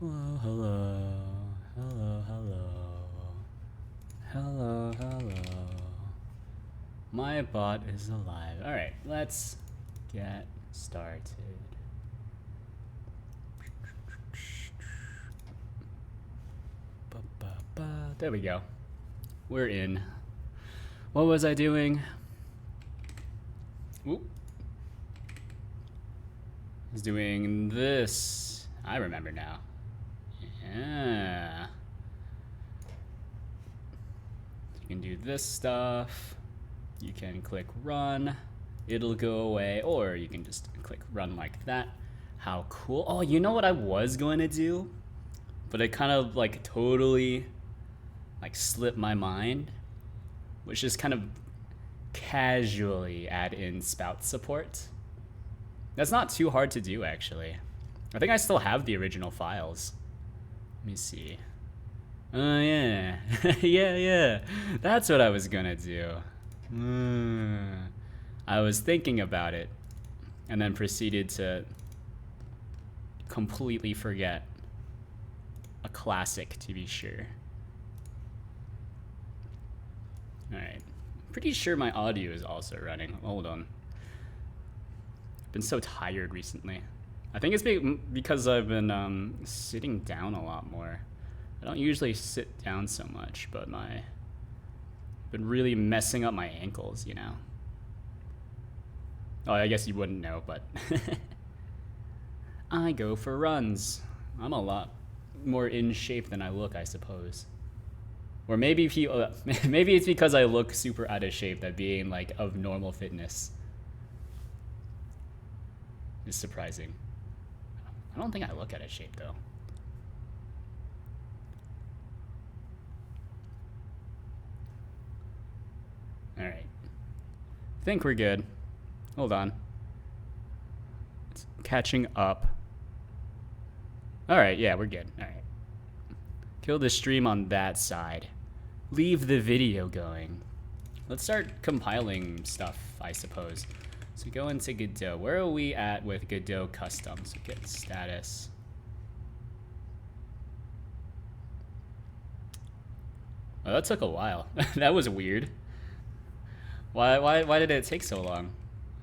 Hello, hello, hello, hello, hello, hello. My bot is alive. All right, let's get started. There we go. We're in. What was I doing? Oop. I was doing this. I remember now. Yeah. You can do this stuff. You can click run. It'll go away. Or you can just click run like that. How cool. Oh, you know what I was going to do? But it kind of like totally like slipped my mind. Which is kind of casually add in spout support. That's not too hard to do, actually. I think I still have the original files. Let me see. Oh, yeah. yeah. That's what I was gonna do. I was thinking about it and then proceeded to completely forget. A classic, to be sure. Alright. Pretty sure my audio is also running. Hold on. Been so tired recently. I think it's because I've been sitting down a lot more. I don't usually sit down so much, but been really messing up my ankles, you know. Oh, I guess you wouldn't know, but I go for runs. I'm a lot more in shape than I look, I suppose. Or maybe maybe it's because I look super out of shape that being like of normal fitness is surprising. I don't think I look out of shape though. All right. I think we're good. Hold on. It's catching up. All right, yeah, we're good. All right. Kill the stream on that side. Leave the video going. Let's start compiling stuff, I suppose. So go into Godot. Where are we at with Godot custom? So get status. Oh, that took a while. That was weird. Why did it take so long?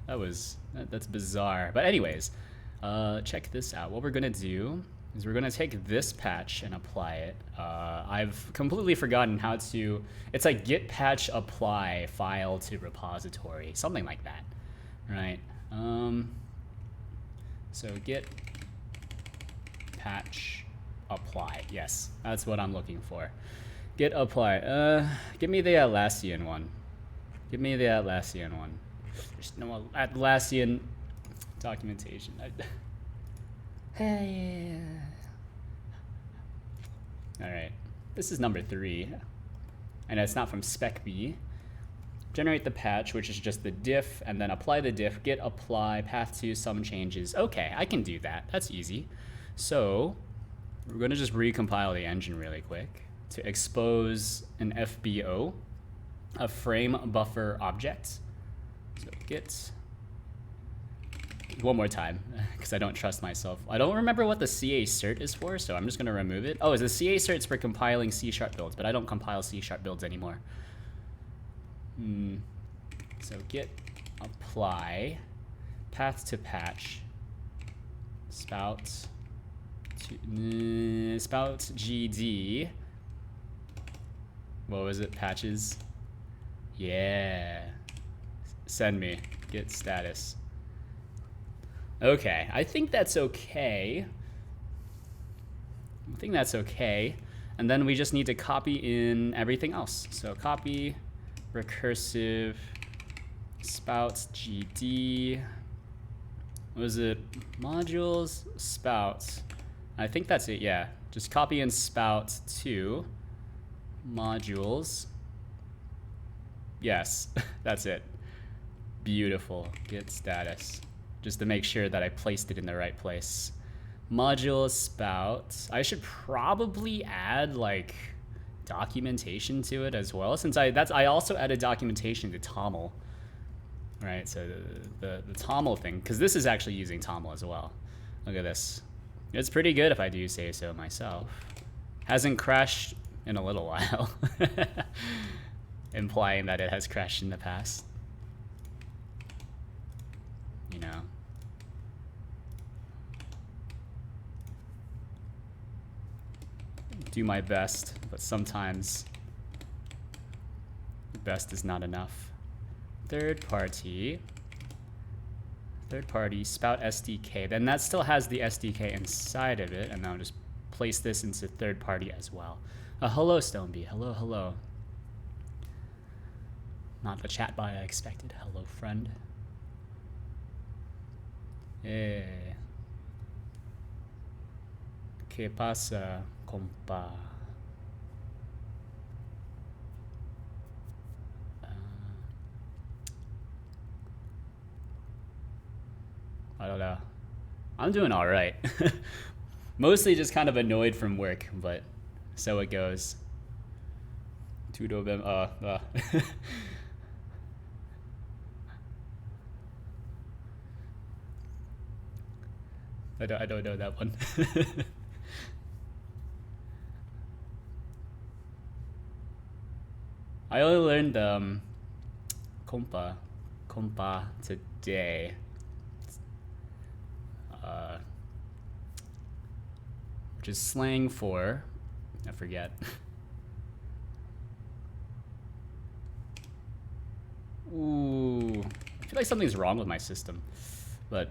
That's bizarre. But anyways, check this out. What we're gonna do is we're gonna take this patch and apply it. I've completely forgotten how to. It's like git patch apply file to repository, something like that. Right. So git patch apply. Yes, that's what I'm looking for. Git apply. Give me the Atlassian one. Give me the Atlassian one. There's no Atlassian documentation. Hey. All right. This is number 3, and it's not from spec.b. Generate the patch, which is just the diff, and then apply the diff, git apply, path to some changes. Okay, I can do that. That's easy. So we're going to just recompile the engine really quick to expose an FBO, a frame buffer object. So git, one more time, because I don't trust myself. I don't remember what the CA cert is for, so I'm just going to remove it. Oh, the CA cert's for compiling C# builds, but I don't compile C# builds anymore. So git apply, path to patch, spout GD. What was it? Patches. Yeah. Send me. Git status. Okay, I think that's okay. And then we just need to copy in everything else. So copy recursive spout GD. What was it? Modules spout. I think that's it, yeah. Just copy in spout to modules. Yes, that's it. Beautiful. Git status. Just to make sure that I placed it in the right place. Module spout. I should probably add like documentation to it as well, since I also added documentation to TOML. Right, so the TOML thing, because this is actually using TOML as well. Look at this. It's pretty good if I do say so myself. Hasn't crashed in a little while. Implying that it has crashed in the past. You know. Do my best, but sometimes best is not enough. Third party spout SDK. Then that still has the SDK inside of it, and I'll just place this into third party as well. Hello, Stonebee. Hello, hello. Not the chat bot I expected. Hello, friend. Eh. ¿Qué pasa, compa? I don't know. I'm doing all right. Mostly just kind of annoyed from work, but so it goes. I don't know that one. I only learned compa today. Which is slang for, I forget. Ooh, I feel like something's wrong with my system. But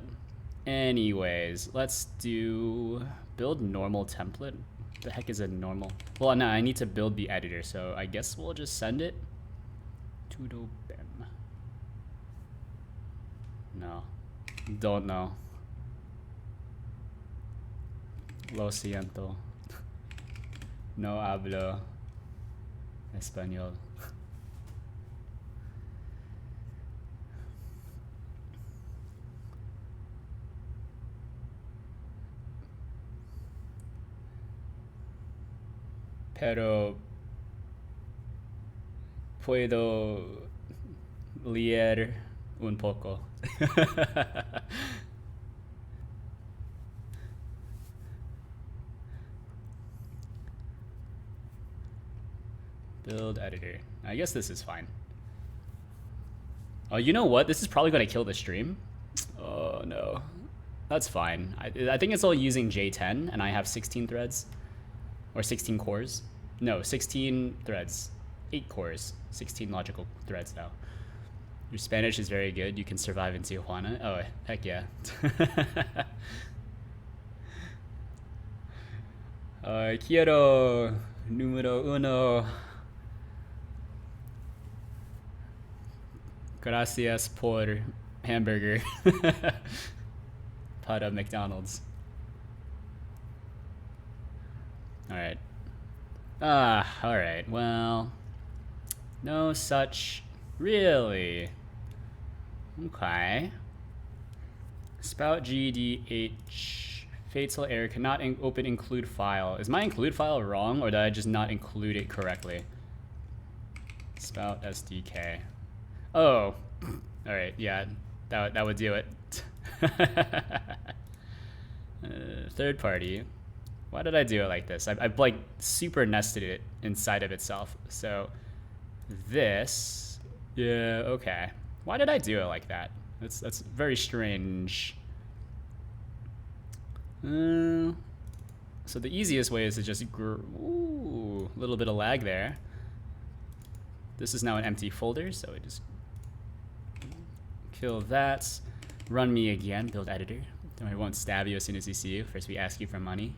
anyways, let's do build normal template. The heck is a normal? Well, no, I need to build the editor, so I guess we'll just send it to the BEM. No, don't know. Lo siento. No hablo español. Pero puedo leer un poco. Build editor. I guess this is fine. Oh, you know what? This is probably going to kill the stream. Oh, no. That's fine. I think it's all using J10, and I have 16 threads. Or 16 cores. No, 16 threads. 8 cores. 16 logical threads now. Your Spanish is very good. You can survive in Tijuana. Oh, heck yeah. Quiero número uno. Gracias por hamburger. Para McDonald's. Alright. Alright. Well, no such. Really? Okay. Spout GDH. Fatal error. Cannot open include file. Is my include file wrong, or did I just not include it correctly? Spout SDK. Oh. Alright, yeah. That would do it. Third party. Why did I do it like this? I've like super nested it inside of itself. So this, yeah, okay. Why did I do it like that? That's very strange. So the easiest way is to just ooh, a little bit of lag there. This is now an empty folder, so I just kill that. Run me again, build editor. Don't worry, it won't stab you as soon as we see you. First we ask you for money.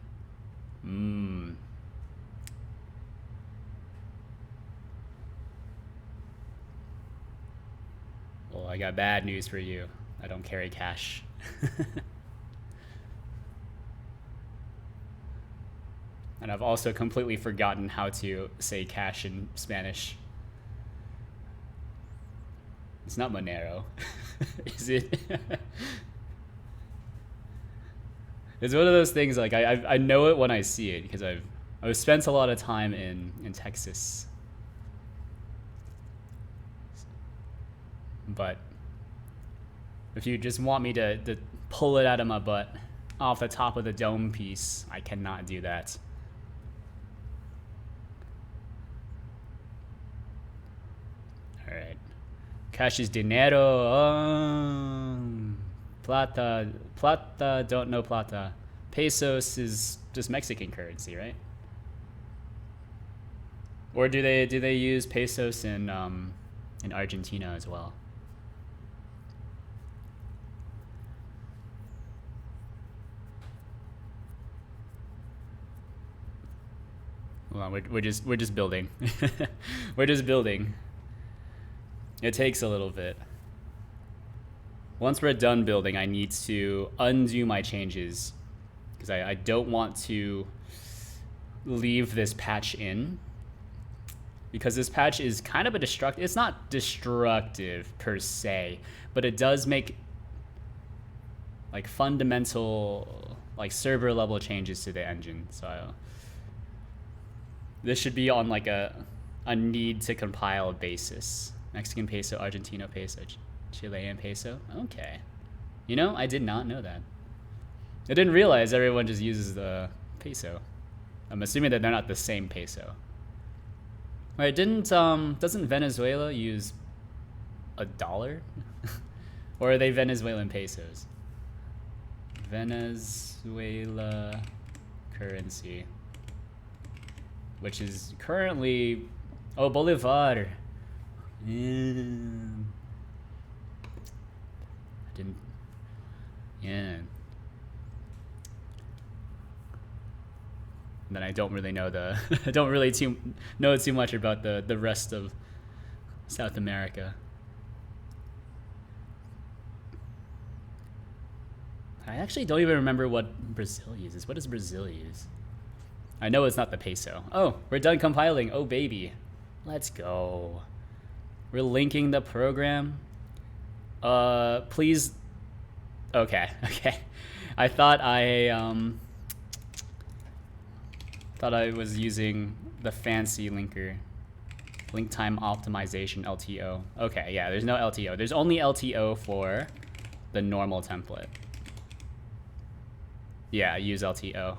Well, I got bad news for you. I don't carry cash. And I've also completely forgotten how to say cash in Spanish. It's not Monero, is it? It's one of those things, like I know it when I see it because I've spent a lot of time in Texas. But if you just want me to pull it out of my butt, off the top of the dome piece. I cannot do that. All right. Cash is dinero. Plata. Plata. Don't know plata. Pesos is just Mexican currency, right? Or do they use pesos in Argentina as well? Hold on, we're just building. We're just building. It takes a little bit. Once we're done building, I need to undo my changes because I don't want to leave this patch in, because this patch is kind of a destructive. It's not destructive per se, but it does make like fundamental, like server level changes to the engine. So this should be on like a need to compile basis. Mexican peso, Argentino peso, Chilean peso. Okay. You know, I did not know that. I didn't realize everyone just uses the peso. I'm assuming that they're not the same peso. Alright, doesn't Venezuela use a dollar? Or are they Venezuelan pesos? Venezuela currency, which is currently, oh, Bolivar. I didn't, yeah. And then I don't really know I don't really know too much about the rest of South America. I actually don't even remember what Brazil uses. What does Brazil use? I know it's not the peso. Oh, we're done compiling. Oh, baby. Let's go. We're linking the program. Please. Okay, okay. I thought I was using the fancy linker. Link time optimization, LTO. Okay, yeah, there's no LTO. There's only LTO for the normal template. Yeah, use LTO.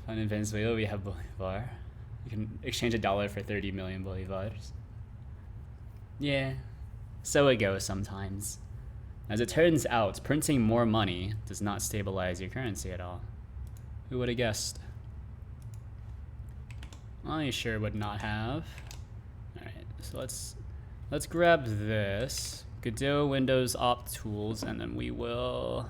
Fine, in Venezuela, we have Bolivar. You can exchange a dollar for 30 million Bolivars. Yeah, so it goes sometimes. As it turns out, printing more money does not stabilize your currency at all. Who would have guessed? I sure would not have. Alright, so let's grab this. Godot Windows Op Tools, and then we will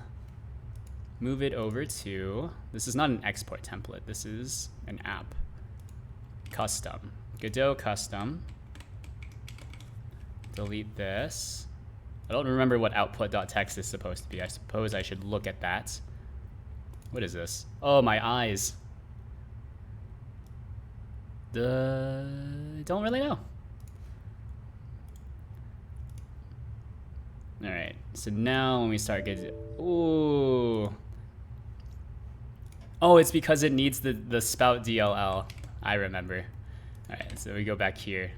move it over to, this is not an export template, this is an app. Custom. Godot custom. Delete this. I don't remember what output.txt is supposed to be. I suppose I should look at that. What is this? Oh, my eyes. Don't really know. Alright, so now when we start getting, ooh. Oh, it's because it needs the spout DLL. I remember. Alright, so we go back here.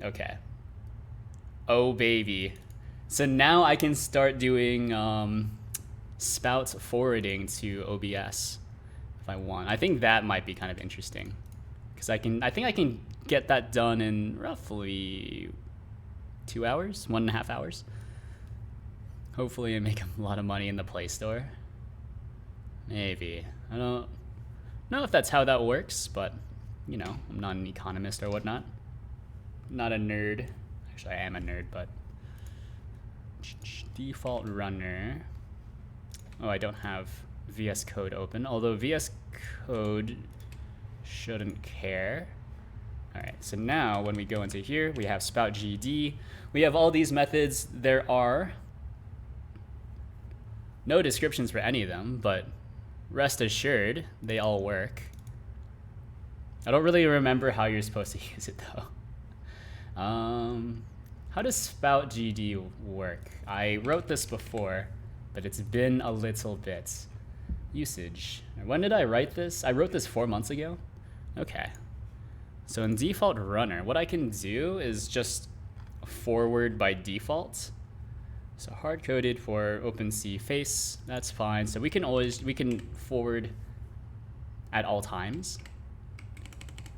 Okay. Oh, baby. So now I can start doing spout forwarding to OBS if I want. I think that might be kind of interesting, because I think I can get that done in roughly 2 hours, 1.5 hours. Hopefully I make a lot of money in the Play Store. Maybe. I don't know if that's how that works, but you know, I'm not an economist or whatnot. Not a nerd. Actually, I am a nerd, but default runner. Oh, I don't have VS Code open, although VS Code shouldn't care. All right, so now when we go into here, we have spout GD. We have all these methods. There are no descriptions for any of them, but rest assured, they all work. I don't really remember how you're supposed to use it though. How does spout GD work? I wrote this before, but it's been a little bit. Usage. When did I write this? I wrote this 4 months ago. Okay. So in default runner, what I can do is just forward by default. So hard-coded for OpenC face, that's fine. So we can forward at all times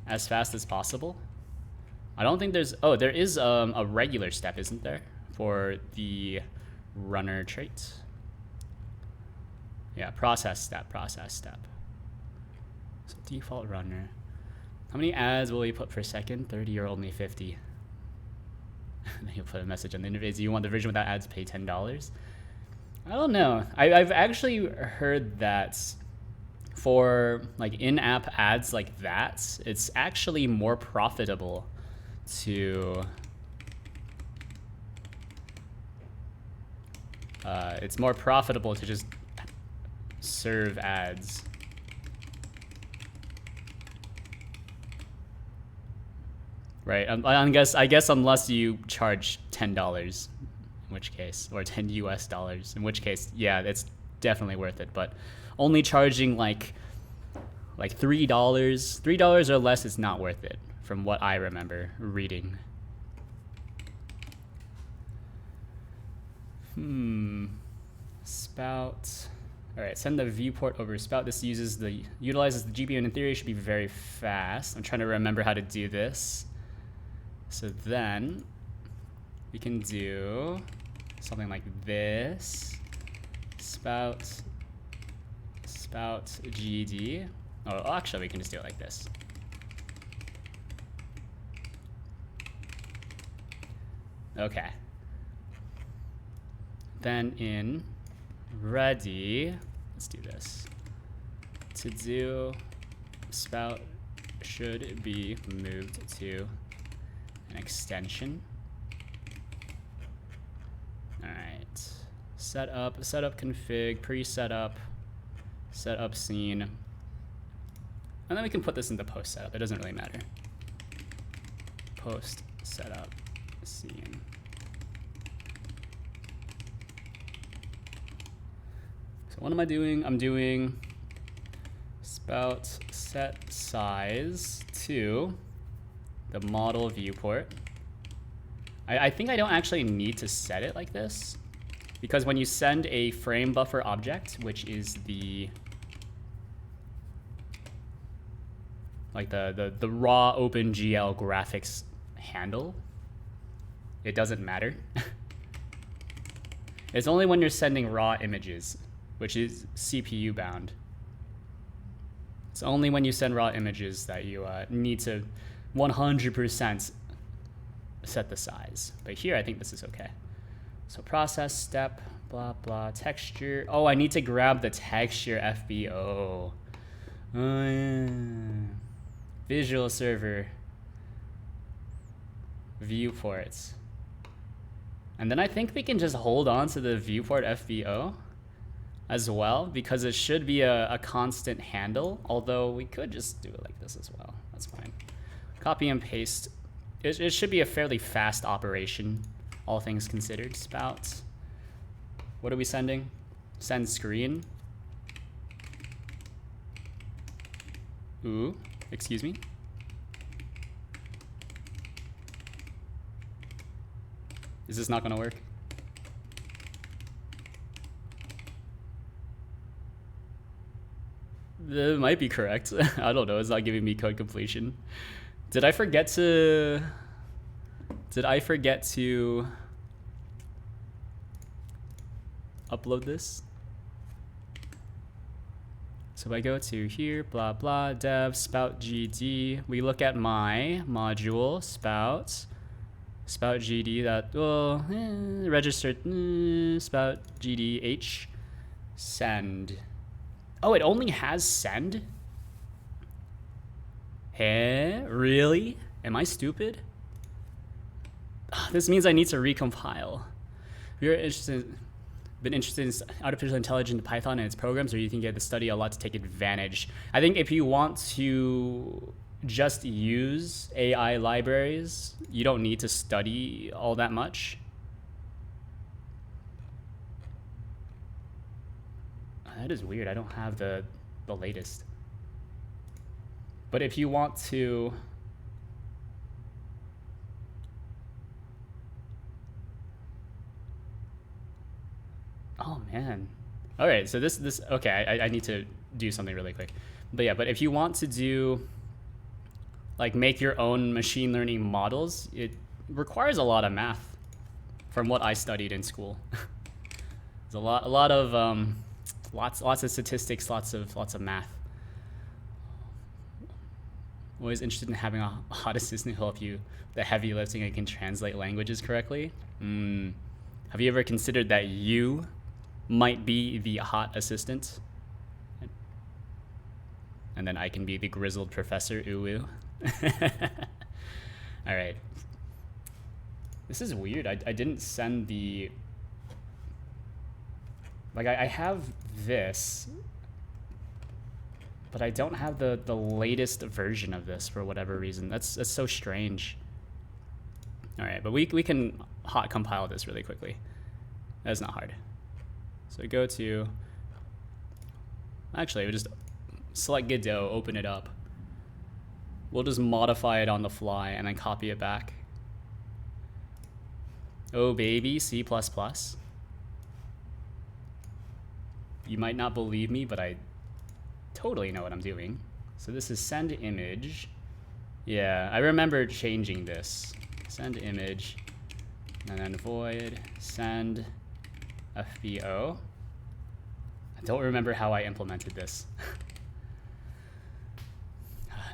as fast as possible. I don't think there's, oh, there is a regular step, isn't there, for the runner trait? Yeah, process step. So default runner. How many ads will you put per second? 30 or only 50? Then you'll put a message on the interface. Do you want the version without ads? Pay $10. I don't know. I've actually heard that for like in-app ads like that, it's actually more profitable to just serve ads. Right, I guess unless you charge $10, in which case, or $10 US, in which case, yeah, it's definitely worth it. But only charging like $3 or less is not worth it, from what I remember reading. Spout. All right, send the viewport over spout. This utilizes the GPU and in theory should be very fast. I'm trying to remember how to do this. So then we can do something like this. Spout GD. Oh, actually, we can just do it like this. Okay. Then in ready, let's do this. To do spout should be moved to an extension. All right. Setup config, pre-setup, setup scene. And then we can put this into post setup. It doesn't really matter. Post setup scene. So what am I doing? I'm doing spout set size to the model viewport. I think I don't actually need to set it like this, because when you send a frame buffer object, which is the the raw OpenGL graphics handle, it doesn't matter. It's only when you're sending raw images, which is CPU bound. It's only when you send raw images that you need to 100% set the size. But here, I think this is okay. So process step, blah, blah, texture. Oh, I need to grab the texture FBO. Oh, yeah. Visual server. Viewports. And then I think we can just hold on to the viewport FBO as well, because it should be a constant handle, although we could just do it like this as well. That's fine. Copy and paste. It should be a fairly fast operation, all things considered. Spout. What are we sending? Send screen. Ooh, excuse me. Is this not gonna work? That might be correct. I don't know, it's not giving me code completion. Did I forget to upload this? So if I go to here, blah, blah, dev, spout GD, we look at my module, spout GD that, well, registered, spout GDH, send. Oh, it only has send? Hey, really? Am I stupid? This means I need to recompile. If you're been interested in artificial intelligence, Python, and its programs, or you think you have to study a lot to take advantage? I think if you want to just use AI libraries, you don't need to study all that much. That is weird. I don't have the latest. But if you want to man. All right, so this okay, I need to do something really quick. But yeah, but if you want to do like make your own machine learning models, it requires a lot of math from what I studied in school. There's a lot of lots of statistics, lots of math. Always interested in having a hot assistant help you with the heavy lifting and can translate languages correctly. Have you ever considered that you might be the hot assistant? And then I can be the grizzled professor, ooh. All right. This is weird. I didn't send the... Like, I have this, but I don't have the latest version of this for whatever reason. That's so strange. All right, but we can hot compile this really quickly. That's not hard. So go to... Actually, we just select Godot, open it up. We'll just modify it on the fly and then copy it back. Oh baby, C++. You might not believe me, but I totally know what I'm doing. So this is send image. Yeah, I remember changing this. Send image, and then void send FBO. I don't remember how I implemented this.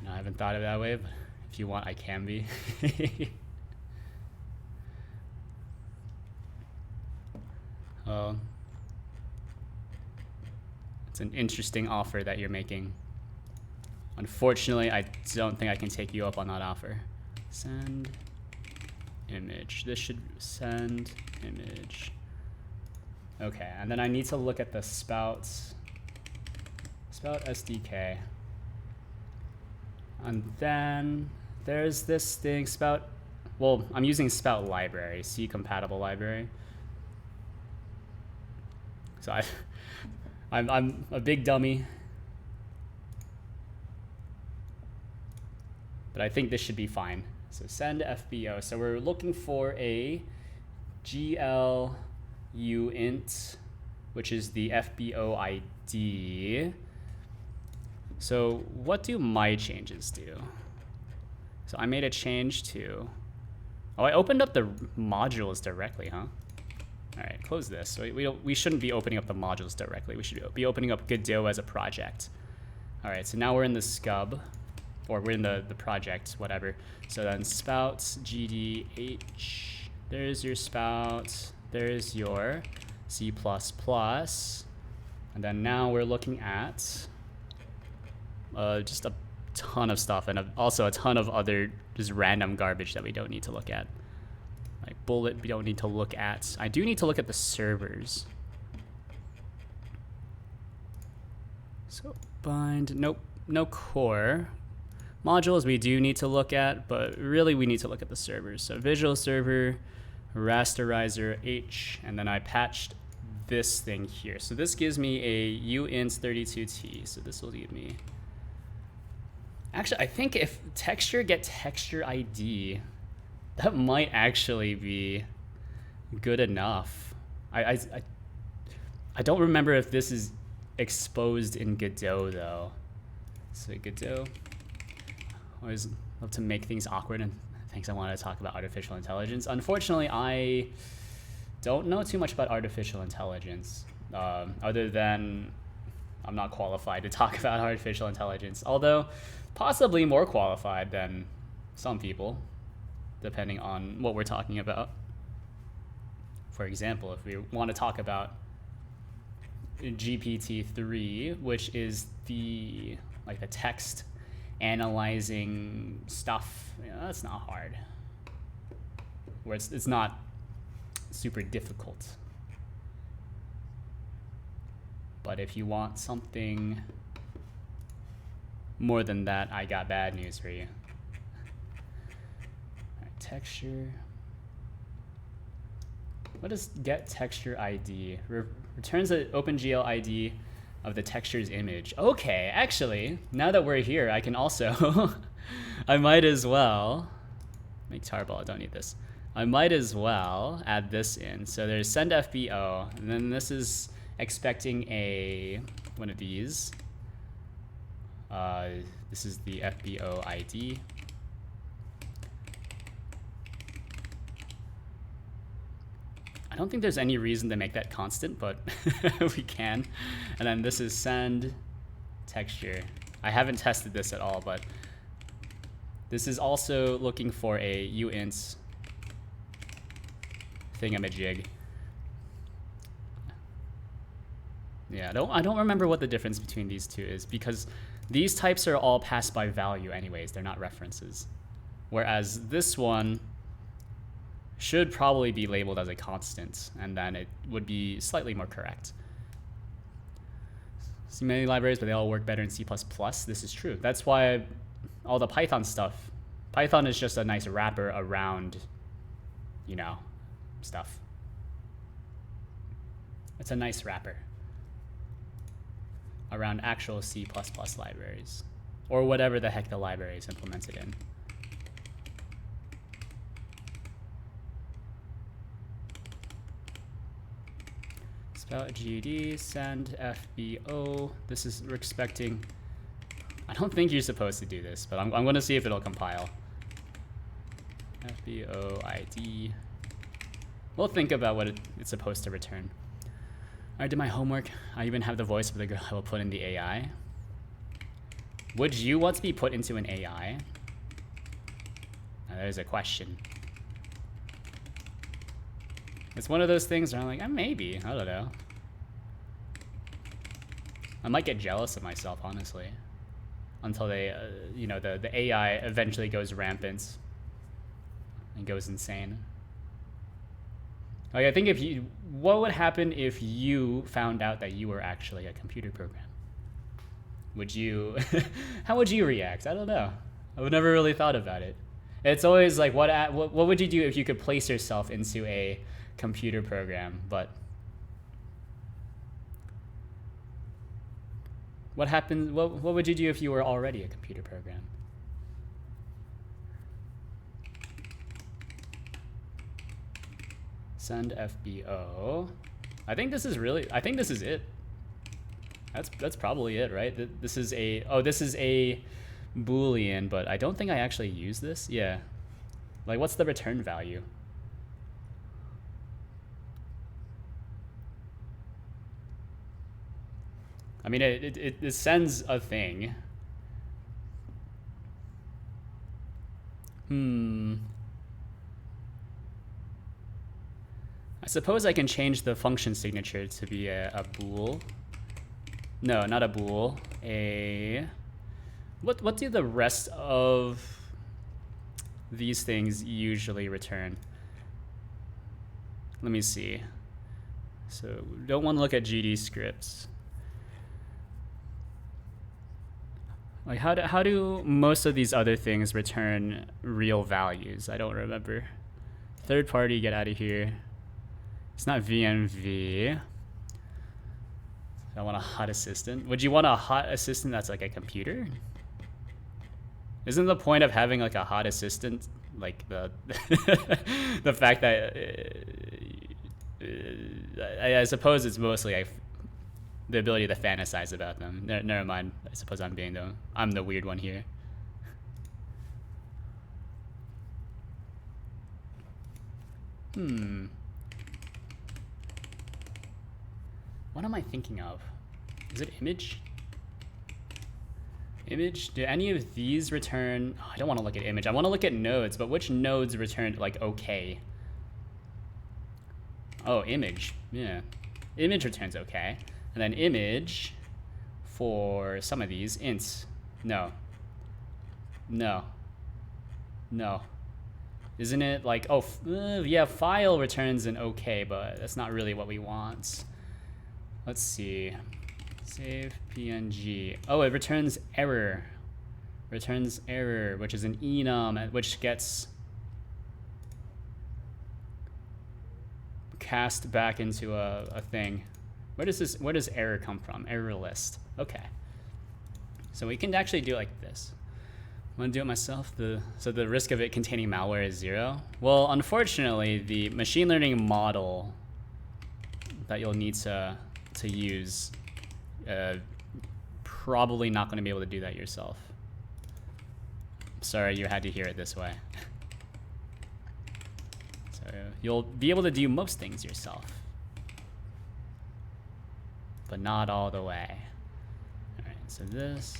No, I haven't thought of it that way, but if you want, I can be. Well, it's an interesting offer that you're making. Unfortunately, I don't think I can take you up on that offer. Send image. This should send image. Okay, and then I need to look at the spout SDK. And then there's this thing, spout. Well, I'm using spout library, C compatible library. So I'm a big dummy, but I think this should be fine. So send FBO. So we're looking for a GLUint, which is the FBO ID. So what do my changes do? So I made a change to, oh, I opened up the modules directly, huh? All right, close this. So we shouldn't be opening up the modules directly. We should be opening up Godot as a project. All right, so now we're in the scub, or we're in the project, whatever. So then spout gdh, there's your spout, there's your C++. And then now we're looking at just a ton of stuff, and also a ton of other just random garbage that we don't need to look at. Like bullet, we don't need to look at. I do need to look at the servers. So bind, nope, no core. Modules we do need to look at, but really we need to look at the servers. So visual server, rasterizer H, and then I patched this thing here. So this gives me a uint32t. So this will give me, actually, I think if texture get texture ID, that might actually be good enough. I don't remember if this is exposed in Godot though. So Godot, always love to make things awkward, and thanks, I wanted to talk about artificial intelligence. Unfortunately, I don't know too much about artificial intelligence, other than I'm not qualified to talk about artificial intelligence, although possibly more qualified than some people, depending on what we're talking about. For example, if we want to talk about GPT-3, which is the text analyzing stuff, that's not hard. Where it's not super difficult. But if you want something more than that, I got bad news for you. Texture. What is get texture ID? Returns an OpenGL ID of the texture's image. Okay, actually, now that we're here, I can also, I might as well, make tarball, I don't need this. I might as well add this in. So there's send FBO, and then this is expecting one of these. This is the FBO ID. I don't think there's any reason to make that constant, but we can. And then this is send texture. I haven't tested this at all, but this is also looking for a uint thingamajig. Yeah, I don't remember what the difference between these two is, because these types are all passed by value anyways. They're not references. Whereas this one should probably be labeled as a constant, and then it would be slightly more correct. See many libraries, but they all work better in C++. This is true. That's why all the Python stuff, Python is just a nice wrapper around, you know, stuff. It's a nice wrapper around actual C++ libraries, or whatever the heck the library is implemented in. Spout GD, send FBO. This is, we're expecting, I don't think you're supposed to do this, but I'm going to see if it'll compile. FBO ID. We'll think about what it's supposed to return. I did my homework. I even have the voice of the girl I will put in the AI. Would you want to be put into an AI? Now, there's a question. It's one of those things where I'm like, maybe. I don't know. I might get jealous of myself, honestly, until they, you know, the AI eventually goes rampant and goes insane. Like, I think what would happen if you found out that you were actually a computer program? Would you, how would you react? I don't know. I've never really thought about it. It's always like, what would you do if you could place yourself into a computer program? But what happens, what would you do if you were already a computer program? Send FBO. I think this is it. That's probably it, right? This is a Boolean, but I don't think I actually use this. Yeah. Like, what's the return value? I mean, it sends a thing. I suppose I can change the function signature to be a bool. No, not a bool. What do the rest of these things usually return? Let me see. So we don't want to look at GD scripts. Like, how do most of these other things return real values? I don't remember. Third party, get out of here. It's not VNV. I want a hot assistant. Would you want a hot assistant that's like a computer? Isn't the point of having like a hot assistant like the the fact that I suppose it's mostly like the ability to fantasize about them. Never mind. I suppose I'm the weird one here. What am I thinking of? Is it image? Image? Do any of these return? Oh, I don't want to look at image. I want to look at nodes, but which nodes return like okay? Oh, image. Yeah. Image returns okay. And then image for some of these ints. No. No. No. Isn't it like, oh, yeah, file returns an okay, but that's not really what we want. Let's see. Save PNG. Oh, it returns error. Returns error, which is an enum, which gets cast back into a thing. Where does error come from? Error list. Okay. So we can actually do it like this. I'm gonna do it myself. So the risk of it containing malware is 0. Well, unfortunately, the machine learning model that you'll need to to use. Probably not going to be able to do that yourself. Sorry you had to hear it this way. So you'll be able to do most things yourself, but not all the way. All right, so this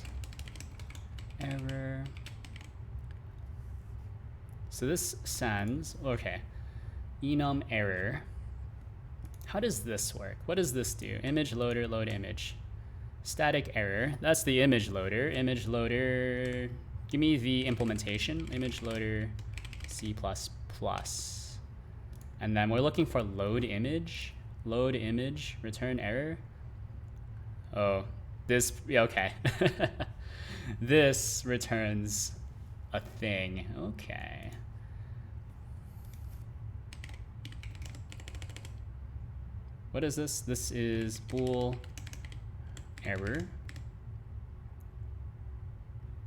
error. So this sends, okay, enum error. How does this work? What does this do? Image loader, load image. Static error, that's the image loader. Image loader, give me the implementation. Image loader C++. And then we're looking for load image, return error. Oh, this, yeah, okay. This returns a thing, okay. What is this? This is bool error.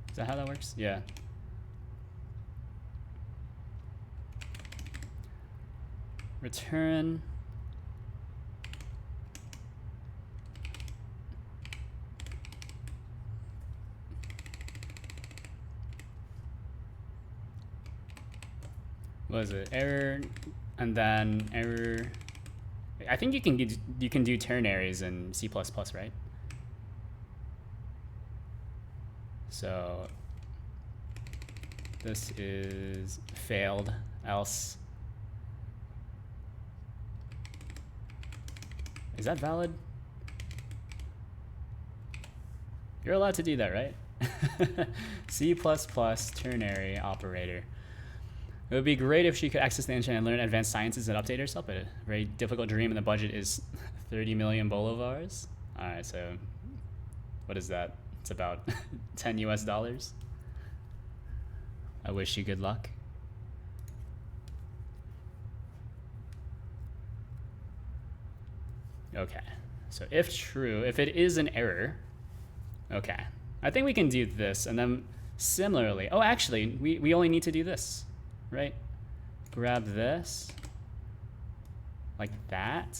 Is that how that works? Yeah. Return what is it? Error, and then error. I think you can do ternaries in C++, right? So this is failed, else. Is that valid? You're allowed to do that, right? C++ ternary operator. It would be great if she could access the internet and learn advanced sciences and update herself, but a very difficult dream, and the budget is 30 million bolivars. All right, so what is that? It's about 10 US dollars. I wish you good luck. Okay, so if true, if it is an error, okay, I think we can do this, and then similarly, oh, actually, we only need to do this, right? Grab this, like that,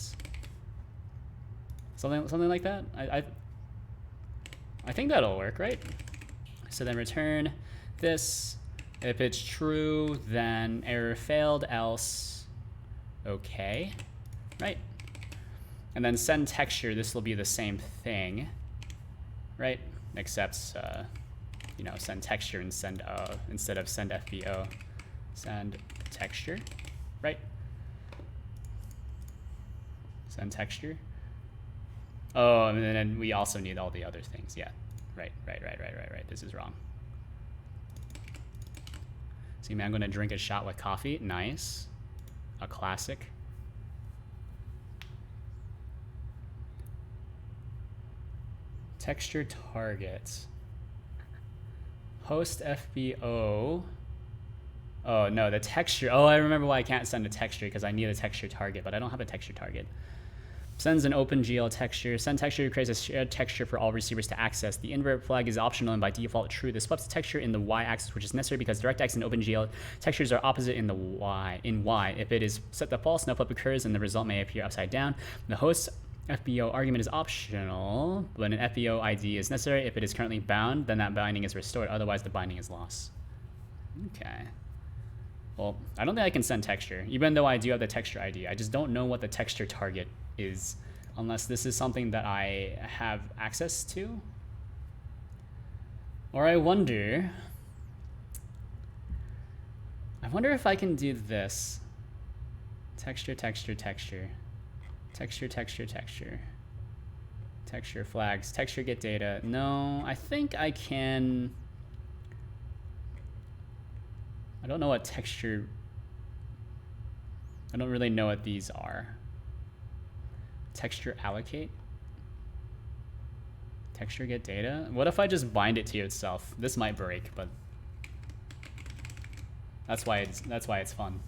something like that. I think that'll work, right? So then return this. If it's true, then error failed, else okay, right? And then send texture, this will be the same thing, right? Except, you know, send texture and send instead of send FBO, send texture, right? Send texture. Oh, and then we also need all the other things. Yeah, right. This is wrong. See, man, I'm gonna drink a shot with coffee. Nice, a classic. Texture target. Host FBO. Oh no, the texture. Oh, I remember why I can't send a texture, because I need a texture target, but I don't have a texture target. Sends an OpenGL texture. Send texture creates a shared texture for all receivers to access. The invert flag is optional and by default true. This swaps the texture in the y-axis, which is necessary because DirectX and OpenGL textures are opposite in the y. If it is set to false, no flip occurs and the result may appear upside down. The host FBO argument is optional, but an FBO ID is necessary. If it is currently bound, then that binding is restored. Otherwise, the binding is lost. Okay. Well, I don't think I can send texture, even though I do have the texture ID. I just don't know what the texture target is, unless this is something that I have access to. Or I wonder if I can do this. Texture, texture, texture. Texture, texture, texture. Texture flags, texture get data. No, I think I can. I don't know what texture. I don't really know what these are. Texture allocate. Texture get data. What if I just bind it to itself? This might break, but that's why it's fun.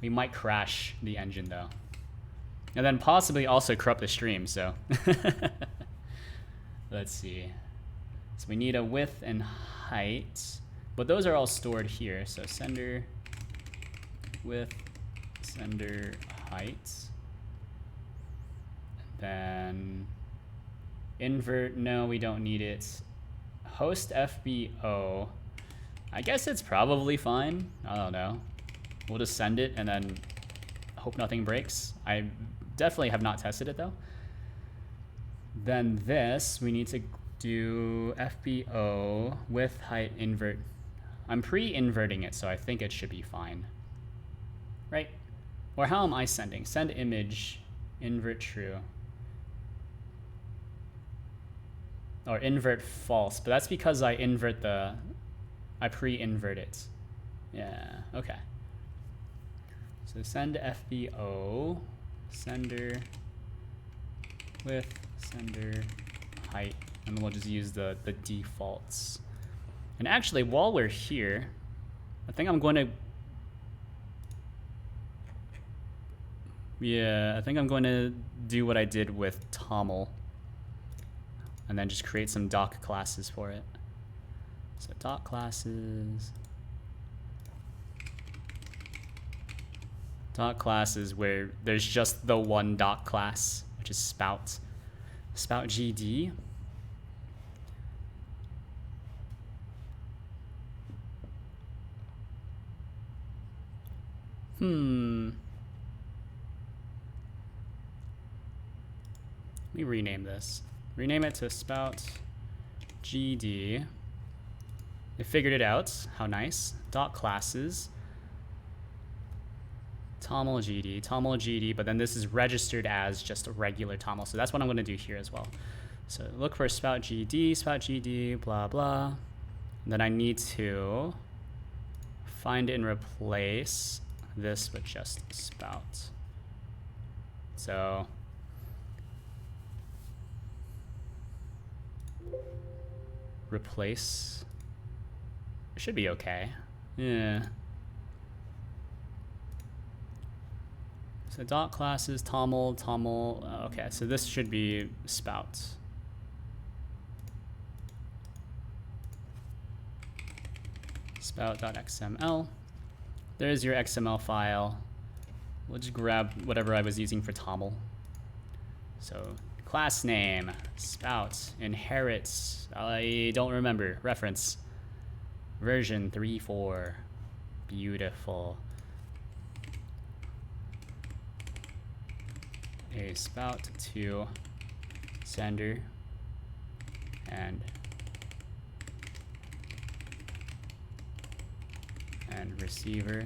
We might crash the engine though. And then possibly also corrupt the stream, so. Let's see. So we need a width and height, but those are all stored here. So sender width, sender height. Then invert, no, we don't need it. Host FBO, I guess it's probably fine. I don't know. We'll just send it and then hope nothing breaks. I definitely have not tested it though. Then this, we need to do FBO width height invert. I'm pre-inverting it, so I think it should be fine. Right? Or how am I sending? Send image, invert true. Or invert false, but that's because I pre-invert it. Yeah, okay. So send FBO, sender width, sender height, and then we'll just use the defaults. And actually, while we're here, I think I'm going to, do what I did with Toml, and then just create some doc classes for it. So doc classes. Doc classes where there's just the one doc class, which is spout. Spout GD. Let me rename this. Rename it to spout GD. They figured it out. How nice. Dot classes. Toml GD, but then this is registered as just a regular Toml. So that's what I'm going to do here as well. So look for spout GD, blah, blah. And then I need to find and replace this with just spout. So replace. It should be okay. Yeah. So dot classes, Toml. Okay, so this should be spout. Spout.xml. There's your XML file. We'll just grab whatever I was using for Toml. So class name, spout, inherits, I don't remember, reference, version 3.4, beautiful. A spout to sender and receiver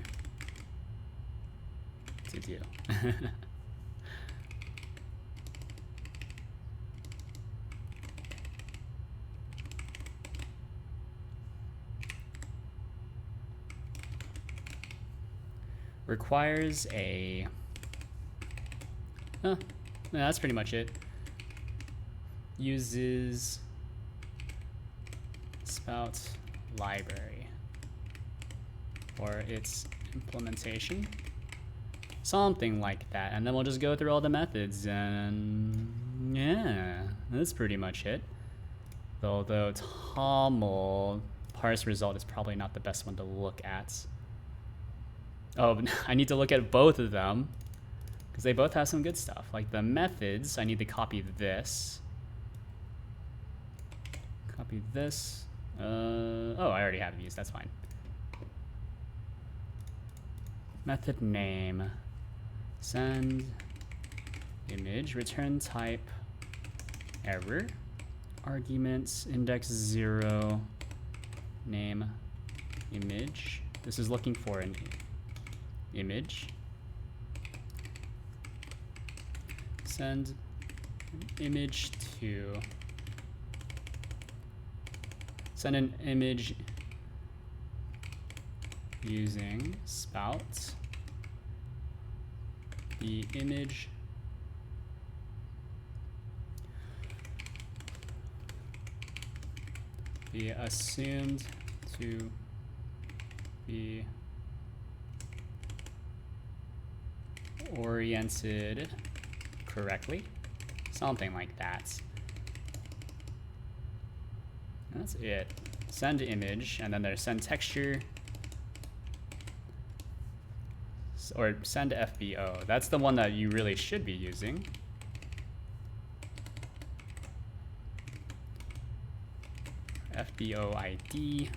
to do. Requires a no, that's pretty much it. Uses spout library for its implementation. Something like that. And then we'll just go through all the methods and yeah, that's pretty much it. Although Toml parse result is probably not the best one to look at. Oh, I need to look at both of them because they both have some good stuff. Like the methods, I need to copy this. Copy this. Oh, I already have these, that's fine. Method name, send image, return type, error, arguments, index 0, name, image. This is looking for an image. Send image to, send an image using spout. The image be assumed to be oriented correctly, something like that. And that's it. Send image, and then there's send texture, or send FBO. That's the one that you really should be using. FBO ID,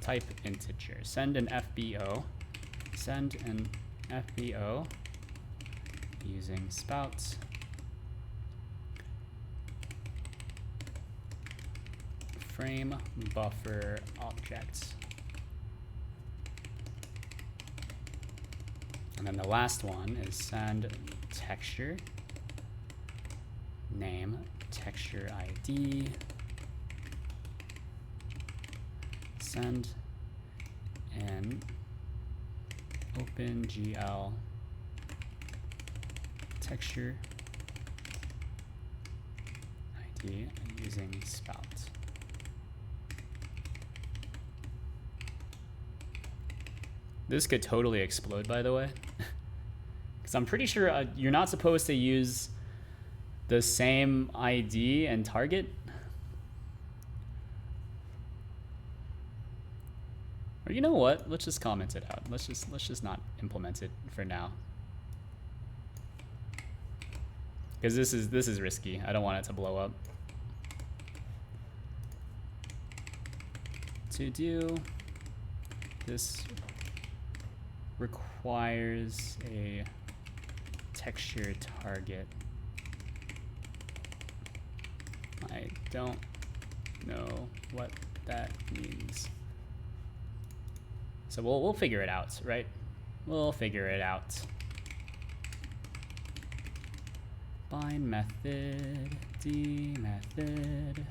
type integer. Send an FBO. Send an FBO using spout. Frame buffer object. And then the last one is send texture, name, texture ID, send an OpenGL texture ID using spout. This could totally explode, by the way. Because I'm pretty sure you're not supposed to use the same ID and target. Or you know what? Let's just comment it out. Let's just not implement it for now. Because this is risky. I don't want it to blow up. To do this requires a texture target. I don't know what that means. So we'll figure it out, right? We'll figure it out. Bind method, D method,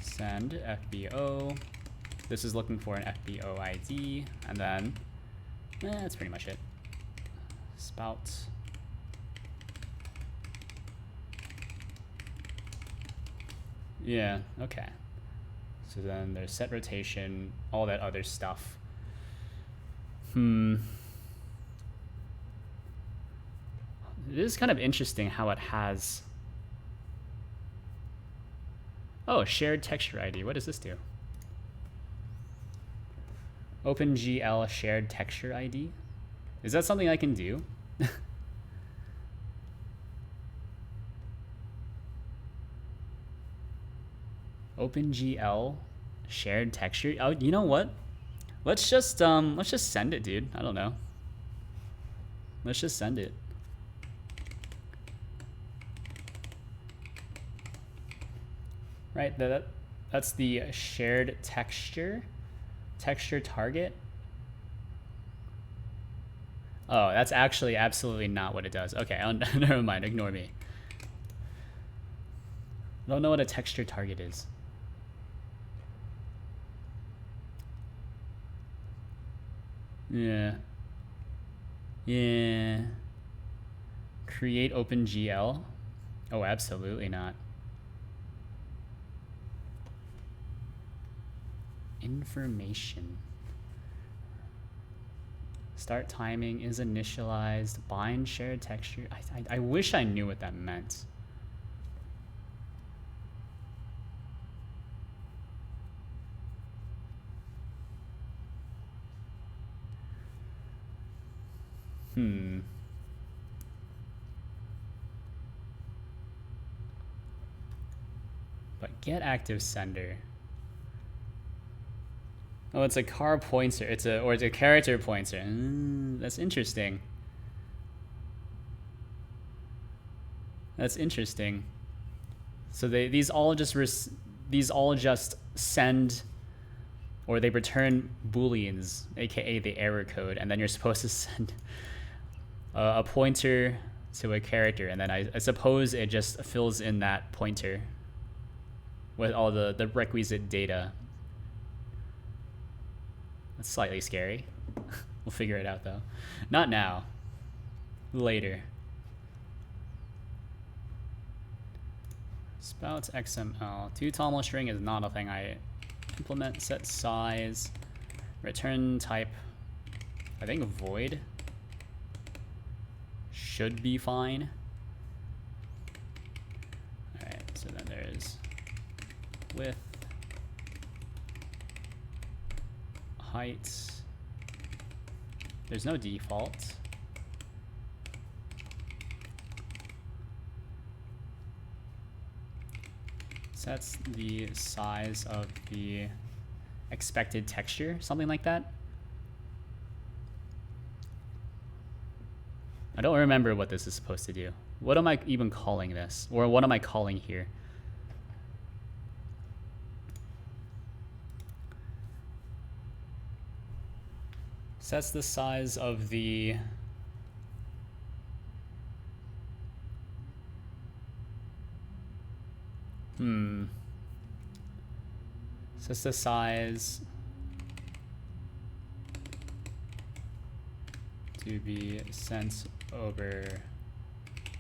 send FBO. This is looking for an FBO ID, and then that's pretty much it. Spout. Yeah, okay. So then there's set rotation, all that other stuff. It is kind of interesting how it has... Oh, shared texture ID. What does this do? OpenGL shared texture ID? Is that something I can do? OpenGL shared texture. Oh, you know what? Let's just send it, dude. I don't know. Let's just send it. Right, that's the shared texture target. Oh, that's actually absolutely not what it does. Okay, never mind, ignore me. I don't know what a texture target is. Yeah. Create OpenGL? Oh, absolutely not. Information. Start timing is initialized. Bind shared texture. I wish I knew what that meant. But get active sender. Oh, it's a car pointer. It's a character pointer. That's interesting. That's interesting. So these all just send, or they return booleans, aka the error code, and then you're supposed to send a pointer to a character, and then I suppose it just fills in that pointer with all the requisite data. That's slightly scary. We'll figure it out though. Not now. Later. Spout XML. Two-toml string is not a thing I implement. Set size. Return type. I think void should be fine. Alright, so then there's width. Height. There's no default. Sets the size of the expected texture, something like that. I don't remember what this is supposed to do. What am I even calling this? Or what am I calling here? Sets the size of the sets the size to be sent over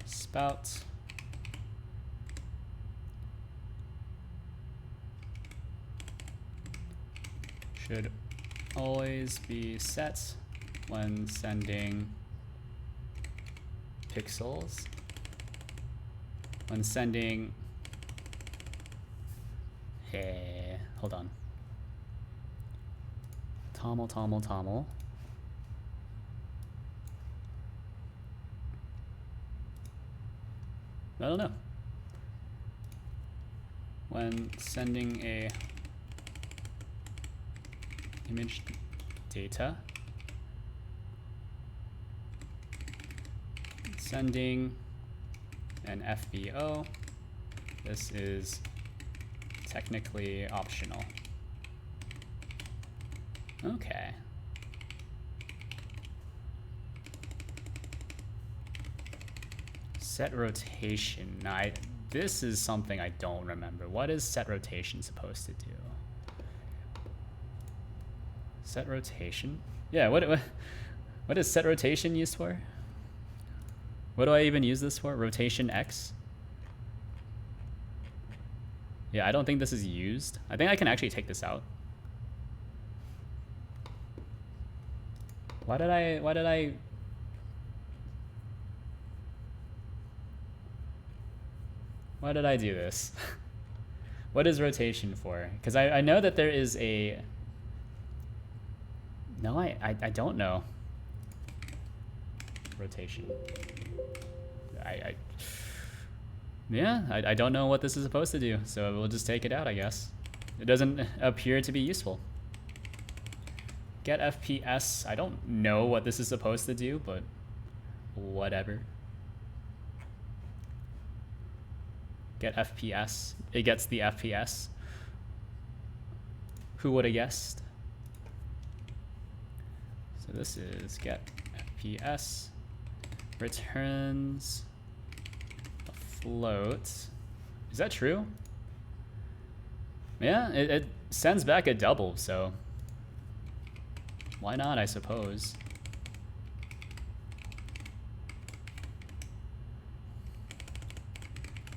spout should always be set when sending pixels. When sending, hey, hold on. Toml. I don't know. When sending a image data, sending an FBO, this is technically optional. Okay. Set rotation. This is something I don't remember. What is set rotation supposed to do? Set rotation? Yeah, what is set rotation used for? What do I even use this for? Rotation X? Yeah, I don't think this is used. I think I can actually take this out. Why did I do this? What is rotation for? Because I know that there is a... No, I don't know. Rotation. Yeah, I don't know what this is supposed to do, so we'll just take it out, I guess. It doesn't appear to be useful. Get FPS. I don't know what this is supposed to do, but whatever. Get FPS. It gets the FPS. Who would have guessed? So this is get FPS. Returns a float. Is that true? Yeah, it sends back a double, so why not, I suppose.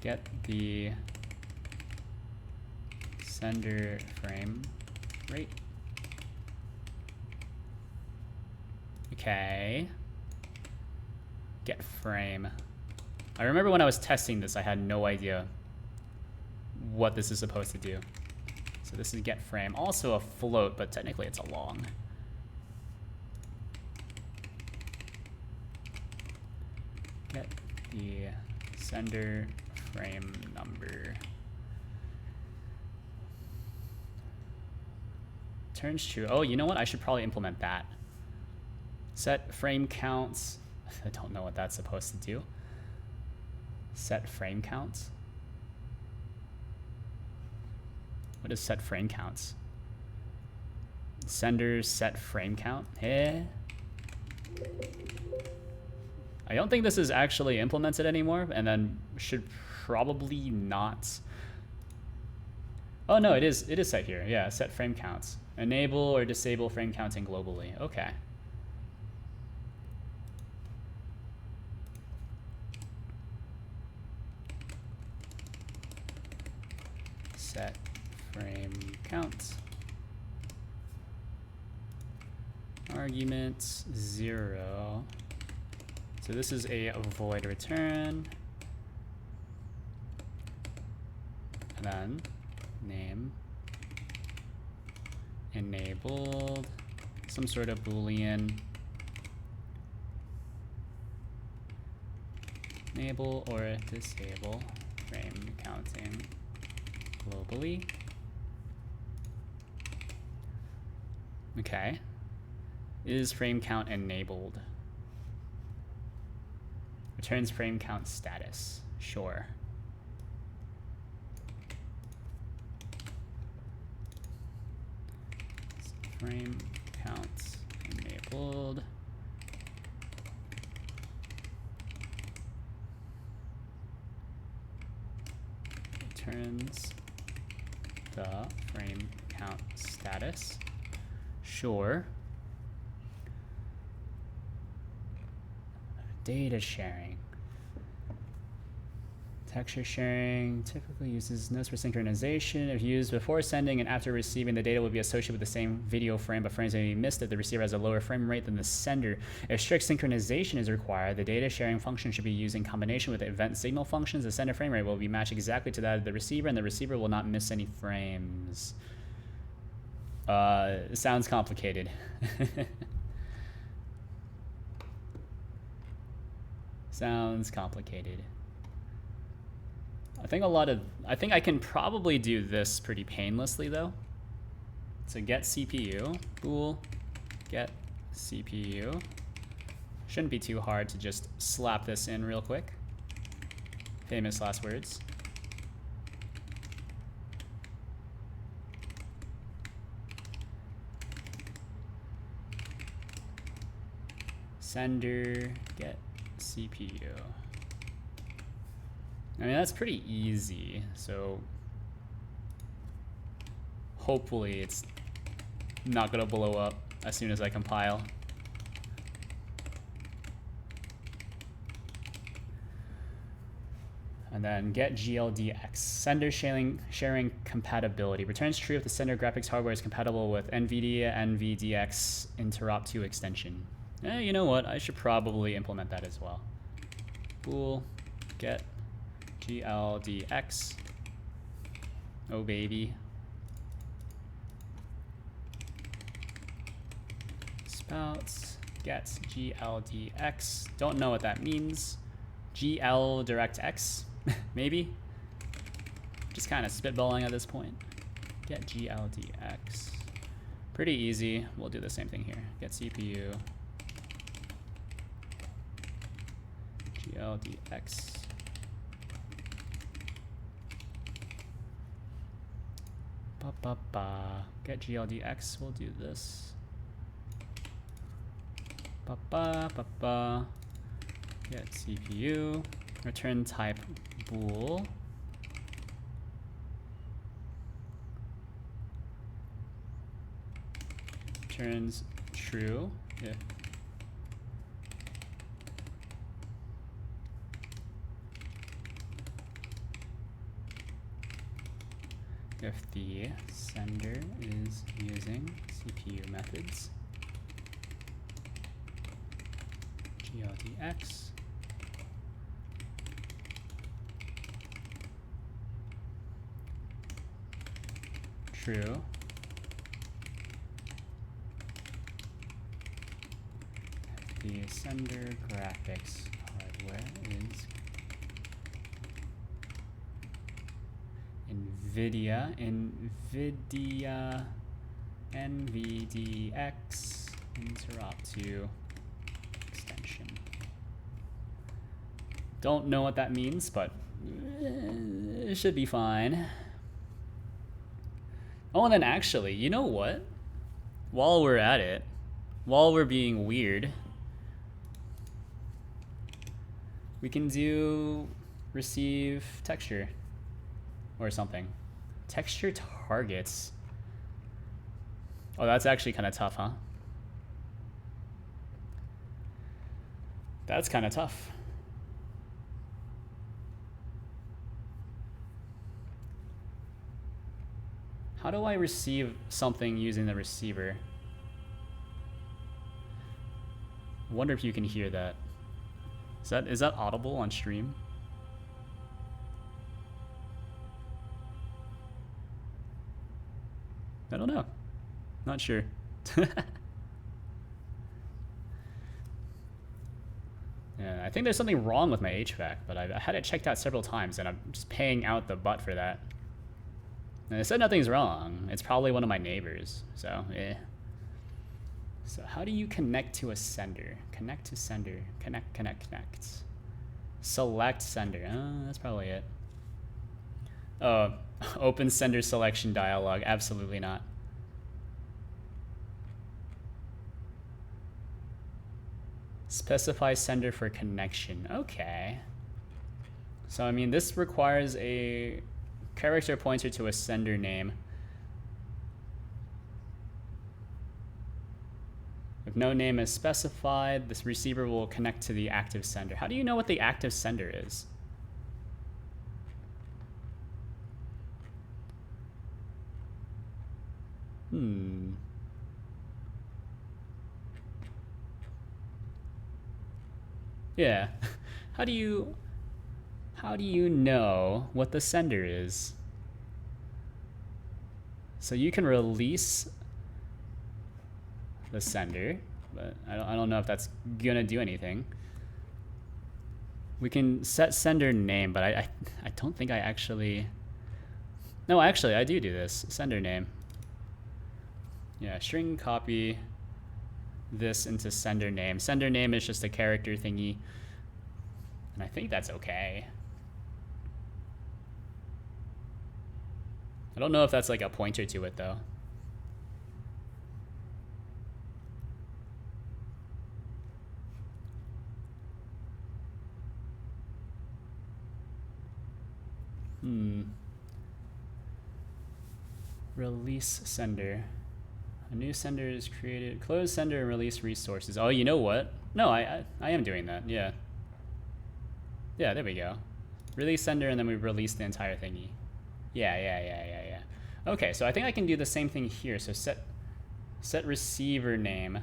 Get the sender frame rate. Okay. Get frame. I remember when I was testing this, I had no idea what this is supposed to do. So this is get frame. Also a float, but technically it's a long. Get the sender frame number. Turns true. Oh, you know what? I should probably implement that. Set frame counts. I don't know what that's supposed to do. Set frame counts. What is set frame counts? Sender set frame count. Eh? I don't think this is actually implemented anymore, and then should probably not. Oh no, it is set here. Yeah, set frame counts. Enable or disable frame counting globally. Okay. Set frame count. Argument 0. So this is a void return. And then name enabled, some sort of Boolean. Enable or disable frame counting globally. Okay. Is frame count enabled? Returns frame count status. Sure. Frame count enabled. Returns the frame count status. Sure. Data sharing. Texture sharing typically uses nodes for synchronization. If used before sending and after receiving, the data will be associated with the same video frame, but frames may be missed if the receiver has a lower frame rate than the sender. If strict synchronization is required, the data sharing function should be used in combination with the event signal functions. The sender frame rate will be matched exactly to that of the receiver, and the receiver will not miss any frames. Sounds complicated. Sounds complicated. I think I can probably do this pretty painlessly though. So get CPU, bool, get CPU. Shouldn't be too hard to just slap this in real quick. Famous last words. Sender, get CPU. I mean, that's pretty easy, so hopefully it's not gonna blow up as soon as I compile. And then get GLDX. Sender sharing compatibility. Returns true if the sender graphics hardware is compatible with NVIDIA NVDX Interop2 extension. You know what? I should probably implement that as well. Bool, get GLDX. Oh baby. Spouts, get GLDX. Don't know what that means. GL DirectX, maybe? Just kind of spitballing at this point. Get GLDX. Pretty easy. We'll do the same thing here. Get CPU. GLDX. Get GLDX, we'll do this. Get CPU, return type bool. Returns true if the sender is using CPU methods. GLDX. True. If the sender graphics hardware is NVIDIA NVDX Interop2 extension. Don't know what that means, but it should be fine. Oh, and then actually, you know what? While we're at it, while we're being weird, we can do receive texture or something. Texture targets. Oh, that's actually kind of tough, huh? That's kind of tough. How do I receive something using the receiver? I wonder if you can hear that. Is that audible on stream? I don't know. Not sure. Yeah, I think there's something wrong with my HVAC, but I've had it checked out several times, and I'm just paying out the butt for that. And it said nothing's wrong. It's probably one of my neighbors, so eh. So how do you connect to a sender? Connect to sender. Connect, connect, connect. Select sender. Oh, that's probably it. Oh, open sender selection dialog. Absolutely not. Specify sender for connection. Okay. So, I mean, this requires a character pointer to a sender name. If no name is specified, this receiver will connect to the active sender. How do you know what the active sender is? Yeah. How do you know what the sender is? So you can release the sender, but I don't know if that's gonna do anything. We can set sender name, but I don't think I actually. No, actually, I do this. Sender name. Yeah, string copy this into sender name. Sender name is just a character thingy, and I think that's okay. I don't know if that's like a pointer to it though. Release sender. A new sender is created. Close sender and release resources. Oh, you know what? No, I am doing that. Yeah. Yeah, there we go. Release sender, and then we release the entire thingy. Yeah. Okay, so I think I can do the same thing here. So set receiver name.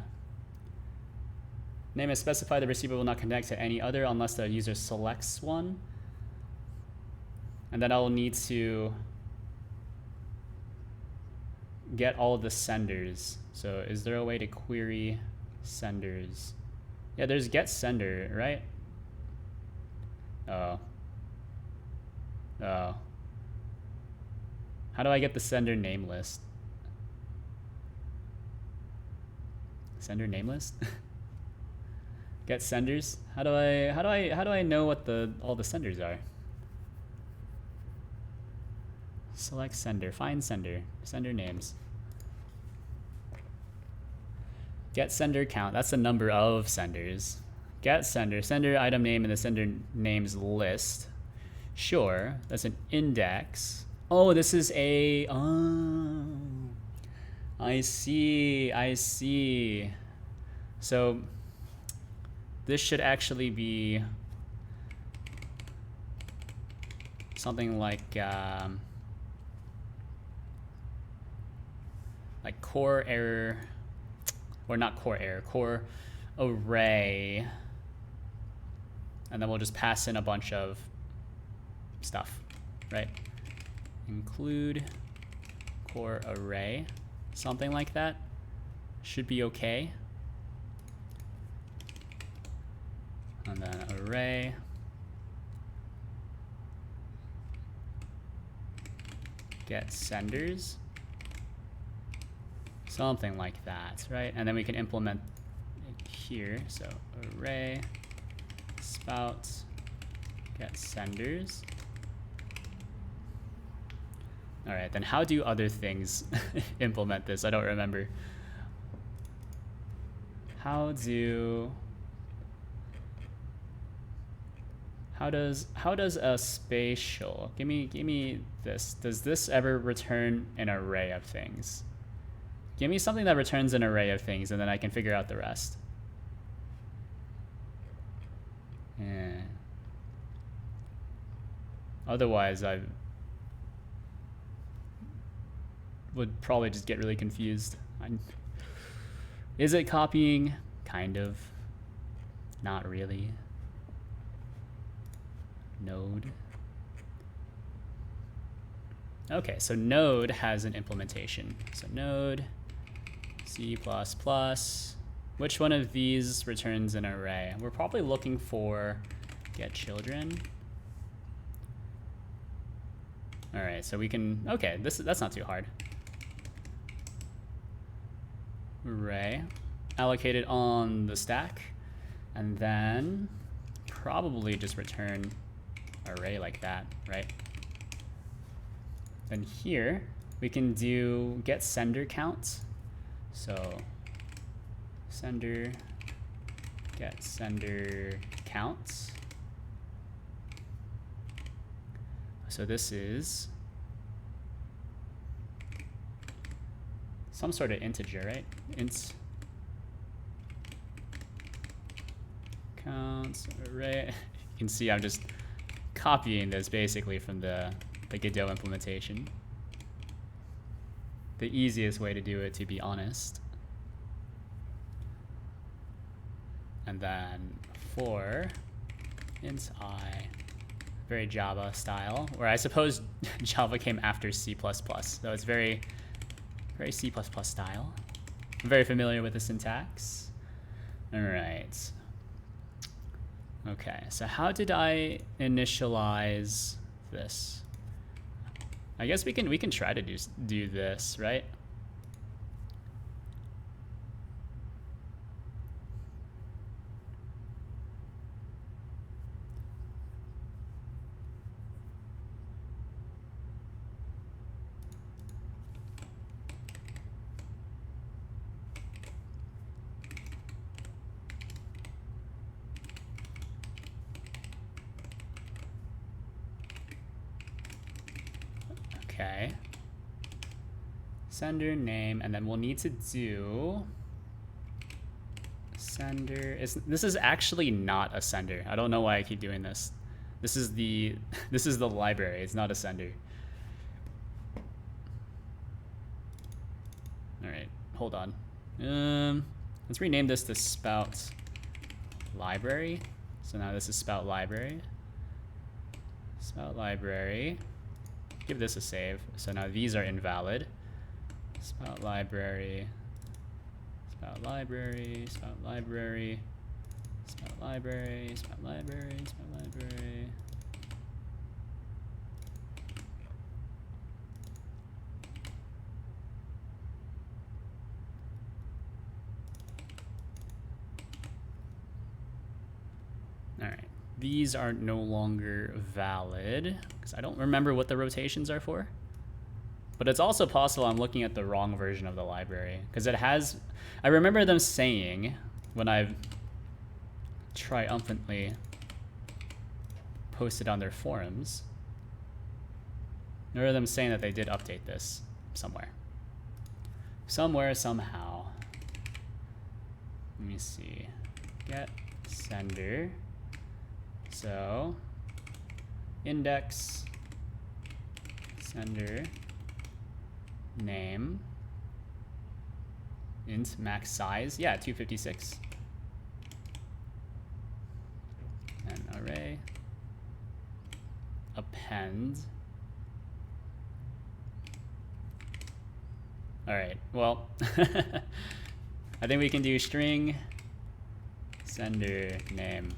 Name is specified. The receiver will not connect to any other unless the user selects one. And then I'll need to get all of the senders. So is there a way to query senders? Yeah, there's get sender, right? Oh. How do I get the sender name list? Sender name list? Get senders? How do I know what all the senders are? Select sender, find sender, sender names. Get sender count, that's the number of senders. Get sender, sender item name in the sender names list. Sure, that's an index. Oh, this is a, oh, I see. So this should actually be something like core error, or not core error, core array, and then we'll just pass in a bunch of stuff, right? Include core array, something like that should be okay. And then array get senders, something like that, right? And then we can implement it here. So array spout get senders. All right, then how do other things implement this? I don't remember. How does a spatial, give me this. Does this ever return an array of things? Give me something that returns an array of things, and then I can figure out the rest. Yeah. Otherwise, I would probably just get really confused. Is it copying? Kind of. Not really. Node. Okay, so Node has an implementation. So Node, C++. Which one of these returns an array? We're probably looking for get children. All right, so we can, okay, that's not too hard. Array allocated on the stack, and then probably just return array like that, right? Then here we can do get sender count. So sender get sender count. So this is some sort of integer, right? Int counts array. You can see I'm just copying this basically from the Godot implementation. The easiest way to do it, to be honest. And then for int I, very Java style, where I suppose Java came after C++, so it's very C++ style. I'm very familiar with the syntax. All right. Okay, so how did I initialize this? I guess we can try to do this, right? Okay. Sender name, and then we'll need to do sender. This is actually not a sender. I don't know why I keep doing this. This is the library. It's not a sender. All right, hold on. Let's rename this to spout library. So now this is spout library. Spout library. Give this a save. So now these are invalid. Spout library, spout library, spout library, spout library, spout library, spout library. All right. These are no longer valid because I don't remember what the rotations are for. But it's also possible I'm looking at the wrong version of the library because it has, I remember them saying when I've triumphantly posted on their forums, I remember them saying that they did update this somewhere. Somewhere, somehow. Let me see. Get sender. So index sender name int max size, yeah, 256, and array append. All right, well, I think we can do string sender name.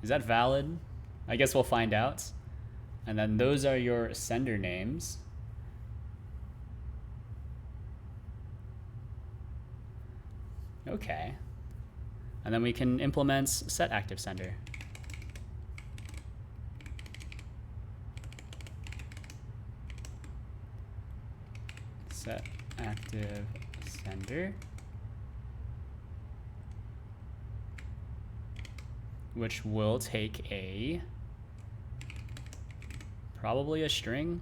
Is that valid? I guess we'll find out. And then those are your sender names. Okay. And then we can implement set active sender. Set active sender, which will take probably a string.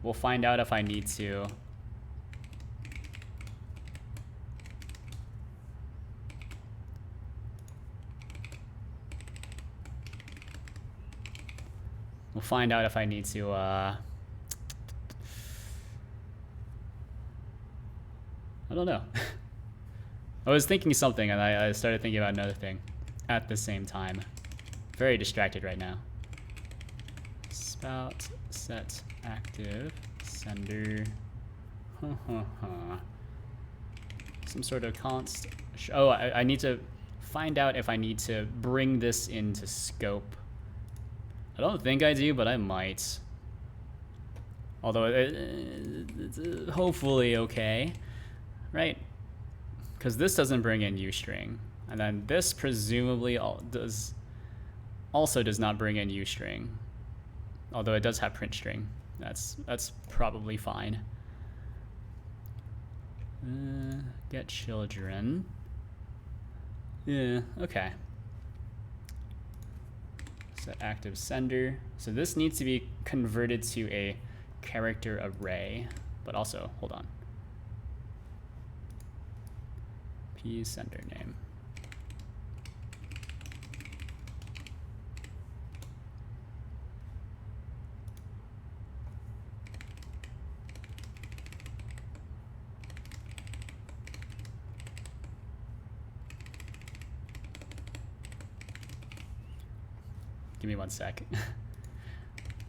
We'll find out if I need to. We'll find out if I need to, I don't know. I was thinking something and I started thinking about another thing at the same time. Very distracted right now. Spout set active sender. Some sort of const. Oh, I need to find out if I need to bring this into scope. I don't think I do, but I might. Although it's hopefully okay, right? Because this doesn't bring in uString, and then this presumably also does not bring in uString, although it does have print string. That's probably fine. Get children. Yeah, okay. Set active sender. So this needs to be converted to a character array, but also, hold on. P sender name. Give me 1 sec.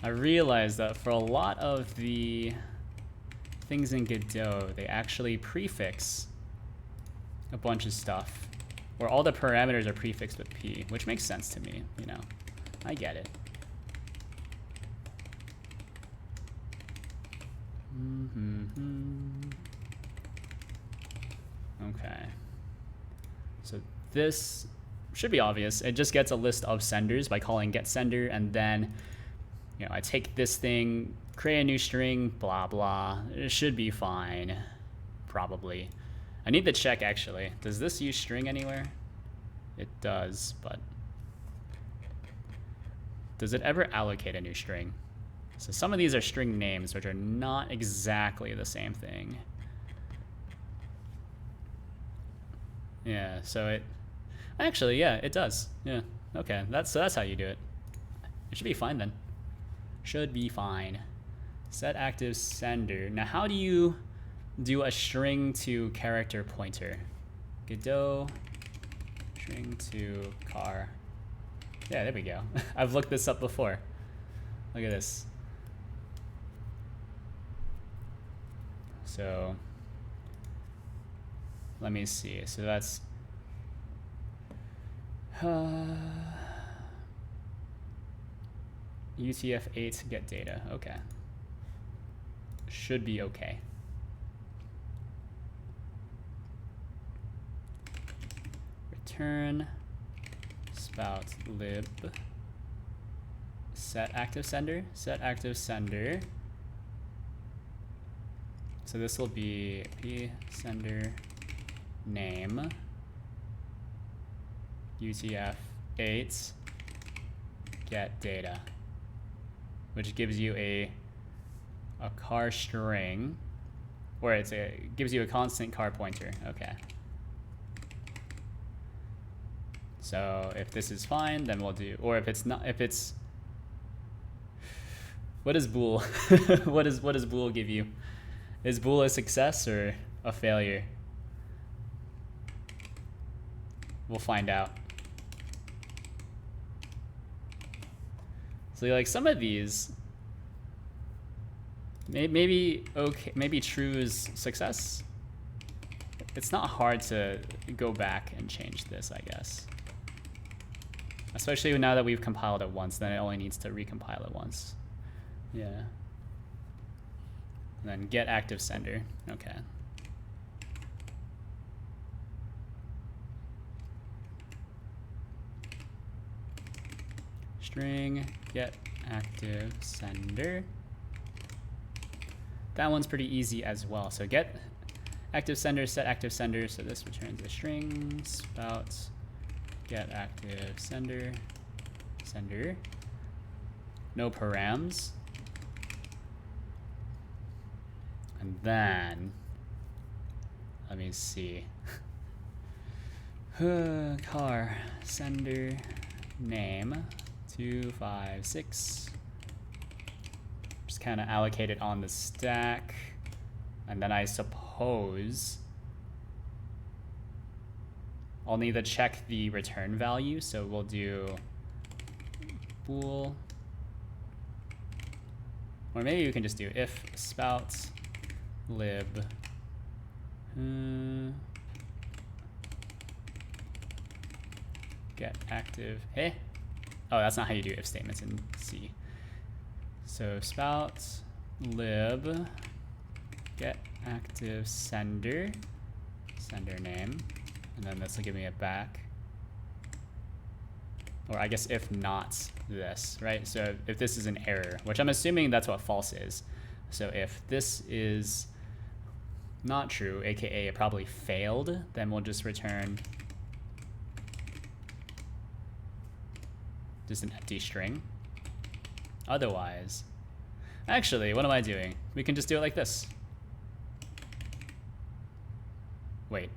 I realized that for a lot of the things in Godot, they actually prefix a bunch of stuff, or all the parameters are prefixed with P, which makes sense to me, you know. I get it. Okay. So this should be obvious. It just gets a list of senders by calling get sender, and then, you know, I take this thing, create a new string, blah blah. It should be fine, probably. I need to check actually. Does this use string anywhere? It does, but does it ever allocate a new string? So some of these are string names, which are not exactly the same thing. Yeah, so it actually, yeah, it does. Yeah, okay, that's how you do it. It should be fine then. Should be fine. Set active sender. Now, how do you do a string to character pointer? Godot string to car. Yeah, there we go. I've looked this up before. Look at this. So let me see. So that's UTF-8 get data. Okay. Should be okay. Return spout lib set active sender. Set active sender. So this will be p sender name UTF-8 get data, which gives you a car string, or gives you a constant car pointer. Okay. So if this is fine, then we'll do, or if it's not, what is bool? what does bool give you? Is bool a success or a failure? We'll find out. So like some of these, maybe okay, maybe true is success. It's not hard to go back and change this, I guess. Especially now that we've compiled it once, then it only needs to recompile it once. Yeah. And then get active sender. Okay. String get active sender. That one's pretty easy as well. So get active sender, set active sender. So this returns a string spout get active sender. No params. And then let me see. Car sender name 256. Just kind of allocate it on the stack, and then I suppose I'll need to check the return value. So we'll do bool, or maybe we can just do if spout lib get active. Hey, oh, that's not how you do if statements in C. So spout lib get active sender name, and then this will give me it back. Or I guess if not this, right? So if this is an error, which I'm assuming that's what false is. So if this is not true, aka it probably failed, then we'll just return just an empty string. Otherwise, actually, what am I doing? We can just do it like this. Wait.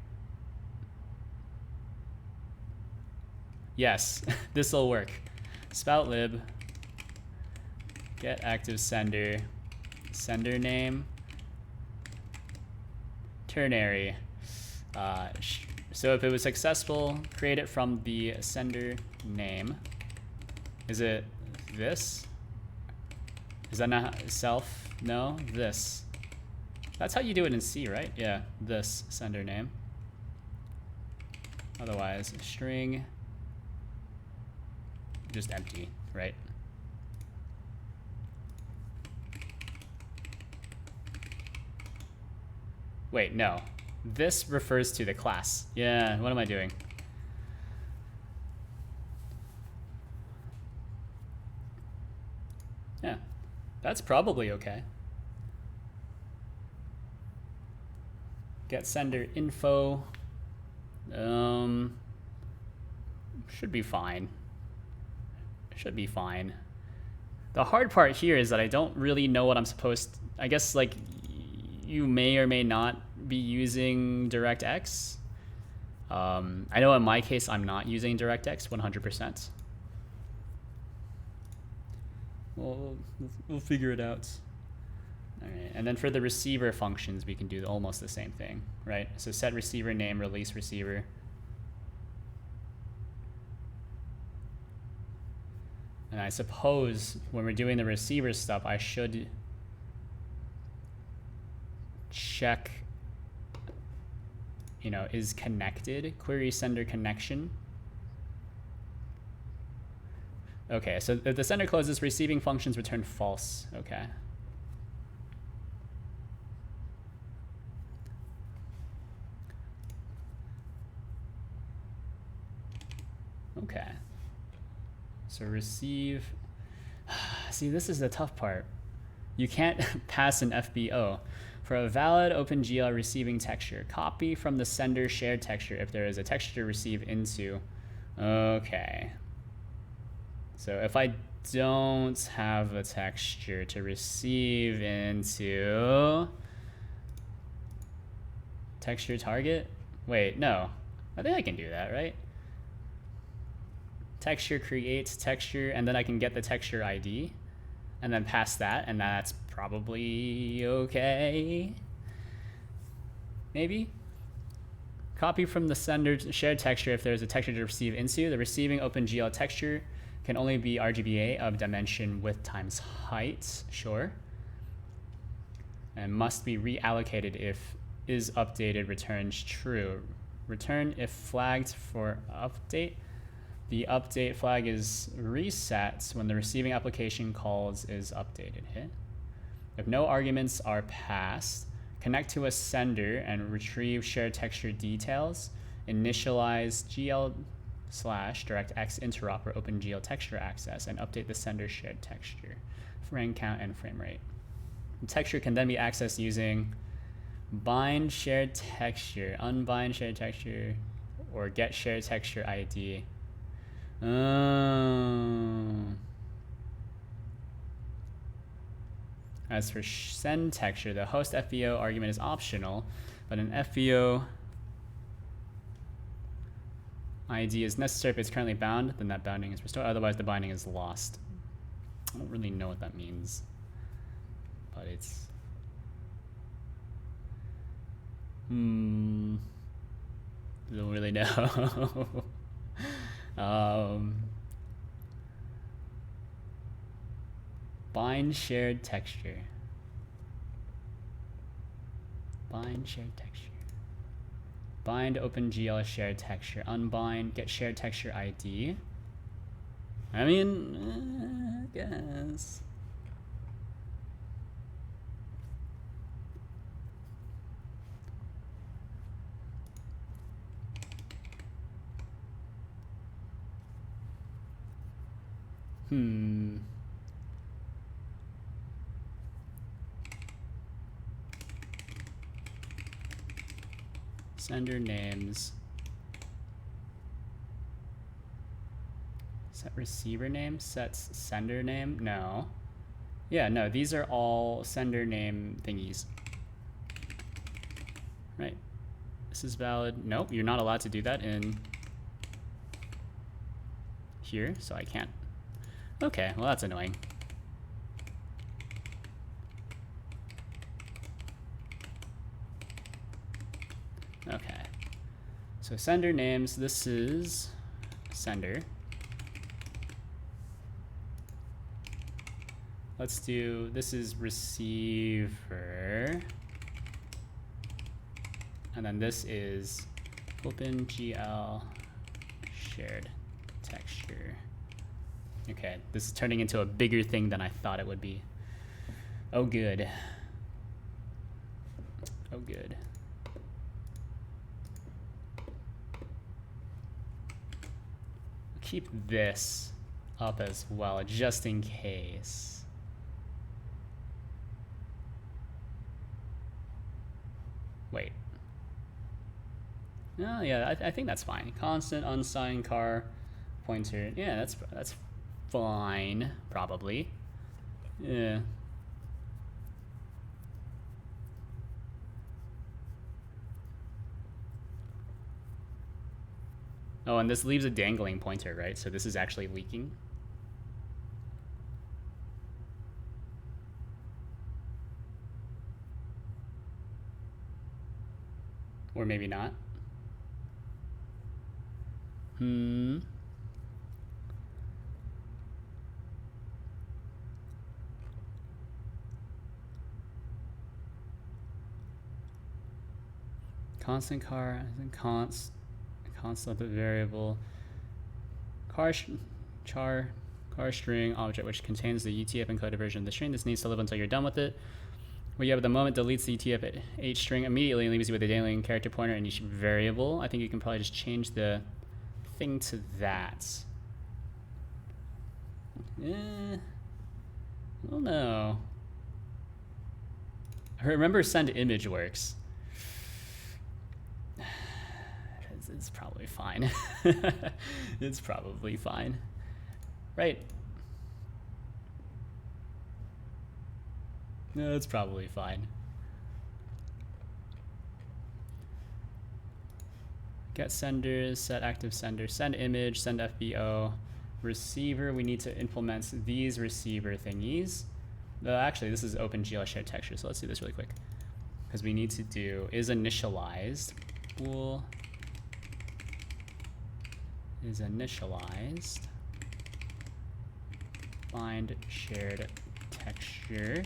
Yes, this will work. Spout lib get active sender name ternary. So if it was successful, create it from the sender name. Is it this? Is that not self? No, this. That's how you do it in C, right? Yeah, this sender name. Otherwise, string just empty, right? Wait, no. This refers to the class. Yeah, what am I doing? Yeah, that's probably okay. Get sender info. Should be fine. Should be fine. The hard part here is that I don't really know what I'm supposed to, I guess like you may or may not be using DirectX. I know in my case I'm not using DirectX 100%. We'll figure it out. All right, and then for the receiver functions, we can do almost the same thing, right? So set receiver name, release receiver. And I suppose when we're doing the receiver stuff, I should check, you know, is connected, query sender connection. Okay, so if the sender closes, receiving functions return false. Okay. Okay. So receive. See, this is the tough part. You can't pass an FBO. For a valid OpenGL receiving texture, copy from the sender shared texture if there is a texture to receive into. Okay. So if I don't have a texture to receive into texture target, wait, no, I think I can do that, right? Texture creates texture, and then I can get the texture ID and then pass that, and that's probably okay. Maybe. Copy from the sender shared texture if there's a texture to receive into. The receiving OpenGL texture can only be RGBA of dimension width times height, sure. And must be reallocated if is updated returns true. Return if flagged for update. The update flag is reset when the receiving application calls is updated. Hit. If no arguments are passed, connect to a sender and retrieve shared texture details. Initialize GL/DirectX interoper OpenGL texture access and update the sender shared texture, frame count and frame rate. The texture can then be accessed using bind shared texture, unbind shared texture, or get shared texture ID. As for send texture, the host FBO argument is optional, but an FBO ID is necessary if it's currently bound, then that bounding is restored, otherwise the binding is lost. I don't really know what that means, but it's... don't really know. Bind shared texture. Bind shared texture. bind OpenGL shared texture, unbind, get shared texture ID. I mean, I guess. Sender names. Set receiver name? Sets sender name? No. Yeah, no, these are all sender name thingies. Right. This is valid. Nope, you're not allowed to do that in here, so I can't. Okay, well that's annoying. Okay, so sender names, this is sender. Let's do, this is receiver. And then this is OpenGL shared texture. Okay, this is turning into a bigger thing than I thought it would be. Oh, good. Oh, good. Keep this up as well, just in case. Wait. Oh, yeah, I think that's fine. Constant unsigned car pointer. Yeah, that's fine, probably. Yeah. Oh, and this leaves a dangling pointer, right? So this is actually leaking. Or maybe not. Constant car, constant variable. Car string object which contains the UTF encoded version of the string. This needs to live until you're done with it. Where you have the moment deletes the UTF-8 string immediately and leaves you with a dangling character pointer and each variable. I think you can probably just change the thing to that. I don't know. I remember send image works. It's probably fine. It's probably fine. Right. No, it's probably fine. Get senders, set active sender, send image, send FBO. Receiver, we need to implement these receiver thingies. Actually, this is OpenGL shared texture, so let's do this really quick. Because we need to do is initialized, bool is initialized, bind shared texture,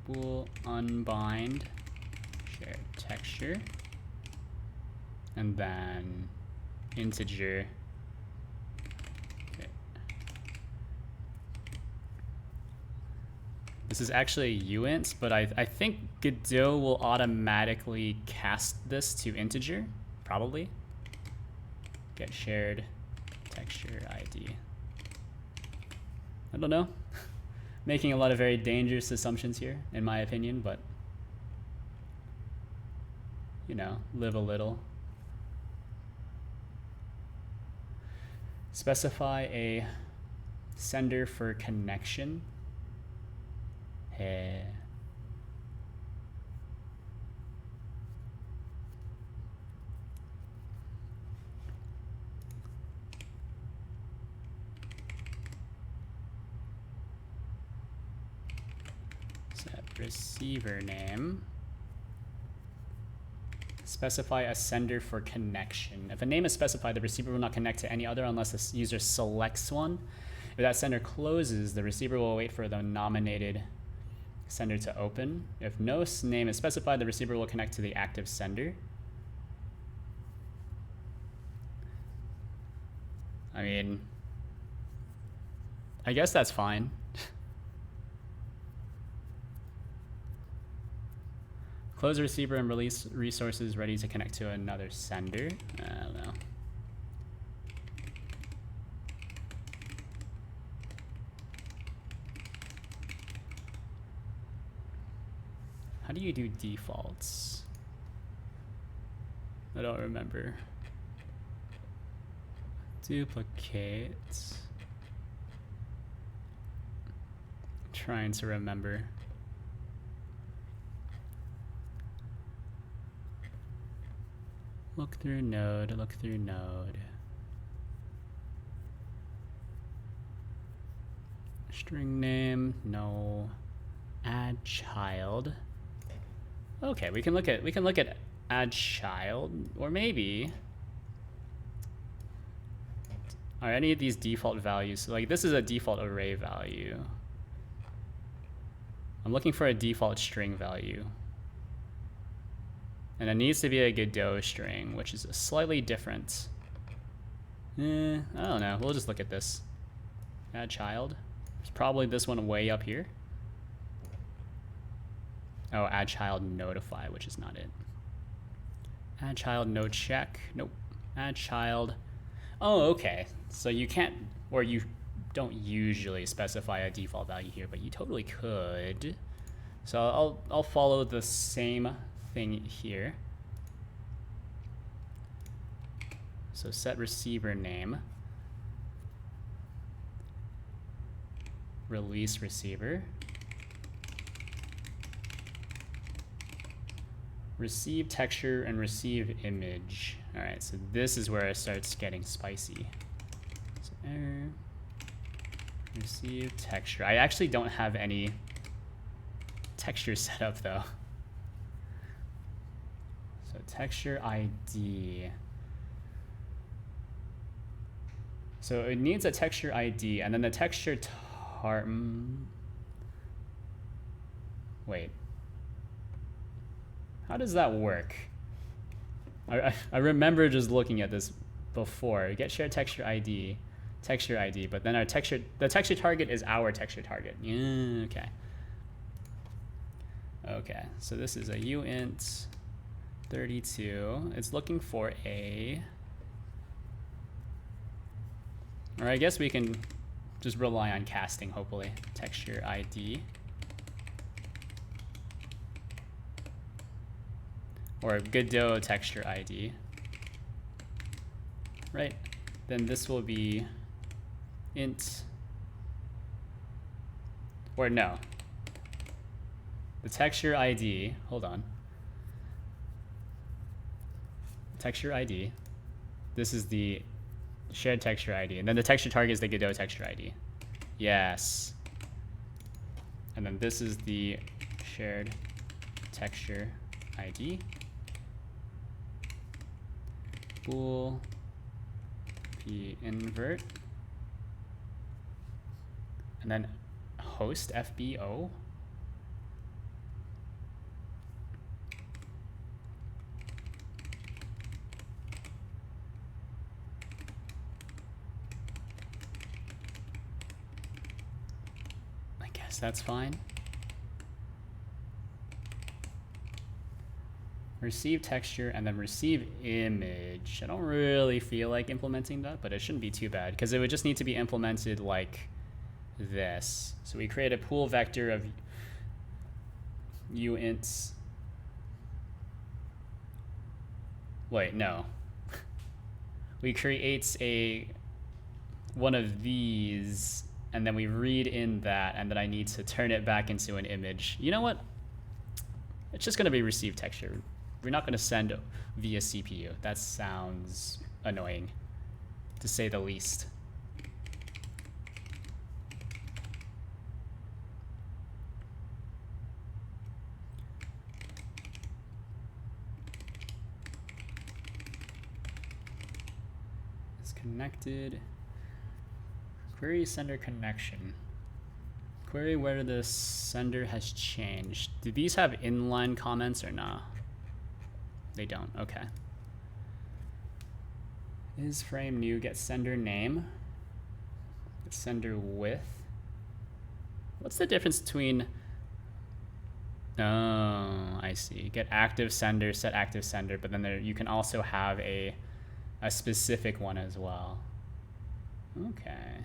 bool unbind shared texture, and then integer. Okay. This is actually uint, but I think Godot will automatically cast this to integer, probably. Get shared texture ID. I don't know. Making a lot of very dangerous assumptions here, in my opinion, but you know, live a little. Specify a sender for connection. Hey. Set receiver name. Specify a sender for connection. If a name is specified, the receiver will not connect to any other unless the user selects one. If that sender closes, the receiver will wait for the nominated sender to open. If no name is specified, the receiver will connect to the active sender. I mean, I guess that's fine. Close receiver and release resources ready to connect to another sender. I don't know. How do you do defaults? I don't remember. Duplicate. Trying to remember. Look through node, look through node. String name, no. Add child. Okay, we can look at add child, or maybe are any of these default values, like this is a default array value. I'm looking for a default string value. And it needs to be a Godot string, which is slightly different. I don't know, we'll just look at this. Add child. It's probably this one way up here. Oh, add child notify, which is not it. Add child no check. Nope. Add child. Oh, okay. So you can't, or you don't usually specify a default value here, but you totally could. So I'll follow the same thing here. So set receiver name. Release receiver. Receive texture and receive image. All right, so this is where it starts getting spicy. So error, receive texture. I actually don't have any texture set up though. So texture ID. So it needs a texture ID, and then the texture wait. How does that work? I remember just looking at this before. Get shared texture ID, but then the texture target is our texture target. Yeah, okay. Okay, so this is a uint 32. It's looking for a, or I guess we can just rely on casting, hopefully. Texture ID. Or Godot texture ID. Right, then this will be int, or no. The texture ID, hold on. Texture ID, this is the shared texture ID, and then the texture target is the Godot texture ID. Yes. And then this is the shared texture ID. Bool p invert, and then host FBO. I guess that's fine. Receive texture and then receive image. I don't really feel like implementing that, but it shouldn't be too bad because it would just need to be implemented like this. So we create a pool vector of uints. Wait, no. We create one of these, and then we read in that, and then I need to turn it back into an image. You know what? It's just gonna be receive texture. We're not gonna send via CPU. That sounds annoying, to say the least. It's connected. Query sender connection. Query where the sender has changed. Do these have inline comments or not? They don't, okay. Is frame new, get sender name, get sender width. What's the difference between, oh, I see. Get active sender, set active sender, but then there, you can also have a specific one as well. Okay.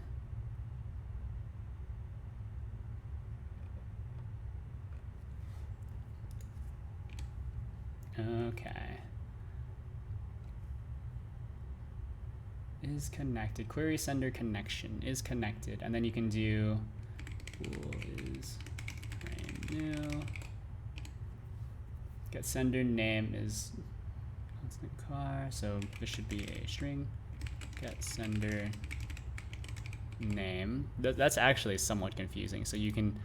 Okay. Is connected. Query sender connection is connected. And then you can do pool is frame new. Get sender name is constant car. So this should be a string. Get sender name. That's actually somewhat confusing. So you can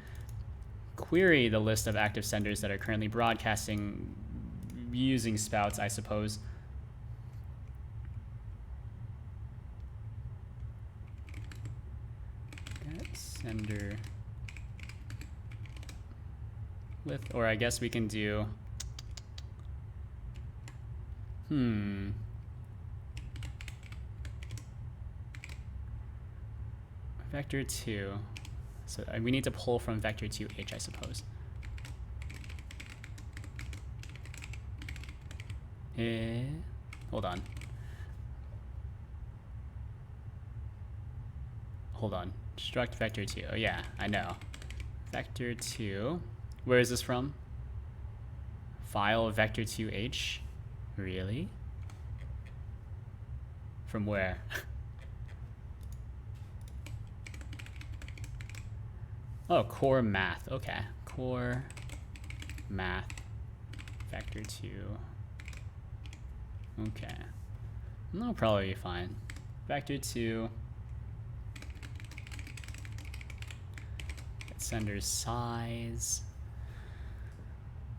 query the list of active senders that are currently broadcasting using spouts, I suppose. Get sender with, or I guess we can do, vector 2. So we need to pull from vector 2h, I suppose. Hold on. Hold on. Struct vector 2. Oh yeah, I know. Vector 2. Where is this from? File vector 2h. Really? From where? Oh, core math. Okay. Core math vector 2. Okay. That'll probably be fine. Vector 2. Get sender size.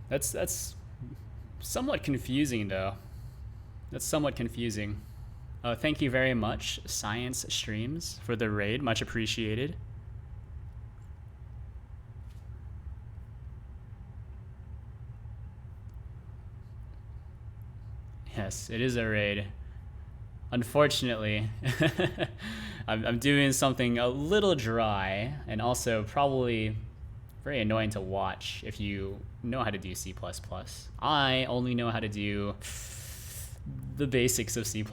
That's somewhat confusing though. That's somewhat confusing. Thank you very much, Science Streams, for the raid. Much appreciated. Yes, it is a raid. Unfortunately, I'm doing something a little dry and also probably very annoying to watch if you know how to do C++. I only know how to do the basics of C++.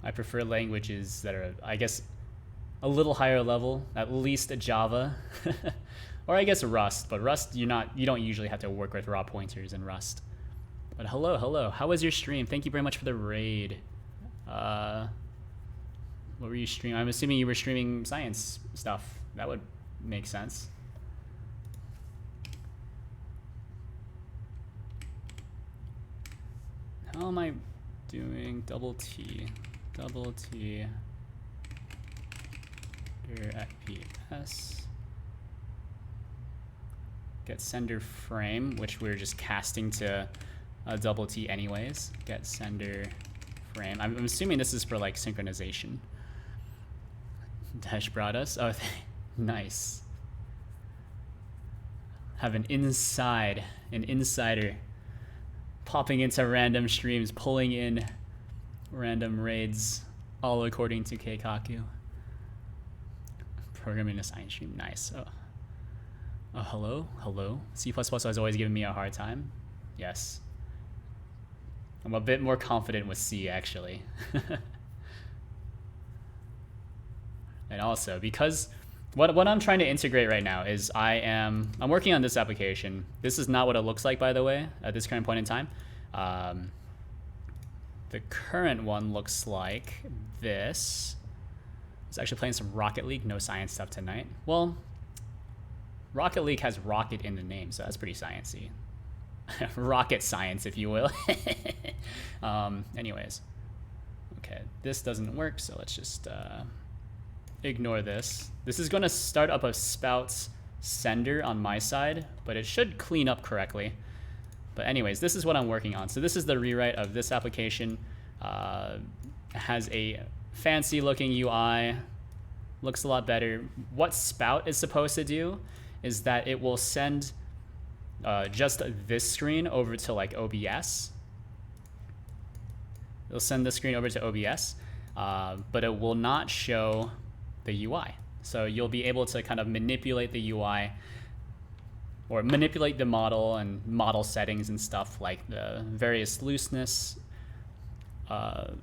I prefer languages that are, I guess, a little higher level, at least Java, or I guess Rust. But Rust, you don't usually have to work with raw pointers in Rust. But hello. How was your stream? Thank you very much for the raid. What were you streaming? I'm assuming you were streaming science stuff. That would make sense. How am I doing? Double T. Here at PS. Get sender frame, which we're just casting to double T anyways. Get sender frame. I'm assuming this is for like synchronization. Dash brought us. Oh, nice. Have an insider popping into random streams, pulling in random raids, all according to Keikaku. Programming a science stream, nice. Oh, hello. C++ has always given me a hard time. Yes. I'm a bit more confident with C, actually. And also, because what I'm trying to integrate right now is I'm working on this application. This is not what it looks like, by the way, at this current point in time. The current one looks like this. I was actually playing some Rocket League. No science stuff tonight. Well, Rocket League has rocket in the name, so that's pretty sciencey. Rocket science, if you will. Anyways. Okay, this doesn't work, so let's just ignore this. This is going to start up a spouts sender on my side, but it should clean up correctly. But anyways, this is what I'm working on. So this is the rewrite of this application. It has a fancy looking UI. Looks a lot better. What spout is supposed to do is that it will send just this screen over to like OBS. It'll send the screen over to OBS, but it will not show the UI. So you'll be able to kind of manipulate the UI or manipulate the model and model settings and stuff like the various looseness. Or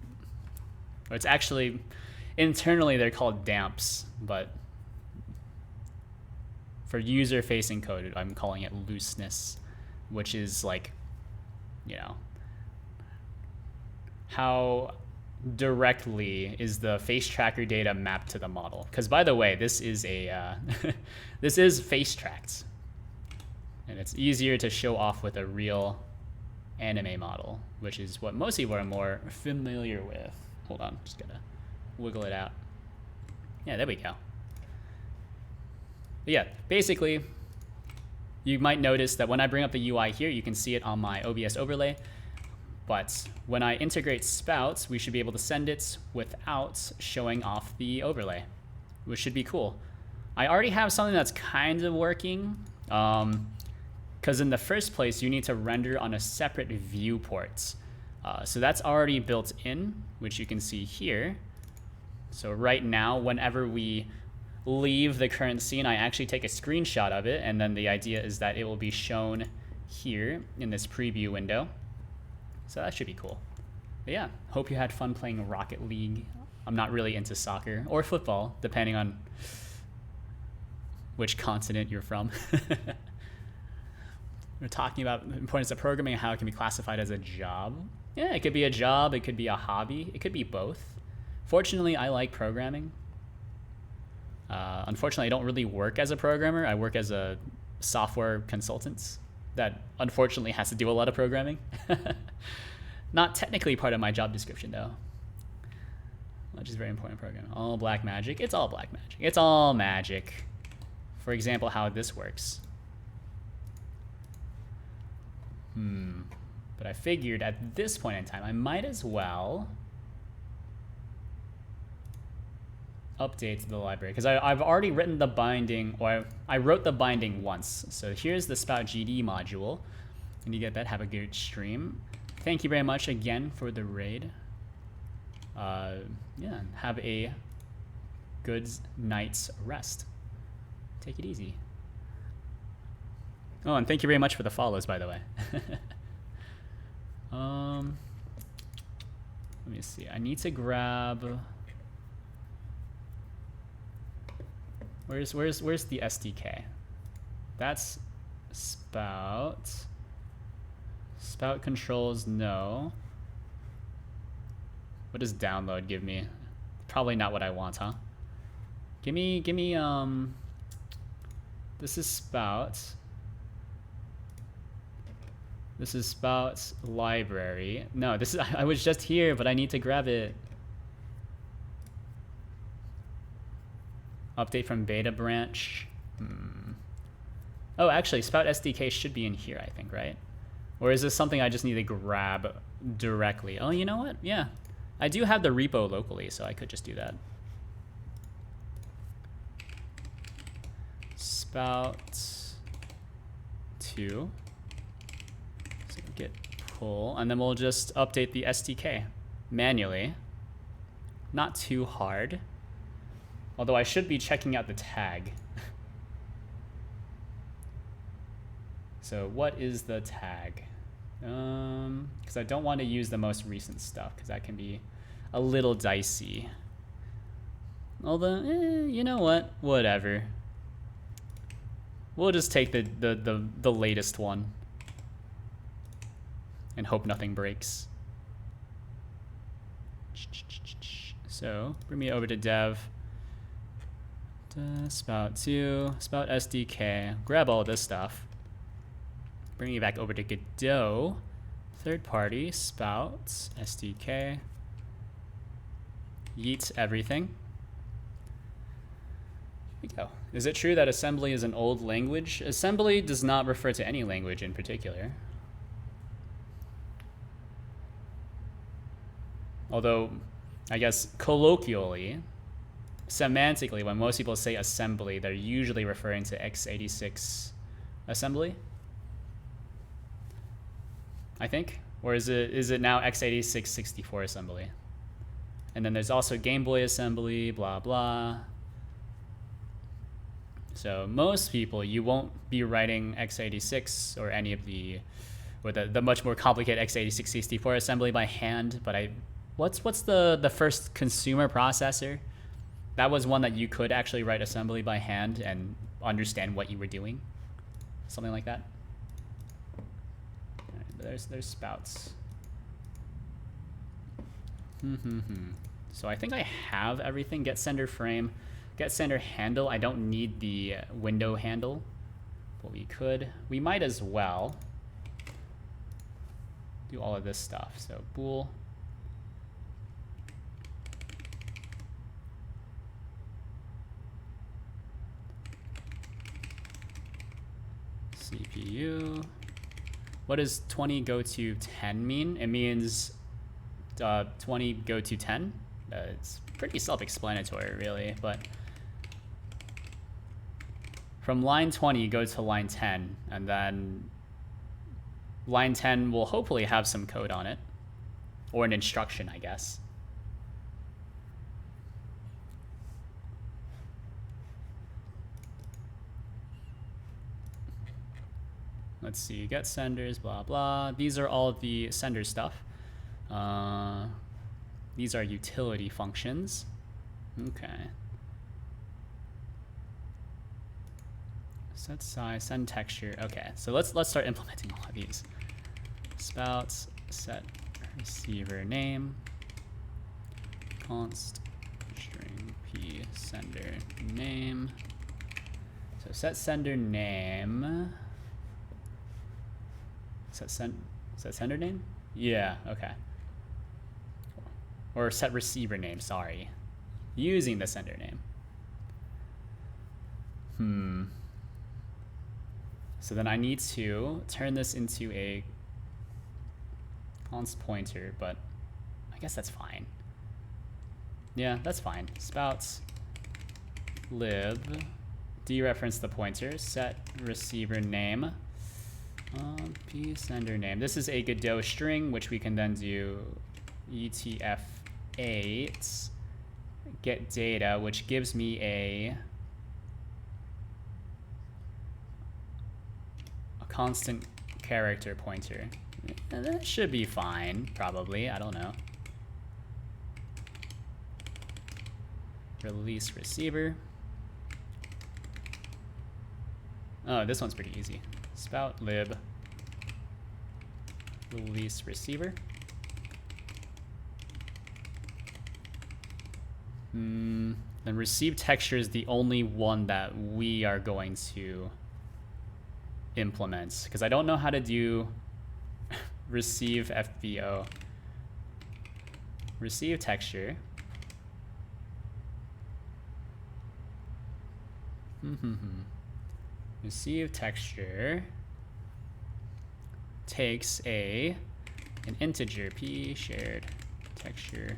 it's actually, internally they're called damps, but for user-facing code, I'm calling it looseness, which is like, you know, how directly is the face tracker data mapped to the model? Because by the way, this is a this is face tracked, and it's easier to show off with a real anime model, which is what most people are more familiar with. Hold on, just gotta wiggle it out. Yeah, there we go. But yeah, basically, you might notice that when I bring up the UI here, you can see it on my OBS overlay. But when I integrate spouts, we should be able to send it without showing off the overlay, which should be cool. I already have something that's kind of working, because in the first place, you need to render on a separate viewport. So that's already built in, which you can see here. So right now, whenever we leave the current scene, I actually take a screenshot of it, and then the idea is that it will be shown here in this preview window. So that should be cool. But yeah, hope you had fun playing Rocket League. I'm not really into soccer or football, depending on which continent you're from. We're talking about the importance of programming and how it can be classified as a job. Yeah, it could be a job, it could be a hobby, it could be both. Fortunately, I like programming. Unfortunately, I don't really work as a programmer. I work as a software consultant that unfortunately has to do a lot of programming. Not technically part of my job description though, which is very important program. All black magic. It's all black magic. It's all magic. For example, how this works. But I figured at this point in time, I might as well update the library, because I've already written the binding, or I wrote the binding once. So here's the spout GD module, and you get that. Have a good stream. Thank you very much again for the raid. Yeah, have a good night's rest. Take it easy. Oh, and thank you very much for the follows, by the way. Let me see. I need to grab. Where's the SDK? That's spout. Spout controls, no. What does download give me? Probably not what I want, huh? Give me, this is spout. This is spout's library. No, this is, I was just here, but I need to grab it. Update from beta branch. Oh, actually, Spout SDK should be in here, I think, right? Or is this something I just need to grab directly? Oh, you know what? Yeah. I do have the repo locally, so I could just do that. Spout 2. So git pull, and then we'll just update the SDK manually. Not too hard. Although I should be checking out the tag. So what is the tag? Because I don't want to use the most recent stuff, because that can be a little dicey. Although, you know what? Whatever. We'll just take the latest one and hope nothing breaks. So bring me over to dev. Spout 2, Spout SDK, grab all this stuff. Bring you back over to Godot, third party, Spout SDK, yeet everything. Here we go. Is it true that assembly is an old language? Assembly does not refer to any language in particular. Although, I guess colloquially, semantically, when most people say assembly, they're usually referring to x86 assembly, I think. Or is it now x86 64 assembly? And then there's also Game Boy assembly, blah, blah. So most people, you won't be writing x86 or any of the much more complicated x86 64 assembly by hand. But what's the first consumer processor? That was one that you could actually write assembly by hand and understand what you were doing. Something like that. All right, there's spouts. So I think I have everything. Get sender frame, get sender handle. I don't need the window handle, but we might as well do all of this stuff. So bool CPU. What does 20 go to 10 mean? It means 20 go to 10. It's pretty self-explanatory, really, but from line 20 go to line 10, and then line 10 will hopefully have some code on it, or an instruction, I guess. Let's see, get senders, blah, blah. These are all the sender stuff. These are utility functions. Okay. Set size, send texture. Okay, so let's start implementing all of these. Spouts, set receiver name, const string p sender name. So set sender name. Set sender name? Yeah, okay. Or set receiver name, sorry. Using the sender name. So then I need to turn this into a const pointer, but I guess that's fine. Yeah, that's fine. Spouts lib dereference the pointer, set receiver name. P sender name. This is a Godot string, which we can then do etf8 get data, which gives me a constant character pointer. And that should be fine, probably. I don't know. Release receiver. Oh, this one's pretty easy. Spout lib release receiver. Then receive texture is the only one that we are going to implement, because I don't know how to do receive FBO. Receive texture. Receive texture takes an integer p shared texture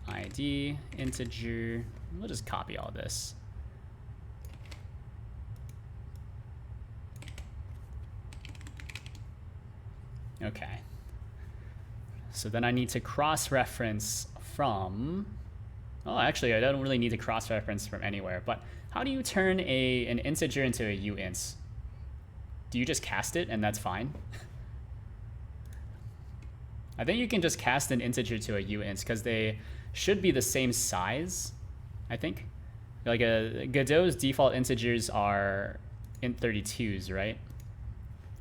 ID integer. We'll just copy all this. Okay. So then I need to cross-reference from. Oh, actually, I don't really need to cross-reference from anywhere. But how do you turn an integer into a uint? Do you just cast it and that's fine? I think you can just cast an integer to a uint because they should be the same size, I think. Like Godot's default integers are int32s, right?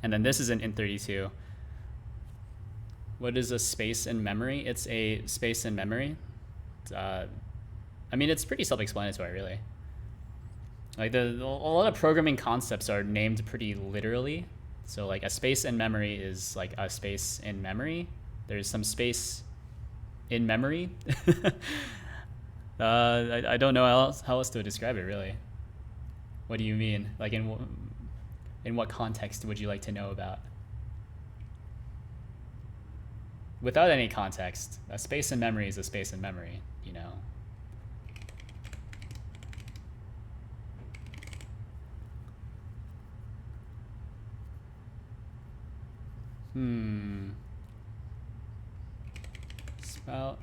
And then this is an int32. What is a space in memory? It's a space in memory. I mean, it's pretty self-explanatory, really. Like a lot of programming concepts are named pretty literally. So like a space in memory is like a space in memory. There's some space in memory. I don't know how else to describe it, really. What do you mean? Like in what context would you like to know about? Without any context, a space in memory is a space in memory, you know. Spout.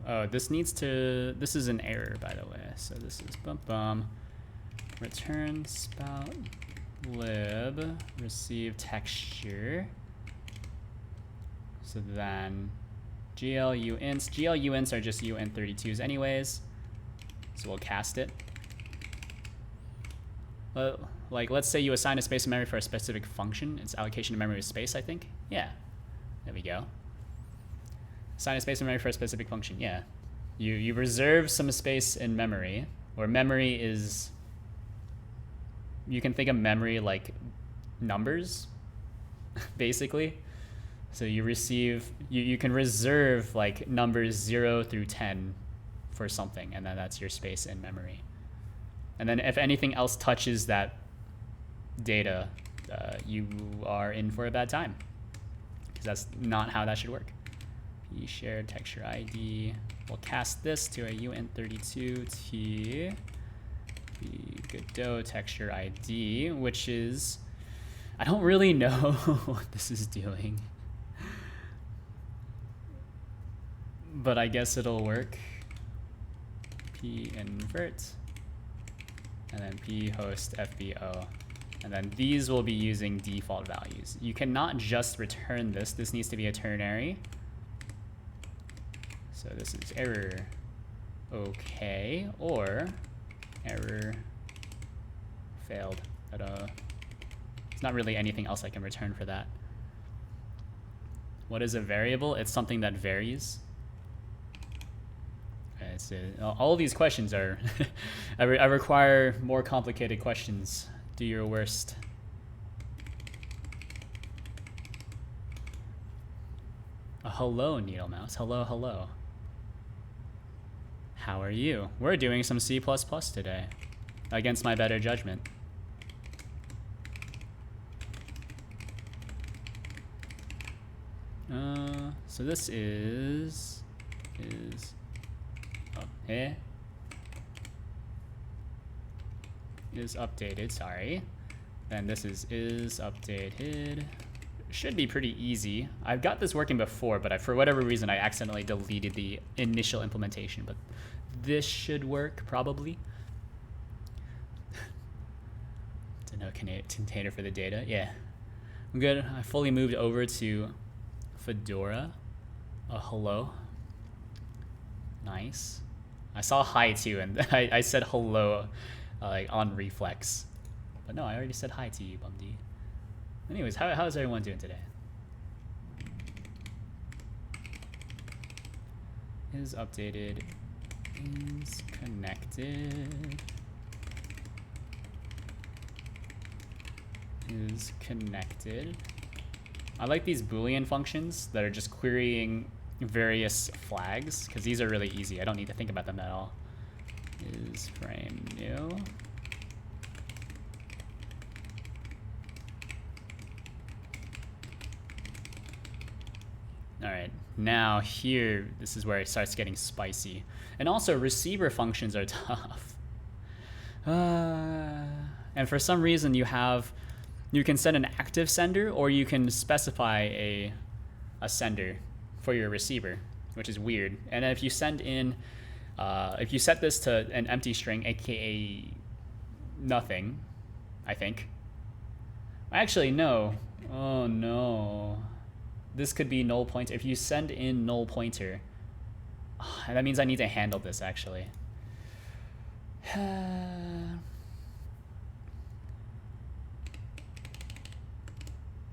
Oh, this is an error, by the way. So this is return spout lib receive texture. So then GLU ints are just uint32s anyways. So we'll cast it. Like, let's say you assign a space of memory for a specific function. It's allocation of memory of space, I think. Yeah, there we go. Assign a space of memory for a specific function. Yeah, you reserve some space in memory, or memory is. You can think of memory like numbers, basically. So you can reserve like numbers 0 through 10 for something, and then that's your space in memory. And then if anything else touches that data, you are in for a bad time, because that's not how that should work. P shared texture ID. We'll cast this to a uint32t Godot texture ID, which is, I don't really know what this is doing, but I guess it'll work. P invert, and then P host FBO. And then these will be using default values. You cannot just return this. This needs to be a ternary. So this is error okay, or error failed. But it's not really anything else I can return for that. What is a variable? It's something that varies. Okay, so all of these questions are I require more complicated questions. Do your worst. Hello, Needle Mouse. Hello, hello. How are you? We're doing some C++ today, against my better judgment. So this is updated, sorry. Then this is updated. Should be pretty easy. I've got this working before, but for whatever reason I accidentally deleted the initial implementation, but this should work probably. To no container for the data. Yeah, I'm good. I fully moved over to Fedora. Oh, hello. Nice. I saw hi too, and I said hello like on reflex. But no, I already said hi to you, Bumdy. Anyways, how's everyone doing today? Is updated, is connected, is connected. I like these Boolean functions that are just querying various flags, because these are really easy. I don't need to think about them at all. Is frame new. All right, now here, this is where it starts getting spicy. And also, receiver functions are tough. And for some reason, you can send an active sender, or you can specify a sender for your receiver, which is weird. And if you send in, if you set this to an empty string, aka nothing, I think. Actually, no. Oh no. This could be null pointer. If you send in null pointer, that means I need to handle this actually.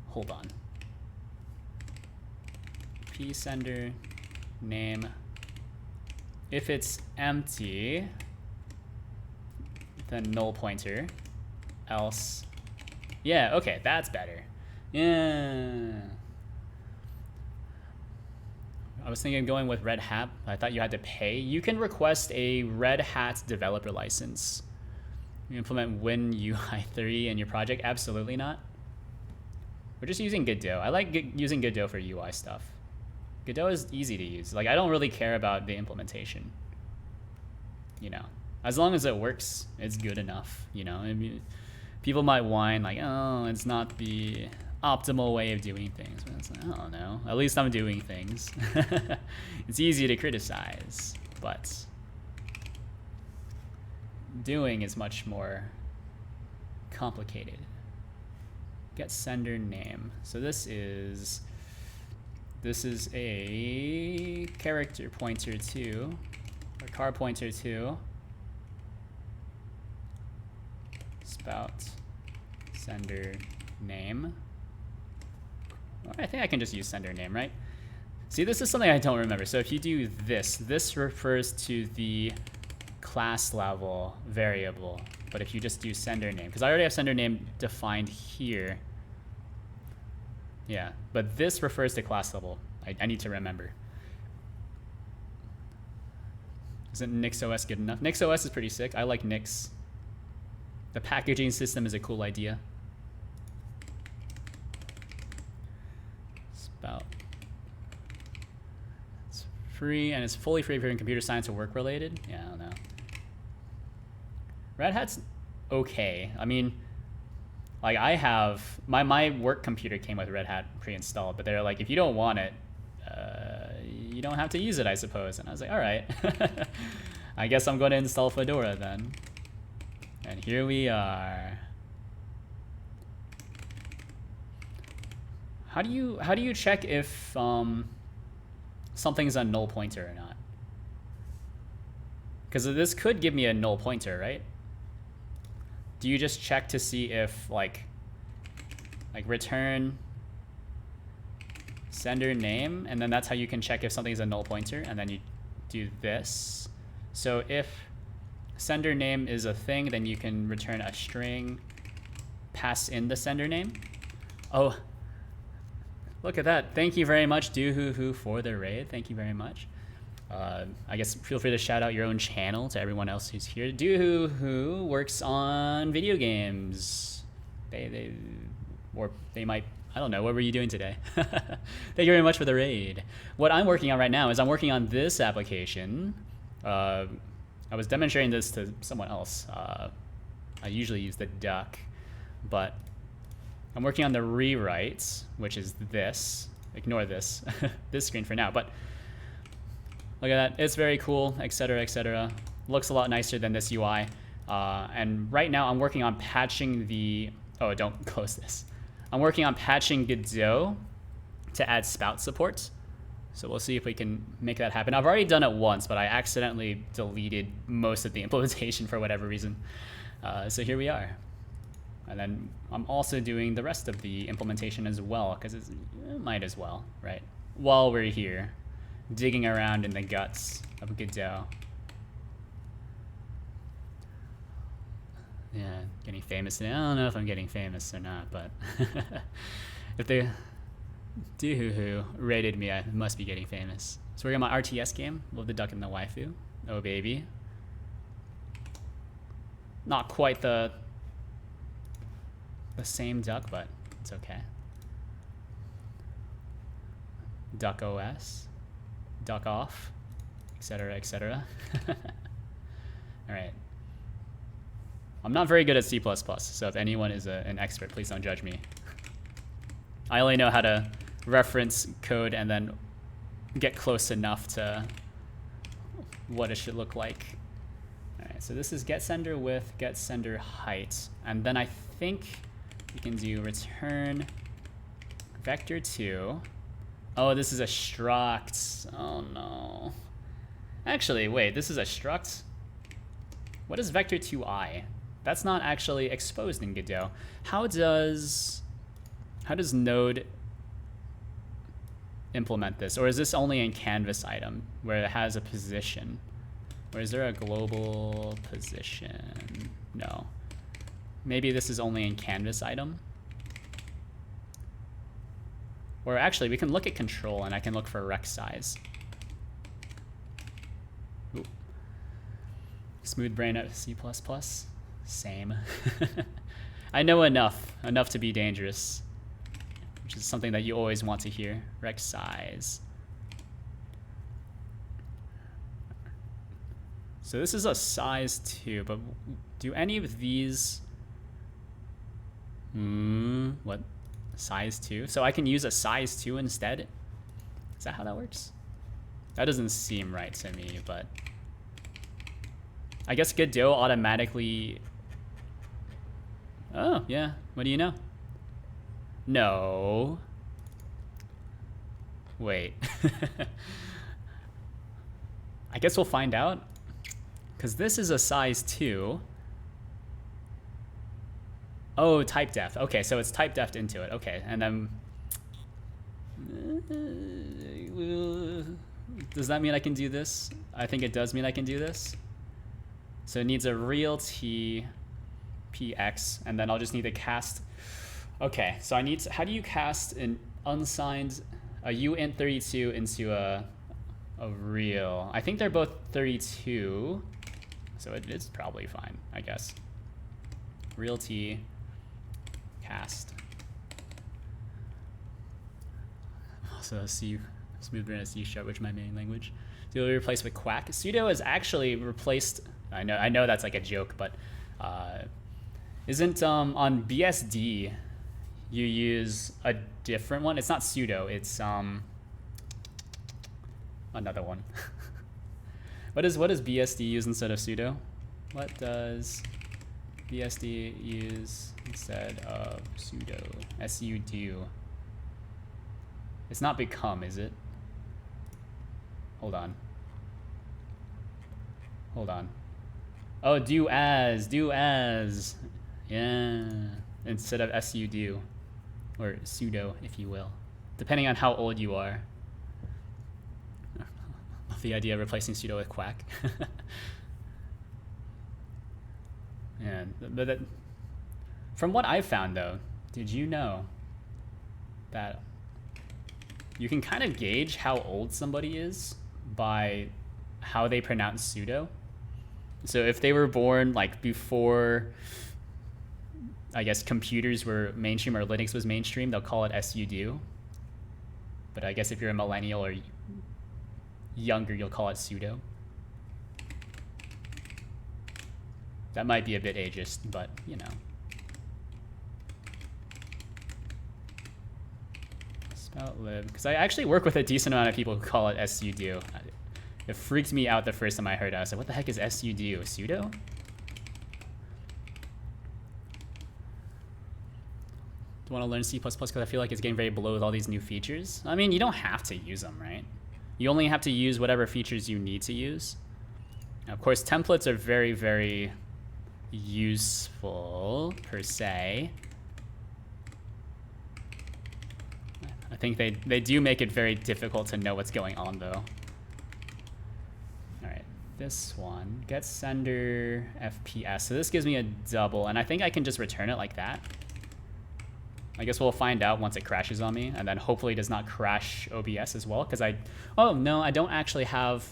Hold on. P sender name. If it's empty, then null pointer. Else, yeah, okay, that's better. Yeah. I was thinking of going with Red Hat. I thought you had to pay. You can request a Red Hat developer license. You implement WinUI3 in your project? Absolutely not. We're just using Godot. I like using Godot for UI stuff. Godot is easy to use. Like, I don't really care about the implementation. You know, as long as it works, it's good enough. You know, I mean, people might whine like, oh, it's not the optimal way of doing things. But it's like, I don't know. At least I'm doing things. It's easy to criticize, but doing is much more complicated. Get sender name. So this is a character pointer to, or car pointer to spout sender name. I think I can just use sender name, right? See, this is something I don't remember. So if you do this, this refers to the class level variable. But if you just do sender name, because I already have sender name defined here. Yeah, but this refers to class level. I need to remember. Isn't NixOS good enough? NixOS is pretty sick. I like Nix. The packaging system is a cool idea. Spout. It's free, and it's fully free if you're in computer science or work related. Yeah, I don't know. Red Hat's okay. I mean, like I have, my work computer came with Red Hat pre-installed, but they're like, if you don't want it, you don't have to use it, I suppose. And I was like, all right. I guess I'm going to install Fedora then. And here we are. How do you check if something's a null pointer or not? Because this could give me a null pointer, right? Do you just check to see if like return sender name, and then that's how you can check if something's a null pointer, and then you do this. So if sender name is a thing, then you can return a string, pass in the sender name. Oh, look at that. Thank you very much, Doohoo for the raid. Thank you very much. I guess feel free to shout out your own channel to everyone else who's here. Doohoo works on video games. They might, I don't know, what were you doing today? Thank you very much for the raid. What I'm working on right now is I'm working on this application. I was demonstrating this to someone else. I usually use the duck, but I'm working on the rewrite, which is this. Ignore this, this screen for now, but look at that, it's very cool, etc., etc. Looks a lot nicer than this UI. And right now I'm working on patching the, oh, don't close this. I'm working on patching Godot to add spout support. So we'll see if we can make that happen. I've already done it once, but I accidentally deleted most of the implementation for whatever reason. So here we are. And then I'm also doing the rest of the implementation as well, because it might as well, right? While we're here, digging around in the guts of Godot. Yeah, getting famous. I don't know if I'm getting famous or not, but if they Doohoo rated me, I must be getting famous. So we're on my RTS game. Love the duck and the waifu. Oh baby. Not quite the same duck, but it's okay. Duck OS. Duck off, etc., etc. All right. I'm not very good at C++, so if anyone is an expert, please don't judge me. I only know how to reference code and then get close enough to what it should look like. All right, so this is get sender width, get sender height, and then I think we can do return vector2. Oh, this is a struct. Oh no. Actually, wait, this is a struct? What is vector2i? That's not actually exposed in Godot. How does Node implement this? Or is this only in canvas item where it has a position? Or is there a global position? No. Maybe this is only in canvas item? Or actually, we can look at control and I can look for rect size. Ooh. Smooth brain at C++. Same. I know enough to be dangerous, which is something that you always want to hear. Rect size. So this is a size 2, but do any of these... What? Size 2. So I can use a size 2 instead? Is that how that works? That doesn't seem right to me, but I guess Godot automatically... Oh, yeah. What do you know? No. Wait. I guess we'll find out. Because this is a size 2. Oh, type def. Okay, so it's type def into it. Okay, and then... Does that mean I can do this? I think it does mean I can do this. So it needs a real T px, and then I'll just need to cast. Okay, so I need to, how do you cast an unsigned a uint32 into a real? I think they're both 32, so it's probably fine, I guess. Real T cast. Also C smooth brain C sharp, which is my main language. Do we replace with Quack? Pseudo is actually replaced. I know that's like a joke, but isn't on BSD you use a different one? It's not pseudo. It's another one. What does BSD use instead of pseudo? What does BSD use instead of pseudo? SUDO. It's not become, is it? Hold on. Oh, do as. Yeah. Instead of SUDO. Or pseudo, if you will. Depending on how old you are. The idea of replacing pseudo with Quack. Yeah, but from what I found though, did you know that you can kind of gauge how old somebody is by how they pronounce pseudo? So if they were born like before, I guess, computers were mainstream or Linux was mainstream, they'll call it SUDO. But I guess if you're a millennial or younger, you'll call it pseudo. That might be a bit ageist, but you know. Spout lib, because I actually work with a decent amount of people who call it SUDO. It freaked me out the first time I heard it. I was like, what the heck is SUDO? Pseudo? Do you want to learn C++ because I feel like it's getting very below with all these new features? I mean, you don't have to use them, right? You only have to use whatever features you need to use. Now, of course, templates are very, very useful, per se. I think they do make it very difficult to know what's going on, though. All right, this one, get sender FPS. So this gives me a double, and I think I can just return it like that. I guess we'll find out once it crashes on me, and then hopefully it does not crash OBS as well, because oh no, I don't actually have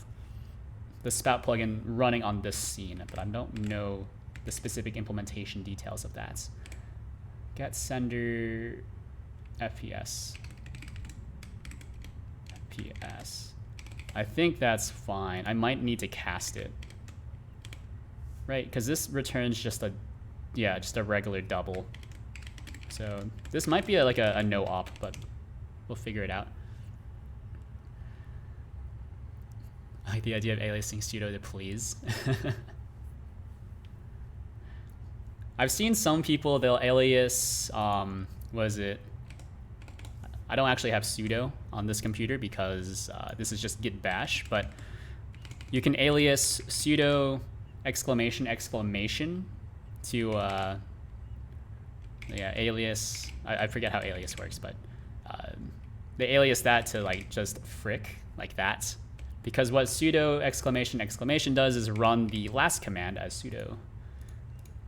the Spout plugin running on this scene, but I don't know the specific implementation details of that. Get sender FPS. I think that's fine. I might need to cast it. Right, because this returns just a regular double. So this might be like a no op, but we'll figure it out. I like the idea of aliasing pseudo to please. I've seen some people, they'll alias, what is it? I don't actually have sudo on this computer because this is just git bash, but you can alias sudo exclamation to alias. I forget how alias works, but they alias that to like just frick like that, because what sudo exclamation does is run the last command as sudo,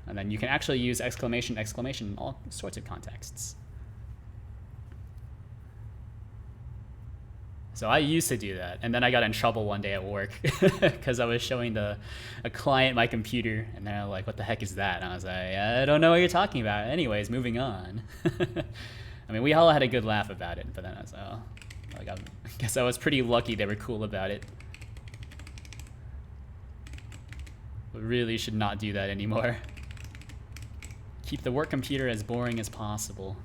and then you can actually use exclamation in all sorts of contexts. So I used to do that, and then I got in trouble one day at work because I was showing a client my computer, and they're like, what the heck is that? And I was like, I don't know what you're talking about. Anyways, moving on. I mean, we all had a good laugh about it, but then I was like, oh, like, I guess I was pretty lucky they were cool about it. We really should not do that anymore. Keep the work computer as boring as possible.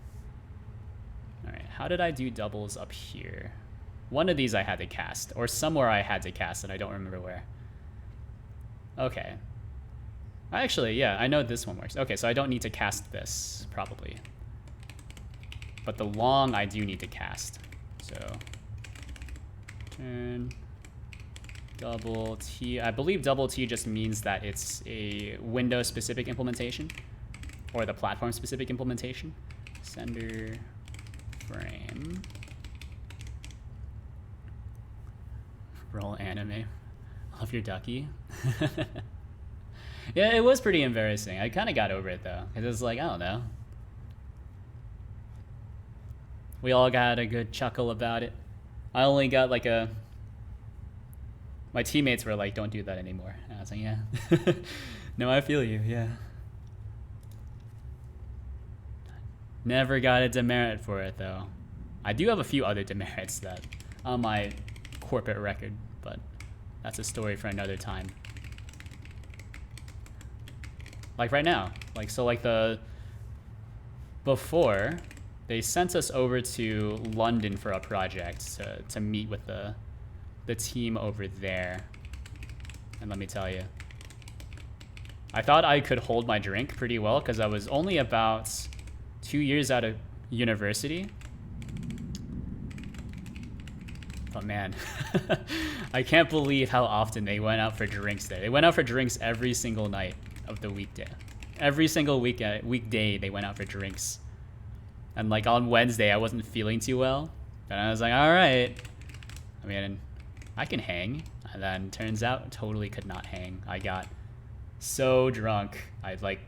How did I do doubles up here? One of these I had to cast, or somewhere I had to cast, and I don't remember where. Okay. Actually, yeah, I know this one works. Okay, so I don't need to cast this, probably. But the long I do need to cast. So, turn, double T. I believe double T just means that it's a Windows-specific implementation, or the platform-specific implementation. Sender frame. Roll anime. Love your ducky. Yeah, it was pretty embarrassing. I kind of got over it though, because it was like, I don't know. We all got a good chuckle about it. I only got like a... My teammates were like, don't do that anymore. And I was like, yeah. No, I feel you, yeah. Never got a demerit for it though. I do have a few other demerits that on my corporate record, but that's a story for another time. Like right now, like, so like before they sent us over to London for a project to meet with the team over there. And let me tell you, I thought I could hold my drink pretty well because I was only about 2 years out of university. But man, I can't believe how often they went out for drinks there. They went out for drinks every single night of the weekday. Every single weekday they went out for drinks. And like on Wednesday I wasn't feeling too well. And I was like, all right. I mean, I can hang. And then turns out totally could not hang. I got so drunk. I like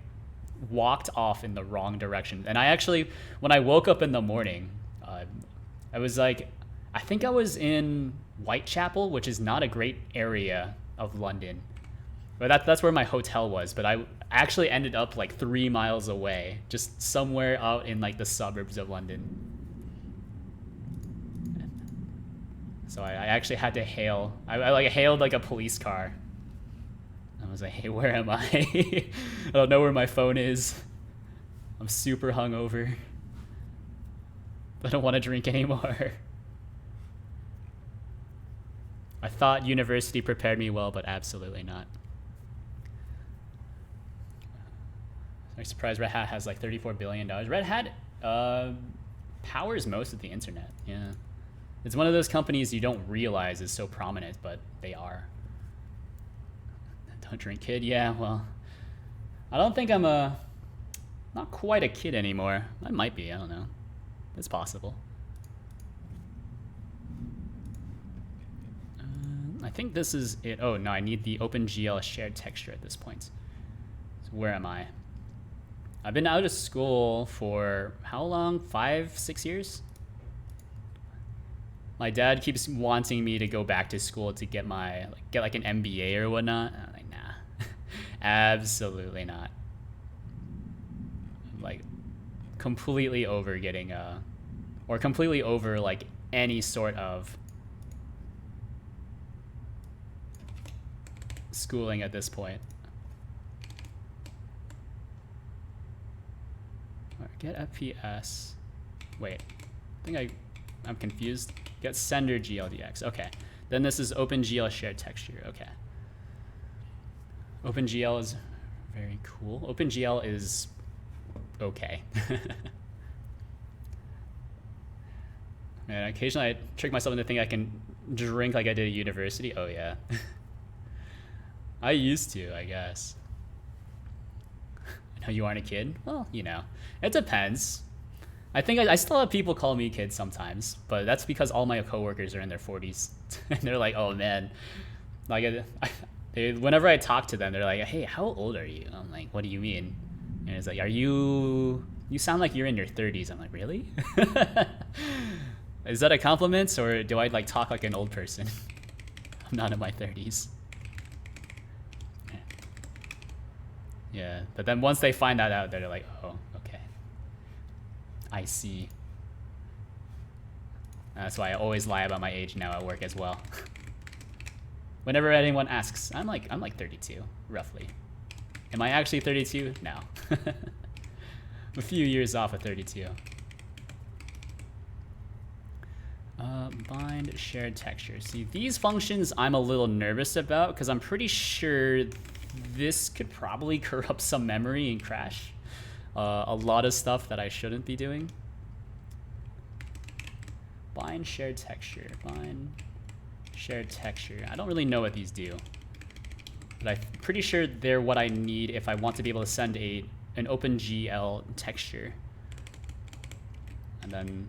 walked off in the wrong direction. And I actually, when I woke up in the morning, I was like, I think I was in Whitechapel, which is not a great area of London. But that's where my hotel was, but I actually ended up like 3 miles away, just somewhere out in like the suburbs of London. So I actually had to hail, I like hailed like a police car. I was like, hey, where am I? I don't know where my phone is. I'm super hungover. I don't want to drink anymore. I thought university prepared me well, but absolutely not. I'm surprised Red Hat has like $34 billion. Red Hat powers most of the internet. Yeah, it's one of those companies you don't realize is so prominent, but they are. Don't drink, kid. Yeah, well, I don't think I'm not quite a kid anymore. I might be. I don't know. It's possible. I think this is it. Oh no, I need the OpenGL shared texture at this point. So where am I? I've been out of school for how long? 5, 6 years? My dad keeps wanting me to go back to school to get my like an MBA or whatnot. And I'm like, nah, absolutely not. I'm like completely over getting or completely over like any sort of schooling at this point. Get FPS. Wait, I think I'm confused. Get sender GLDX. Okay, then this is OpenGL shared texture. Okay. OpenGL is very cool. OpenGL is okay. Man, occasionally I trick myself into thinking I can drink like I did at university. Oh yeah. I used to, I guess. I know you aren't a kid. Well, you know, it depends. I think I still have people call me kid sometimes, but that's because all my coworkers are in their 40s. And they're like, oh man. Like, whenever I talk to them, they're like, hey, how old are you? I'm like, what do you mean? And it's like, you sound like you're in your 30s. I'm like, really? Is that a compliment, or do I like talk like an old person? I'm not in my 30s. Yeah, but then once they find that out, they're like, oh, okay. I see. That's why I always lie about my age now at work as well. Whenever anyone asks, I'm like 32, roughly. Am I actually 32? No. I'm a few years off of 32. Bind shared texture. See, these functions I'm a little nervous about because I'm pretty sure this could probably corrupt some memory and crash a lot of stuff that I shouldn't be doing. Bind shared texture. Bind shared texture. I don't really know what these do, but I'm pretty sure they're what I need if I want to be able to send an OpenGL texture. And then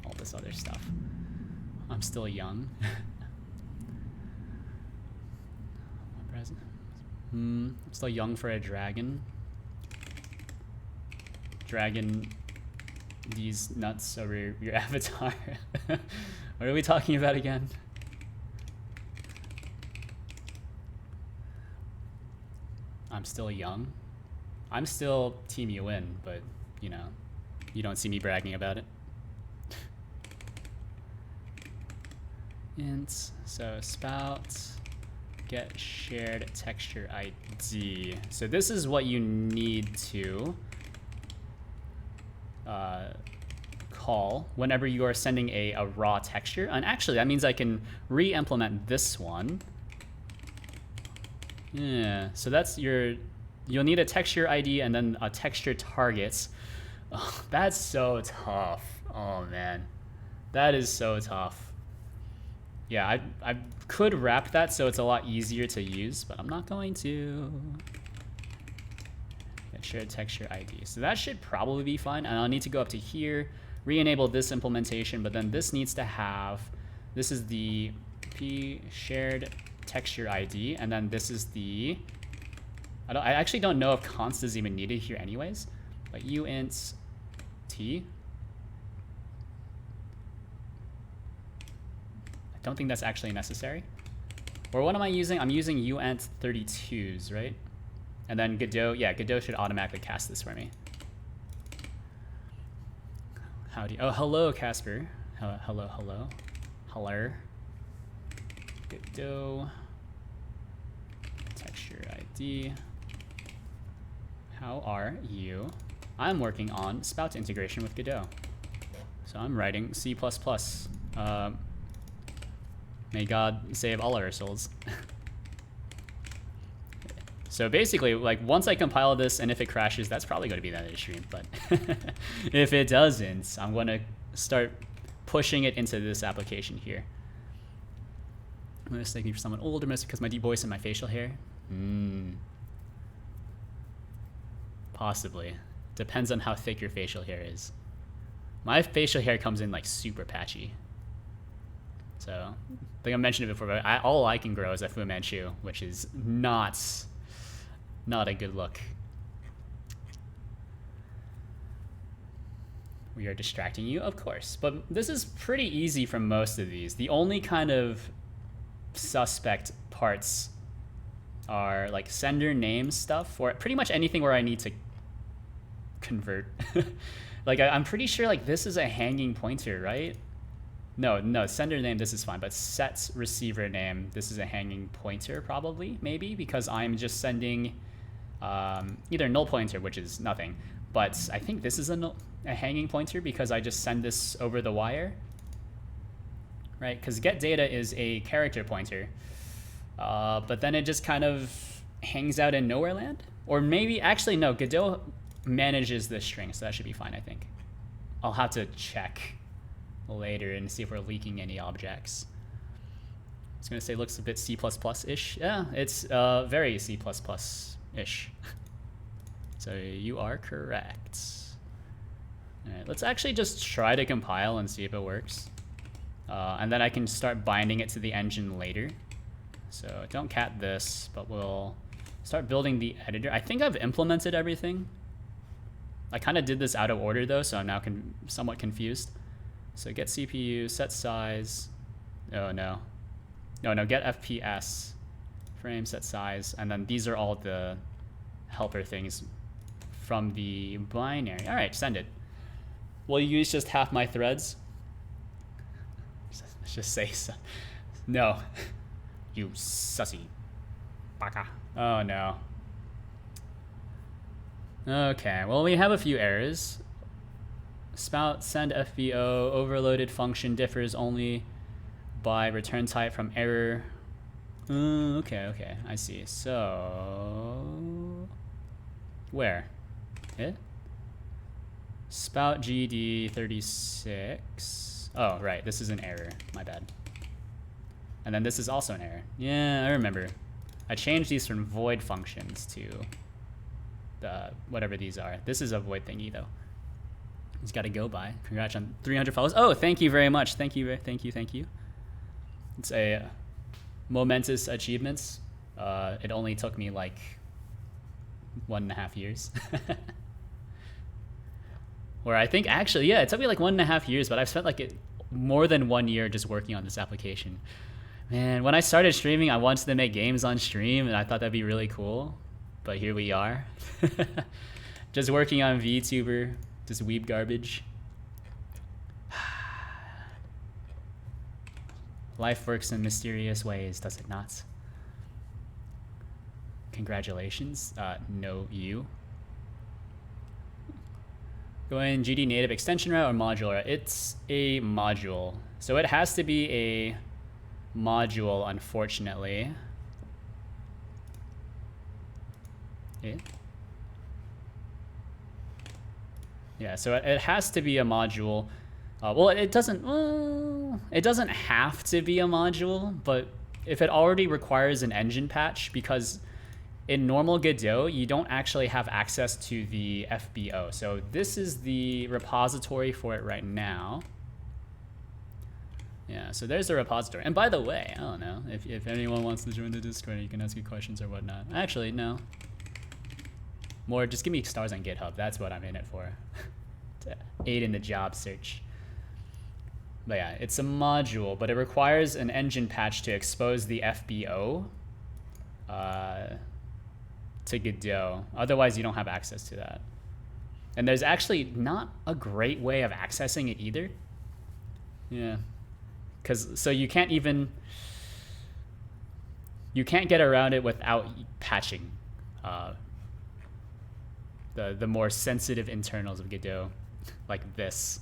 all this other stuff. I'm still young. I'm still young for a dragon. Dragon these nuts over your avatar. What are we talking about again? I'm still young. I'm still Team you win, but you know, you don't see me bragging about it. Int, so spout, get shared texture ID. So this is what you need to call whenever you are sending a raw texture. And actually that means I can re-implement this one. Yeah, so that's you'll need a texture ID and then a texture targets. Oh, that's so tough. Oh man, that is so tough. Yeah, I could wrap that so it's a lot easier to use, but I'm not going to. Get shared texture ID. So that should probably be fine. And I'll need to go up to here, re-enable this implementation, but then this needs to have, this is the P shared texture ID, and then this is the, I actually don't know if const is even needed here anyways, but uint t. I don't think that's actually necessary. Or what am I using? I'm using uint 32s, right? And then Godot, yeah, Godot should automatically cast this for me. Howdy. Oh, hello, Casper. Hello. Hello. Godot. Texture ID. How are you? I'm working on spout integration with Godot. So I'm writing C++. May God save all our souls. So basically, like once I compile this and if it crashes, that's probably going to be the end of the stream. But if it doesn't, I'm going to start pushing it into this application here. I'm mistaking for someone older, because my deep voice and my facial hair. Possibly. Depends on how thick your facial hair is. My facial hair comes in like super patchy. So, I think I mentioned it before, but all I can grow is a Fu Manchu, which is not a good look. We are distracting you, of course. But this is pretty easy for most of these. The only kind of suspect parts are like sender name stuff, or pretty much anything where I need to convert. Like I'm pretty sure like this is a hanging pointer, right? No, sender name, this is fine, but set receiver name, this is a hanging pointer probably, maybe, because I'm just sending either null pointer, which is nothing, but I think this is a hanging pointer because I just send this over the wire, right? Because get data is a character pointer, but then it just kind of hangs out in nowhere land. Or maybe, actually no, Godot manages this string, so that should be fine, I think. I'll have to check later and see if we're leaking any objects. I was gonna say looks a bit C++-ish. Yeah, it's very C++-ish. So you are correct. All right, let's actually just try to compile and see if it works. And then I can start binding it to the engine later. So don't cat this, but we'll start building the editor. I think I've implemented everything. I kind of did this out of order though, so I'm now somewhat confused. So get CPU, set size. Oh no. No, get FPS, frame, set size, and then these are all the helper things from the binary. All right, send it. Will you use just half my threads? Let's just say so. No. You sussy. Baka. Oh no. Okay, well we have a few errors. Spout send FBO overloaded function differs only by return type from error. Okay, I see. So where? It? Spout GD 36. Oh, right. This is an error. My bad. And then this is also an error. Yeah, I remember. I changed these from void functions to the whatever these are. This is a void thingy though. He's got to go by. Congrats on 300 follows. Oh, thank you very much. Thank you. It's a momentous achievement. It only took me like 1.5 years. Or I think actually, yeah, it took me like 1.5 years, but I've spent like more than 1 year just working on this application. Man, when I started streaming, I wanted to make games on stream, and I thought that'd be really cool. But here we are. Just working on VTuber, just weeb garbage. Life works in mysterious ways, does it not? Congratulations. No, you. Going GD native extension route or module route? It's a module. So it has to be a module, unfortunately. Okay. Yeah, so it has to be a module. Well, it doesn't have to be a module, but if it already requires an engine patch, because in normal Godot, you don't actually have access to the FBO. So this is the repository for it right now. Yeah, so there's the repository. And by the way, I don't know, if anyone wants to join the Discord, you can ask me questions or whatnot. Actually, no. More, just give me stars on GitHub. That's what I'm in it for. To aid in the job search. But yeah, it's a module, but it requires an engine patch to expose the FBO to Godot. Otherwise, you don't have access to that. And there's actually not a great way of accessing it either. Yeah. So you can't get around it without patching the more sensitive internals of Godot, like this.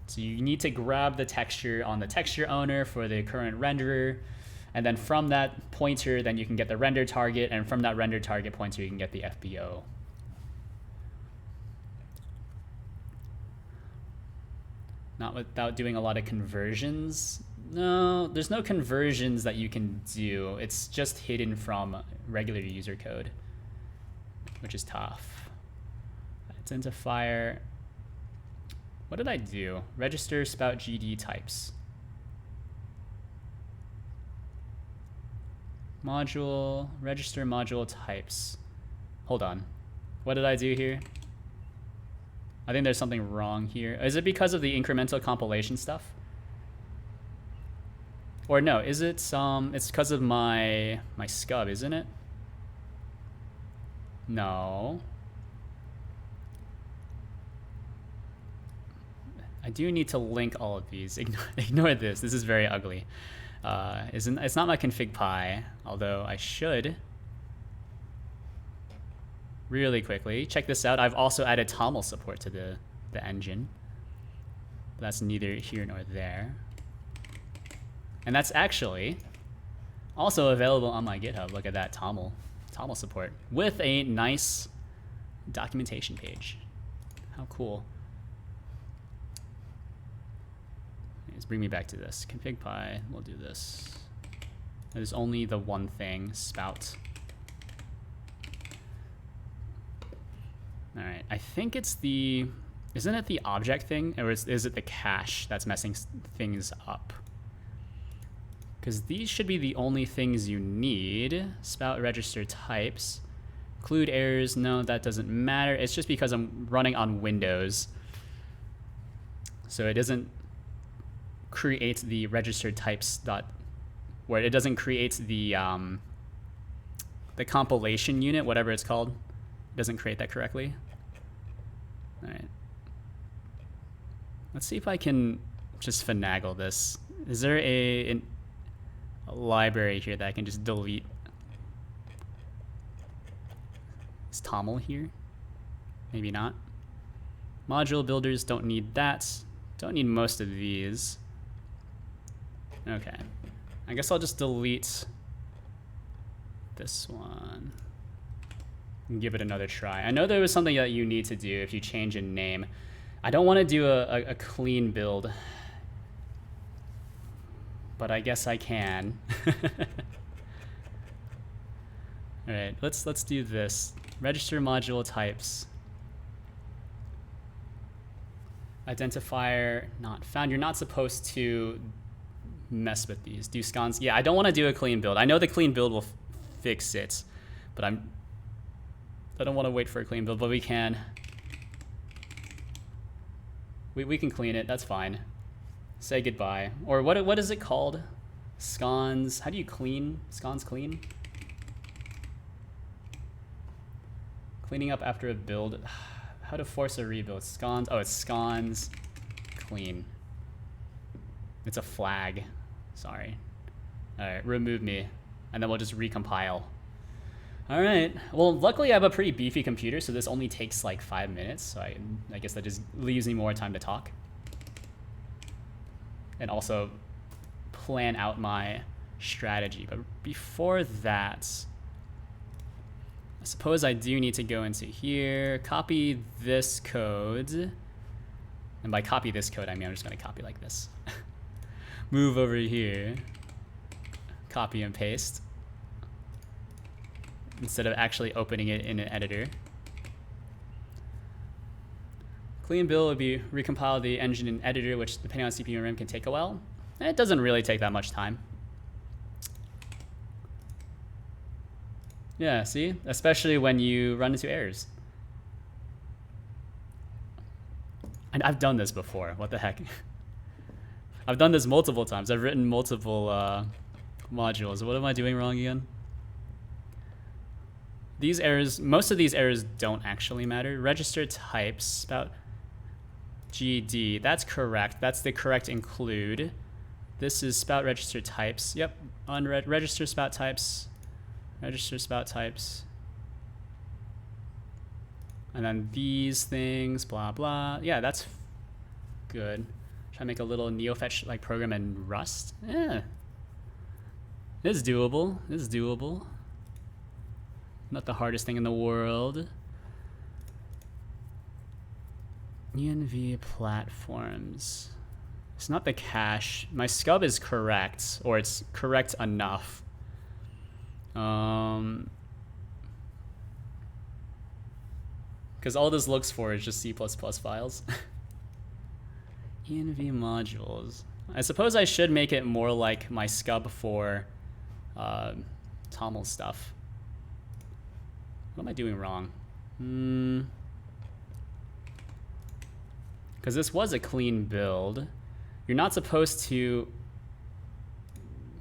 So you need to grab the texture on the texture owner for the current renderer, and then from that pointer, then you can get the render target, and from that render target pointer, you can get the FBO. Not without doing a lot of conversions. No, there's no conversions that you can do. It's just hidden from regular user code, which is tough. Identifier. What did I do? Register spout GD types. Module, register module types. Hold on. What did I do here? I think there's something wrong here. Is it because of the incremental compilation stuff? Or no, is it it's because of my scub, isn't it? No. I do need to link all of these. Ignore this. This is very ugly. It's not my config py, although I should. Really quickly, check this out. I've also added TOML support to the engine. But that's neither here nor there. And that's actually also available on my GitHub. Look at that, TOML support with a nice documentation page. How cool. Let's bring me back to this. Config py, we'll do this. There's only the one thing, spout. All right, I think it's the, isn't it the object thing? Or is it the cache that's messing things up? Because these should be the only things you need. Spout register types. Include errors, no, that doesn't matter. It's just because I'm running on Windows. So it doesn't create the registered types where it doesn't create the compilation unit, whatever it's called. It doesn't create that correctly. All right. Let's see if I can just finagle this. Is there a library here that I can just delete? Is TOML here? Maybe not. Module builders don't need that. Don't need most of these. Okay. I guess I'll just delete this one and give it another try. I know there was something that you need to do if you change a name. I don't want to do a clean build, but I guess I can. All right, let's do this. Register module types. Identifier not found. You're not supposed to mess with these. Do scans. Yeah, I don't want to do a clean build. I know the clean build will fix it, but I don't want to wait for a clean build, but we can. We can clean it. That's fine. Say goodbye. Or what is it called? Scans. How do you clean? Scans clean? Cleaning up after a build. How to force a rebuild. Scans. Oh, it's scans clean. It's a flag. Sorry. All right, remove me. And then we'll just recompile. All right. Well, luckily I have a pretty beefy computer, so this only takes like 5 minutes. So I guess that just leaves me more time to talk. And also plan out my strategy. But before that, I suppose I do need to go into here, copy this code. And by copy this code, I mean I'm just going to copy like this. Move over here, copy and paste, instead of actually opening it in an editor. Clean build would be recompile the engine in editor, which depending on CPU and RAM can take a while. And it doesn't really take that much time. Yeah, see? Especially when you run into errors. And I've done this before, what the heck? I've done this multiple times. I've written multiple modules. What am I doing wrong again? These errors, most of these errors don't actually matter. Register types, about GD, that's correct. That's the correct include. This is spout register types. Yep, register spout types. Register spout types. And then these things, blah, blah. Yeah, that's good. Try to make a little neofetch like program in Rust. Yeah. It's doable. It's doable. Not the hardest thing in the world. ENV platforms. It's not the cache. My scub is correct, or it's correct enough. Because all this looks for is just C++ files. ENV modules. I suppose I should make it more like my scub for TOML stuff. What am I doing wrong? Because this was a clean build. You're not supposed to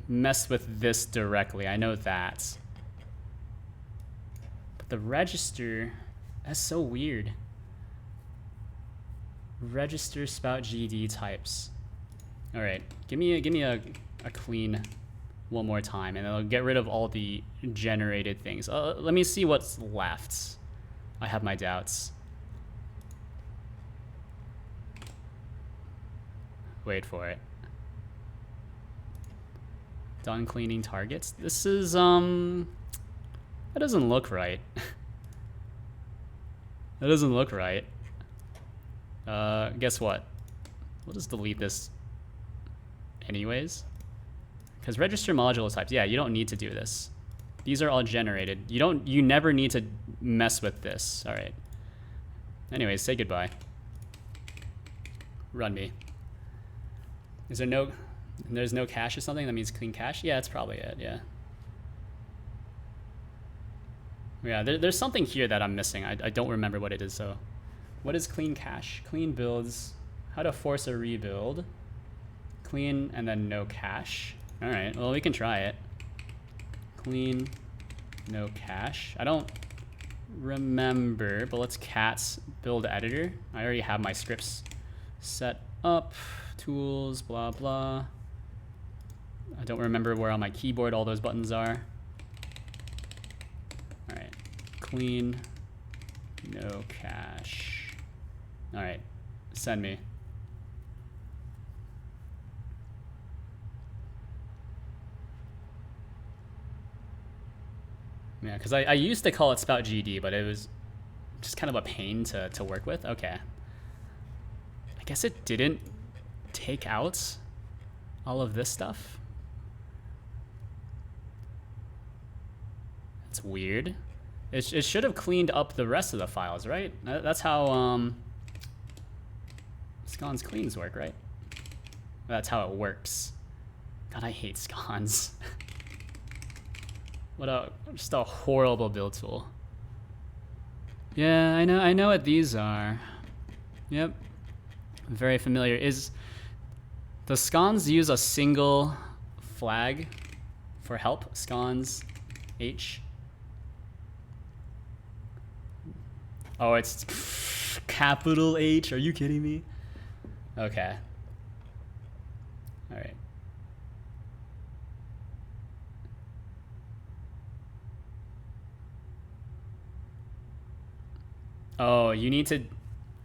mess with this directly. I know that. But the register, that's so weird. Register spout GD types. All right, give me a clean one more time, and I'll get rid of all the generated things. Let me see what's left. I have my doubts. Wait for it. Done cleaning targets. This is that doesn't look right. That doesn't look right. Guess what? We'll just delete this anyways. Because register module types, yeah, you don't need to do this. These are all generated. You never need to mess with this. All right. Anyways, say goodbye. Run me. Is there no, there's no cache or something? That means clean cache? Yeah, that's probably it, yeah. Yeah, there's something here that I'm missing. I don't remember what it is, so. What is clean cache? Clean builds, how to force a rebuild. Clean and then no cache. All right, well, we can try it. Clean, no cache. I don't remember, but let's cat build editor. I already have my scripts set up. Tools, blah, blah. I don't remember where on my keyboard all those buttons are. All right, clean, no cache. All right, send me. Yeah, because I used to call it spout GD, but it was just kind of a pain to work with. Okay. I guess it didn't take out all of this stuff. That's weird. It should have cleaned up the rest of the files, right? That's how scon's cleans work, right? That's how it works. God, I hate scons. Just a horrible build tool. Yeah, I know what these are. Yep. Very familiar. The scons use a single flag for help? Scons H. Oh, it's capital H. Are you kidding me? Okay. All right. Oh, you need to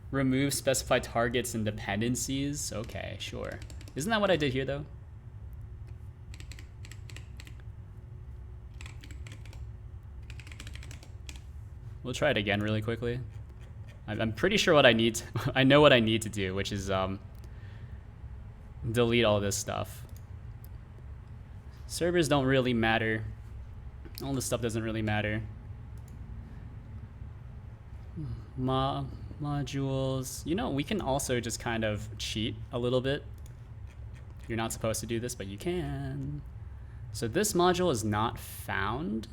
remove specified targets and dependencies? Okay, sure. Isn't that what I did here, though? We'll try it again really quickly. I'm pretty sure what I need to, I know what I need to do, which is delete all this stuff. Servers don't really matter. All this stuff doesn't really matter. Modules. You know, we can also just kind of cheat a little bit. You're not supposed to do this, but you can. So this module is not found.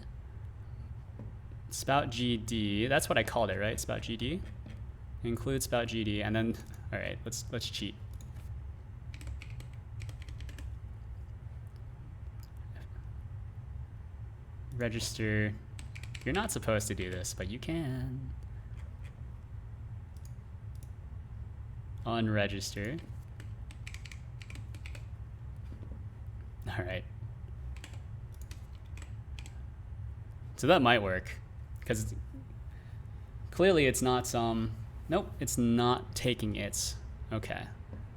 Spout GD. That's what I called it, right? Spout GD. Include spout GD, and then, all right, let's cheat. Register. You're not supposed to do this, but you can. Unregister. All right. So that might work, because clearly it's not nope, it's not taking it. Okay,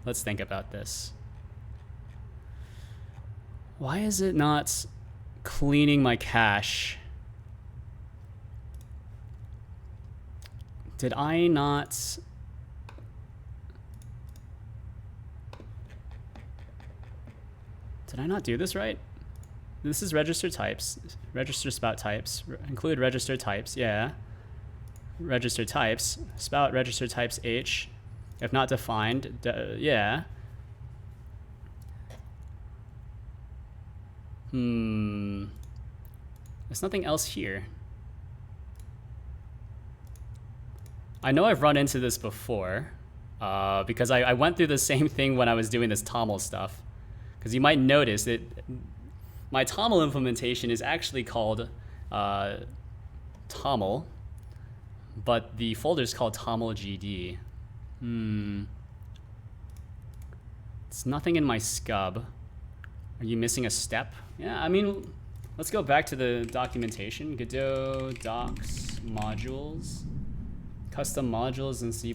let's think about this. Why is it not cleaning my cache? Did I not? Did I not do this right? This is register types, register spout types, include register types, yeah. Register types, spout register types H, if not defined, yeah. There's nothing else here. I know I've run into this before, because I went through the same thing when I was doing this TOML stuff. Because you might notice that my TOML implementation is actually called TOML, but the folder is called TOML GD. It's nothing in my scub. Are you missing a step? Yeah, I mean, let's go back to the documentation. Godot docs modules, custom modules in C++,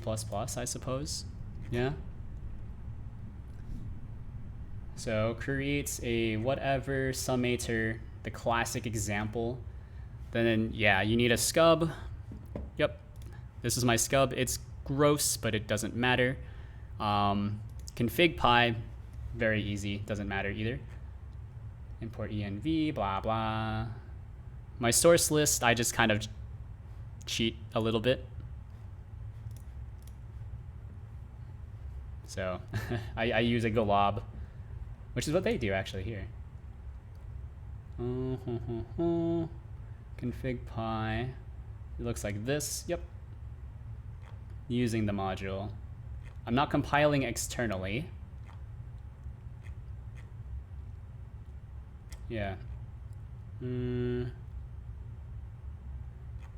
I suppose. Yeah. So creates a whatever summator, the classic example. Then yeah, you need a scub. Yep, this is my scub. It's gross, but it doesn't matter. Config pi, very easy, doesn't matter either. Import env, blah blah. My source list, I just kind of cheat a little bit. So I use a glob, which is what they do actually here. Config pi. It looks like this. Yep. Using the module. I'm not compiling externally. Yeah.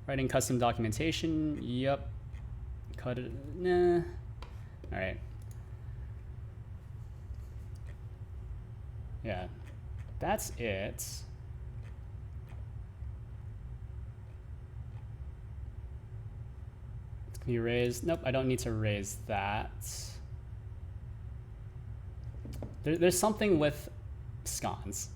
Writing custom documentation. Yep. Cut it. Nah. All right. Yeah, that's it. It's Can you raise? Nope, I don't need to raise that. There's something with sconce.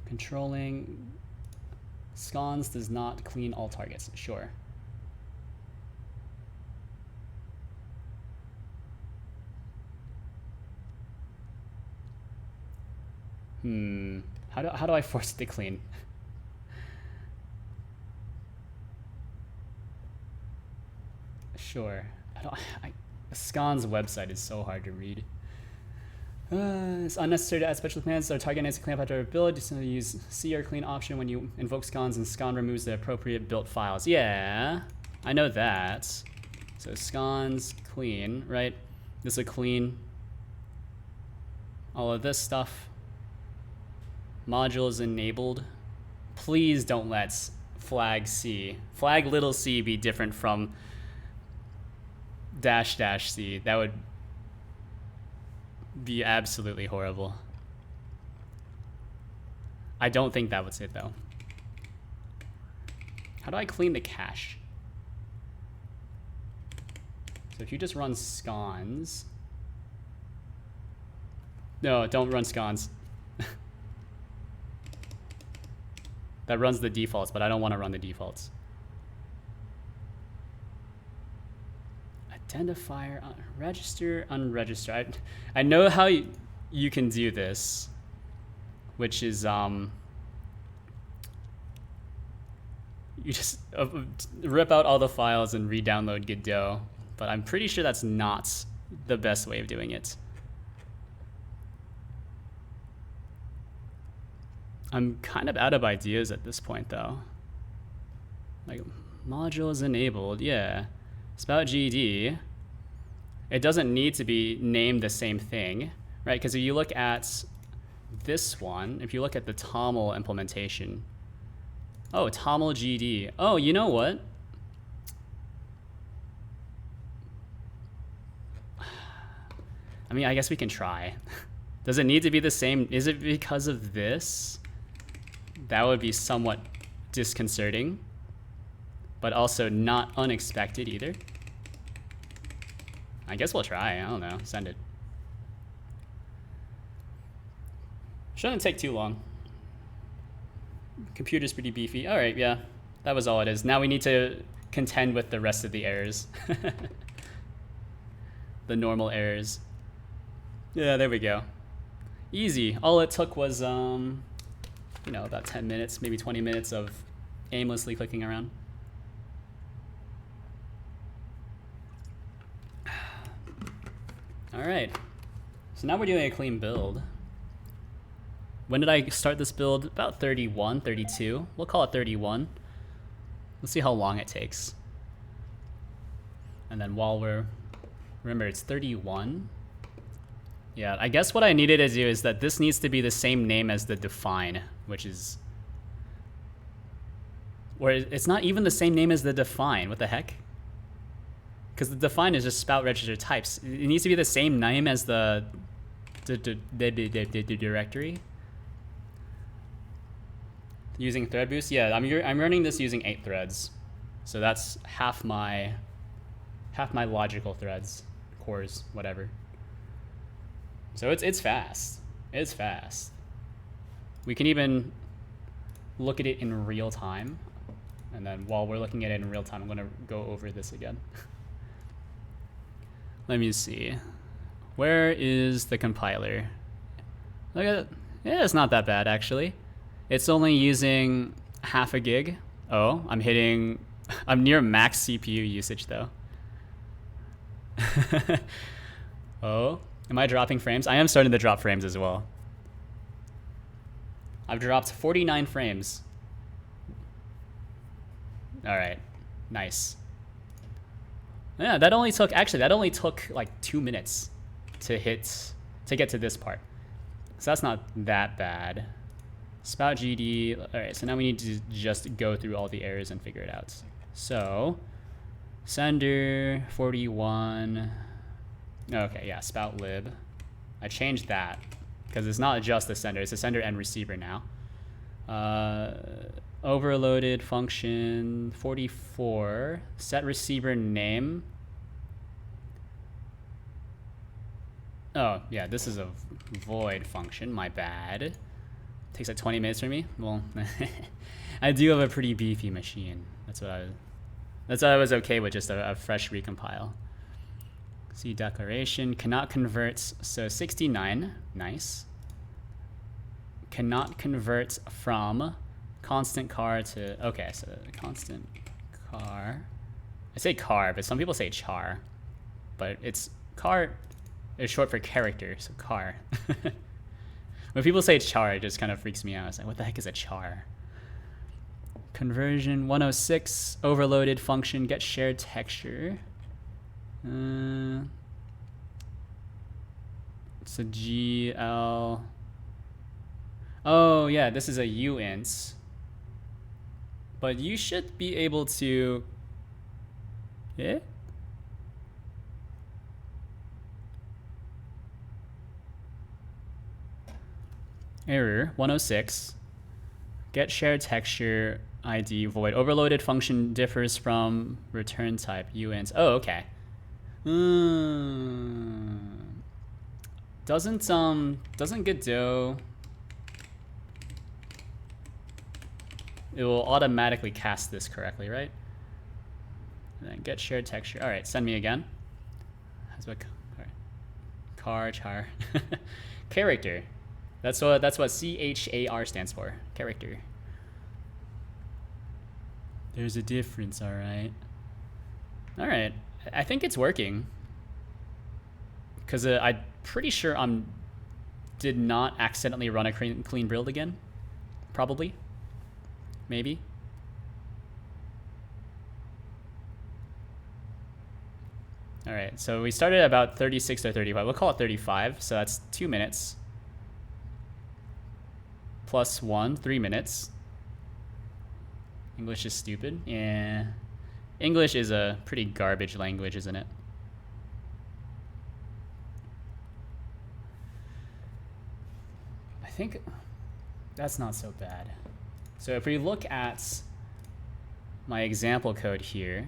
Controlling sconce does not clean all targets. Sure. How do I force it to clean? Sure. Scon's website is so hard to read. It's unnecessary to add special commands. Our target needs to clean up after build. Just use C or clean option when you invoke scons, and scon removes the appropriate built files. Yeah, I know that. So scons clean, right? This will clean all of this stuff. Modules enabled. Please don't let flag C, flag little c be different from --c. That would be absolutely horrible. I don't think that was it though. How do I clean the cache? So if you just run scons. No, don't run scons. That runs the defaults, but I don't want to run the defaults. Identifier, register, unregister. I know how you can do this, which is you just rip out all the files and re-download Godot, but I'm pretty sure that's not the best way of doing it. I'm kind of out of ideas at this point though. Like modules enabled, yeah. Spout GD, it doesn't need to be named the same thing, right? Because if you look at this one, if you look at the TOML implementation, oh, TOML GD. Oh, you know what? I mean, I guess we can try. Does it need to be the same? Is it because of this? That would be somewhat disconcerting, but also not unexpected either. I guess we'll try. I don't know. Send it. Shouldn't take too long. Computer's pretty beefy. All right, yeah. That was all it is. Now we need to contend with the rest of the errors. The normal errors. Yeah, there we go. Easy. All it took was, you know, about 10 minutes, maybe 20 minutes of aimlessly clicking around. All right, so now we're doing a clean build. When did I start this build? About 31, 32. We'll call it 31. Let's see how long it takes. And then while we're, remember it's 31. Yeah, I guess what I needed to do is that this needs to be the same name as the define, which is, or it's not even the same name as the define. What the heck? Because the define is just spout register types. It needs to be the same name as the directory. Using thread boost, yeah, I'm running this using 8 threads, so that's half my logical threads, cores, whatever. So it's fast. It's fast. We can even look at it in real time, and then while we're looking at it in real time, I'm gonna go over this again. Let me see. Where is the compiler? Look at it. Yeah, it's not that bad actually. It's only using half a gig. Oh, I'm near max CPU usage though. Oh, am I dropping frames? I am starting to drop frames as well. I've dropped 49 frames. All right, nice. Yeah, that only took like 2 minutes to get to this part. So that's not that bad. Spout GD. All right, so now we need to just go through all the errors and figure it out. So sender 41. Okay, yeah, spout lib. I changed that because it's not just the sender, it's a sender and receiver now. Overloaded function 44. Set receiver name. Oh, yeah, this is a void function. My bad. Takes like 20 minutes for me. Well, I do have a pretty beefy machine. That's why I was okay with just a fresh recompile. See declaration. Cannot convert. So 69. Nice. Cannot convert from constant car to. Okay, so constant car. I say car, but some people say char. But it's car is short for character, so car. When people say char, it just kind of freaks me out. It's like, what the heck is a char? Conversion 106, overloaded function, get shared texture. It's a GL. Oh, yeah, this is a uint. But you should be able to. Yeah? Error 106. Get shared texture ID void. Overloaded function differs from return type uint. Oh, okay. Doesn't Godot. It will automatically cast this correctly, right? And then get shared texture. All right, send me again. That's what. All right. Car char. Character. That's what CHAR stands for. Character. There's a difference, all right. All right, I think it's working. Because I'm pretty sure did not accidentally run a clean build again. Probably. Maybe. All right, so we started at about 36 or 35. We'll call it 35, so that's 2 minutes. Plus 1, 3 minutes. English is stupid. Yeah. English is a pretty garbage language, isn't it? I think that's not so bad. So if we look at my example code here,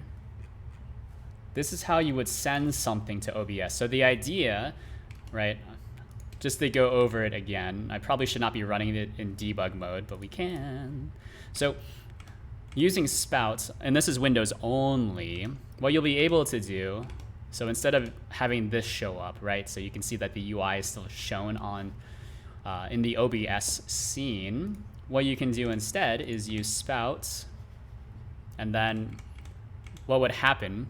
this is how you would send something to OBS. So the idea, right, just to go over it again, I probably should not be running it in debug mode, but we can. So using Spout, and this is Windows only, what you'll be able to do, so instead of having this show up, right, so you can see that the UI is still shown on in the OBS scene, what you can do instead is use Spout, and then what would happen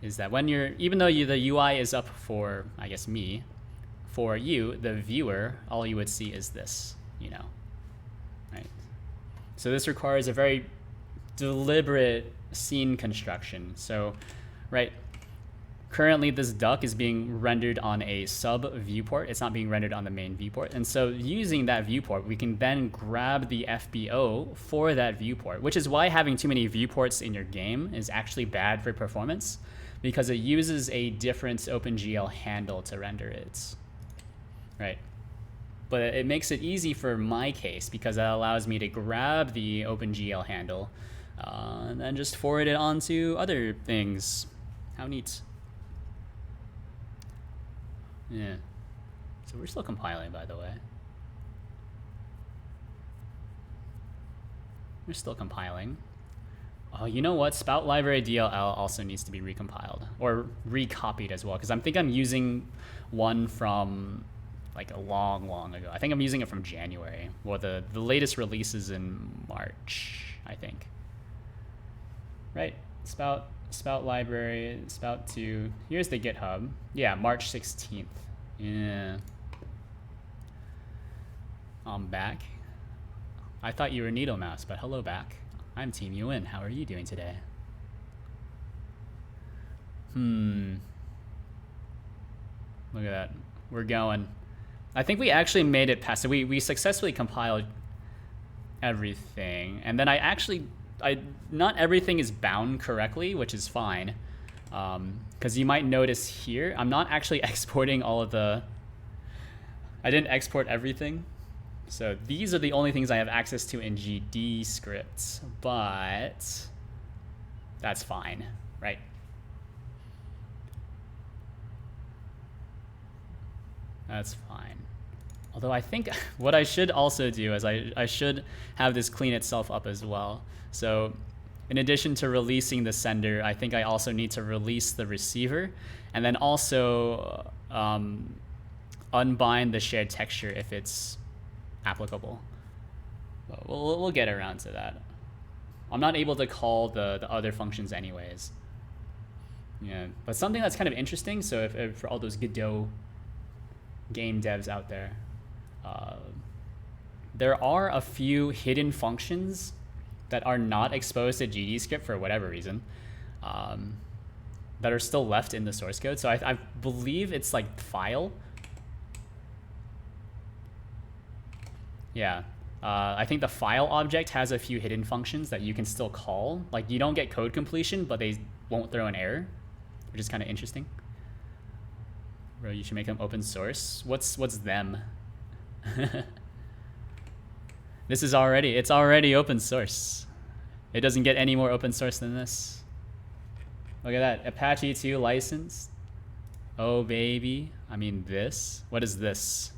is that when even though the UI is up for, I guess, me, for you, the viewer, all you would see is this, right? So this requires a very deliberate scene construction. So, right, currently this duck is being rendered on a sub viewport. It's not being rendered on the main viewport. And so using that viewport, we can then grab the FBO for that viewport, which is why having too many viewports in your game is actually bad for performance, because it uses a different OpenGL handle to render it. Right, but it makes it easy for my case because that allows me to grab the OpenGL handle and then just forward it onto other things. How neat. Yeah. So we're still compiling, by the way. We're still compiling. Oh, you know what? Spout library DLL also needs to be recompiled or recopied as well, because I think I'm using one from like a long ago. I think I'm using it from January. Well, the latest release is in March, I think. Right, Spout library, Spout 2. Here's the GitHub. Yeah, March 16th. Yeah. I'm back. I thought you were Needle Mouse, but hello back. I'm Team UN. How are you doing today? Look at that. We're going. I think we actually made it past. So we successfully compiled everything, and then not everything is bound correctly, which is fine, because you might notice here I'm not actually exporting all of the. I didn't export everything, So these are the only things I have access to in GD scripts, but that's fine, right? That's fine. Although I think what I should also do is I should have this clean itself up as well. So in addition to releasing the sender, I think I also need to release the receiver, and then also unbind the shared texture if it's applicable. But we'll get around to that. I'm not able to call the other functions anyways. Yeah, but something that's kind of interesting, so if for all those Godot game devs out there, there are a few hidden functions that are not exposed to GDScript for whatever reason, that are still left in the source code. So I believe it's like file. Yeah, I think the file object has a few hidden functions that you can still call. Like you don't get code completion, but they won't throw an error, which is kind of interesting. Bro, you should make them open source. What's them? It's already open source. It doesn't get any more open source than this. Look at that, Apache 2 license. Oh baby, I mean this. What is this?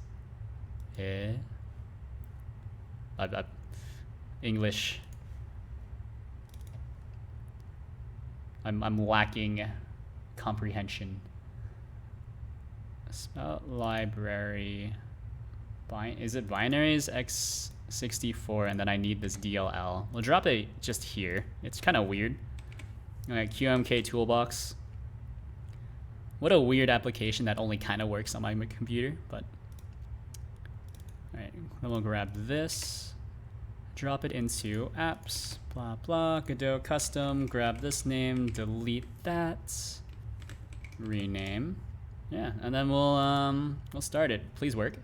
English. I'm lacking comprehension. Spout library. Is it binaries x64 and then I need this DLL? We'll drop it just here. It's kind of weird. Alright, QMK toolbox. What a weird application that only kind of works on my computer, but alright, then we'll grab this, drop it into apps, blah blah, Godot custom, grab this name, delete that, rename. Yeah, and then we'll start it. Please work.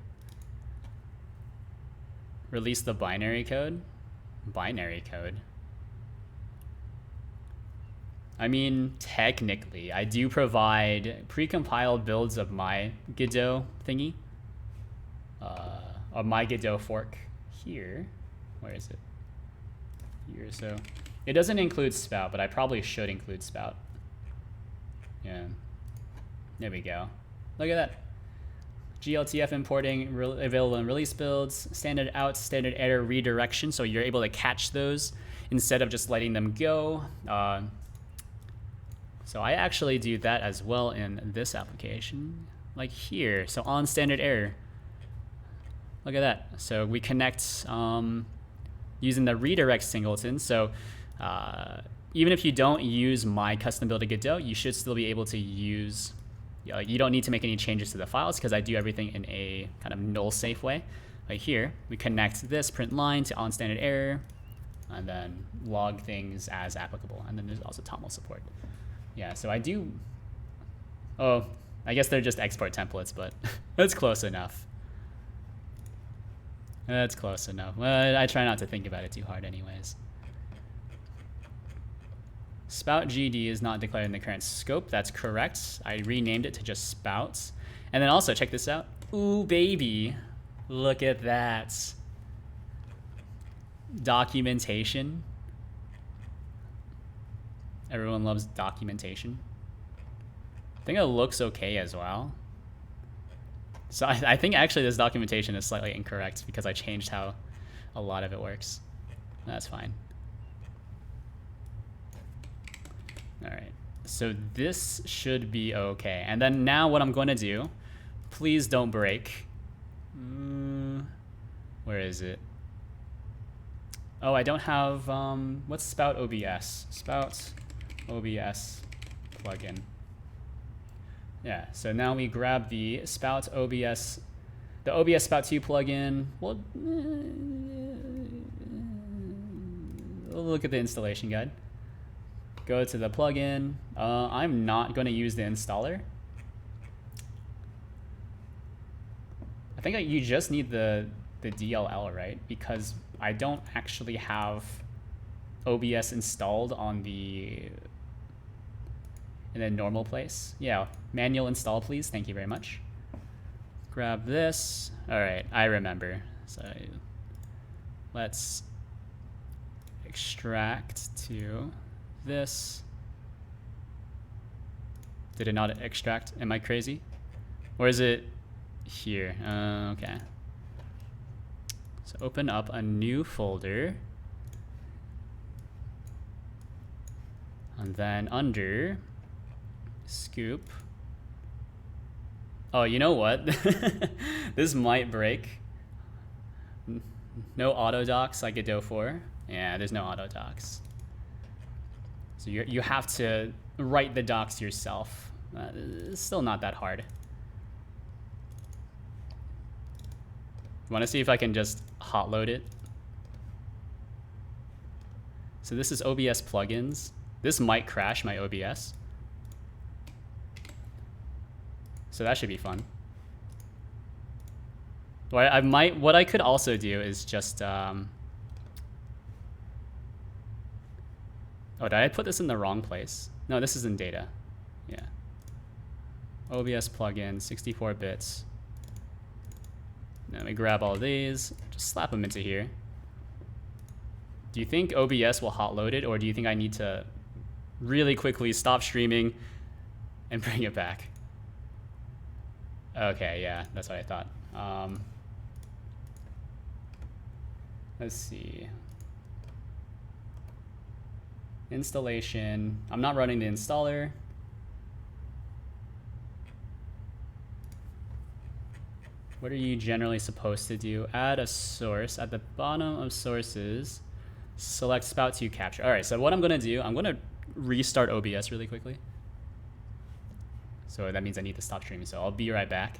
Release the binary code. Binary code. I mean, technically, I do provide precompiled builds of my Godot thingy, of my Godot fork here. Where is it? Here. So it doesn't include Spout, but I probably should include Spout. Yeah. There we go. Look at that. GLTF importing available in release builds, standard out, standard error redirection, so you're able to catch those instead of just letting them go. So I actually do that as well in this application, like here. So on standard error. Look at that. So we connect using the redirect singleton. So even if you don't use my custom build of Godot, you should still be able to use. You don't need to make any changes to the files because I do everything in a kind of null safe way. Right here, we connect this print line to on standard error, and then log things as applicable. And then there's also TOML support. Yeah, so I do. Oh, I guess they're just export templates, but that's close enough. That's close enough. Well, I try not to think about it too hard, anyways. Spout GD is not declared in the current scope. That's correct. I renamed it to just Spouts. And then also, check this out. Ooh, baby. Look at that. Documentation. Everyone loves documentation. I think it looks okay as well. So I think actually this documentation is slightly incorrect because I changed how a lot of it works. That's fine. All right, so this should be okay. And then now what I'm going to do, please don't break. Where is it? Oh, I don't have, what's Spout OBS? Spout OBS plugin. Yeah, so now we grab the Spout OBS, the OBS Spout 2 plugin. Well, we'll look at the installation guide. Go to the plugin. I'm not going to use the installer. I think you just need the DLL, right? Because I don't actually have OBS installed on in a normal place. Yeah, manual install, please. Thank you very much. Grab this. All right, I remember. So let's extract to this. Did it not extract? Am I crazy? Or is it here? Okay. So open up a new folder. And then under scoop. Oh, you know what? This might break. No auto docs like Godot 4. Yeah, there's no auto docs. So you have to write the docs yourself. It's still not that hard. Want to see if I can just hot load it? So this is OBS plugins. This might crash my OBS. So that should be fun. What I could also do is just, oh, did I put this in the wrong place? No, this is in data. Yeah. OBS plugin, 64 bits. Let me grab all of these, just slap them into here. Do you think OBS will hot load it, or do you think I need to really quickly stop streaming and bring it back? Okay, yeah, that's what I thought. Let's see. Installation. I'm not running the installer. What are you generally supposed to do? Add a source. At the bottom of sources, select spout to capture. All right, so what I'm gonna do, I'm gonna restart OBS really quickly. So that means I need to stop streaming, so I'll be right back.